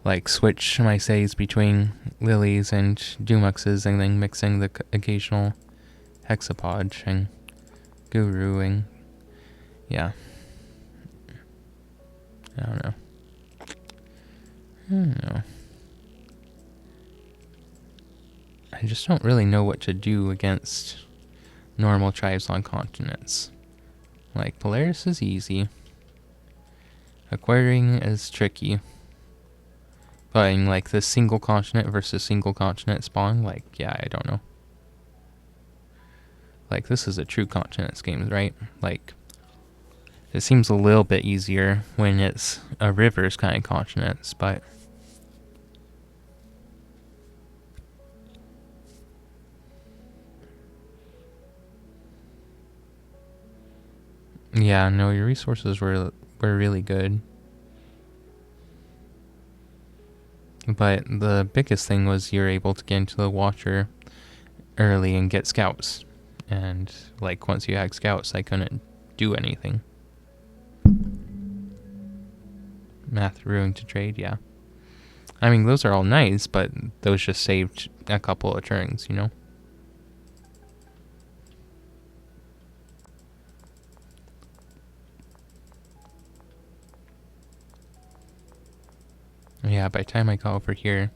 like switch my says between lilies and dumuxes, and then mixing the occasional hexapod and guru, and yeah. I don't know. I just don't really know what to do against normal tribes on continents. Like, Polaris is easy. Acquiring is tricky. But in, like, the single continent versus single continent spawn, like, yeah, I don't know. Like, this is a true continents game, right? Like, it seems a little bit easier when it's a rivers kind of continents, but... yeah, no, your resources were really good. But the biggest thing was you're able to get into the Watcher early and get scouts. And, like, once you had scouts, I couldn't do anything. Math ruined to trade, yeah. I mean, those are all nice, but those just saved a couple of turns, you know? Yeah, by the time I got over here,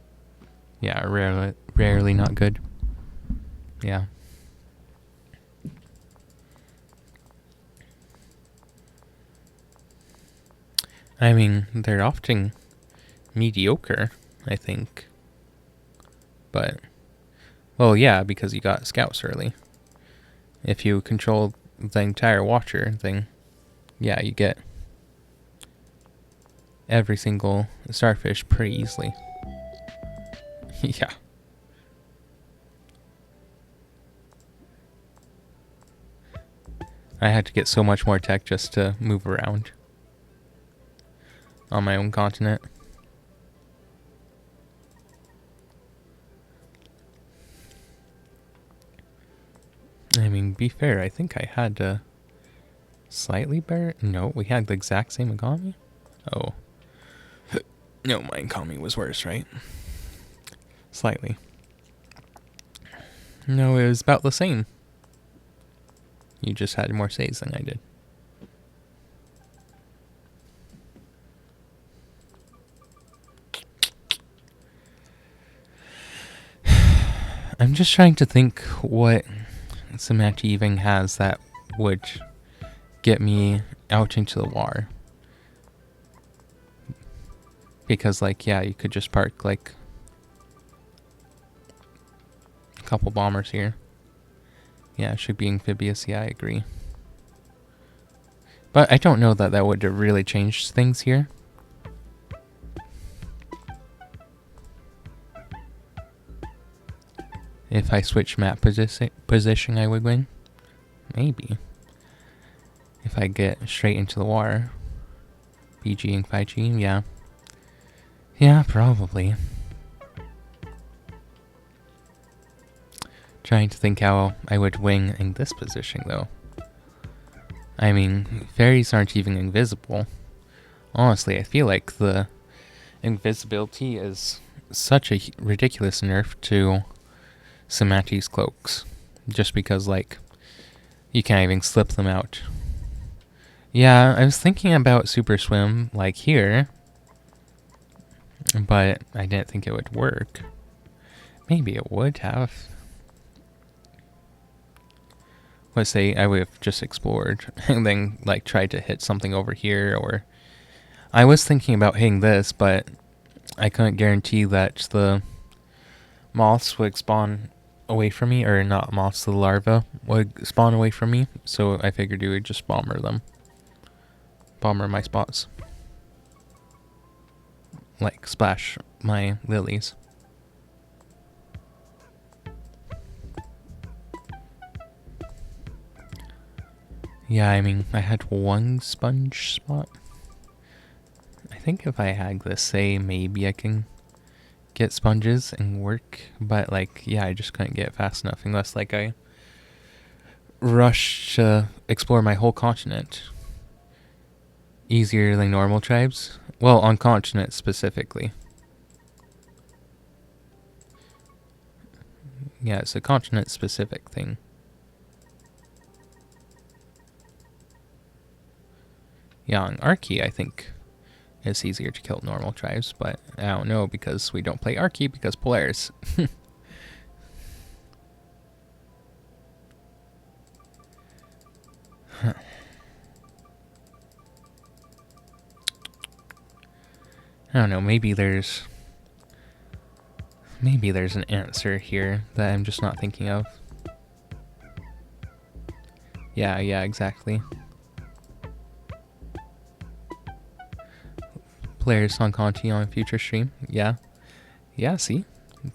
yeah, rarely not good. Yeah. I mean, they're often mediocre, I think. But, well, yeah, because you got scouts early. If you control the entire Watcher, then, yeah, you get every single starfish pretty easily. Yeah. I had to get so much more tech just to move around on my own continent. I mean, be fair, I think I had a slightly better... no, we had the exact same economy? Oh. No, my economy was worse, right? Slightly. No, it was about the same. You just had more saves than I did. I'm just trying to think what Cymanti even has that would get me out into the war. Because, like, yeah, you could just park, like, a couple bombers here. Yeah, it should be amphibious. Yeah, I agree. But I don't know that that would really change things here. If I switch map position, I would win. Maybe. If I get straight into the war. BG and 5G, yeah. Yeah, probably. Trying to think how I would win in this position, though. I mean, fairies aren't even invisible. Honestly, I feel like the invisibility is such a ridiculous nerf to Cymanti's cloaks. Just because, like, you can't even slip them out. Yeah, I was thinking about Super Swim, like, here. But I didn't think it would work. Maybe it would have. Let's say I would have just explored and then, like, tried to hit something over here, or... I was thinking about hitting this, but I couldn't guarantee that the moths would spawn away from me, or not moths, the larvae would spawn away from me, so I figured you would just bomber them. Bomber my spots. Like, splash my lilies. Yeah, I mean, I had one sponge spot. I think if I had this, say, maybe I can get sponges and work, but like, yeah, I just couldn't get it fast enough unless like I rush to explore my whole continent. Easier than normal tribes? Well, on continent specifically. Yeah, it's a continent specific thing. Yeah, on Archie, I think it's easier to kill normal tribes, but I don't know because we don't play Archie because Polaris. Huh. I don't know, maybe there's an answer here that I'm just not thinking of. Yeah, exactly. Players on Conti on a future stream. Yeah. Yeah, see?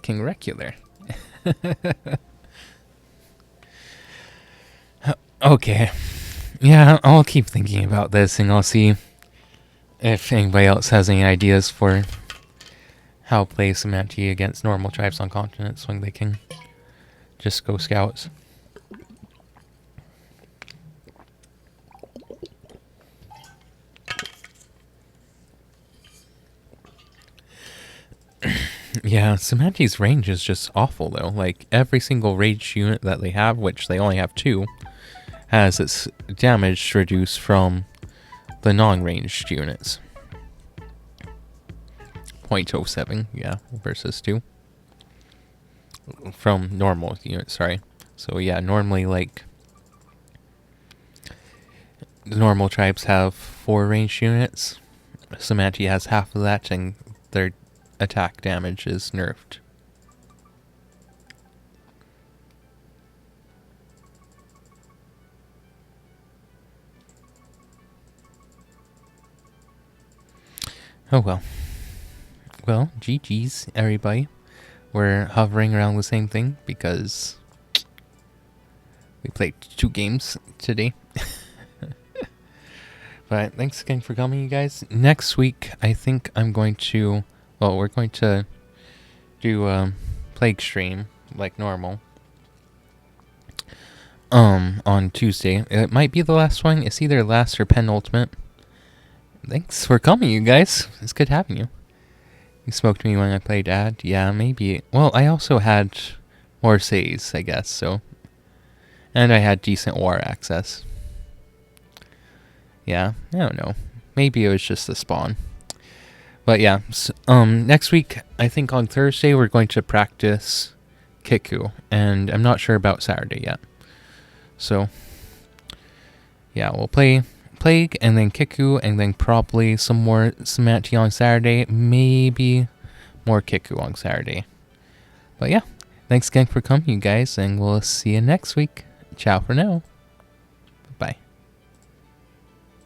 King Regular. Okay. Yeah, I'll keep thinking about this and I'll see if anybody else has any ideas for how to play Cymanti against normal tribes on continents when they can just go scouts. Yeah, Cymanti's range is just awful though. Like every single ranged unit that they have, which they only have 2, has its damage reduced from the non-ranged units. 0.07, yeah, versus 2. From normal units, sorry. So yeah, normally like the normal tribes have 4 ranged units. Cymanti has half of that and their attack damage is nerfed. Oh well. Well, GG's, everybody. We're hovering around the same thing because we played 2 games today. But thanks again for coming, you guys. Next week, I think I'm going to... Well, we're going to do Plague Stream, like normal. On Tuesday. It might be the last one. It's either last or penultimate. Thanks for coming, you guys. It's good having you. You spoke to me when I played Ad. Yeah, maybe. Well, I also had more saves, I guess, so. And I had decent war access. Yeah, I don't know. Maybe it was just the spawn. But yeah, so, next week, I think on Thursday, we're going to practice Kiku. And I'm not sure about Saturday yet. So, yeah, we'll play Plague and then Kiku and then probably some more Cymanti on Saturday. Maybe more Kiku on Saturday. But yeah, thanks again for coming, you guys. And we'll see you next week. Ciao for now.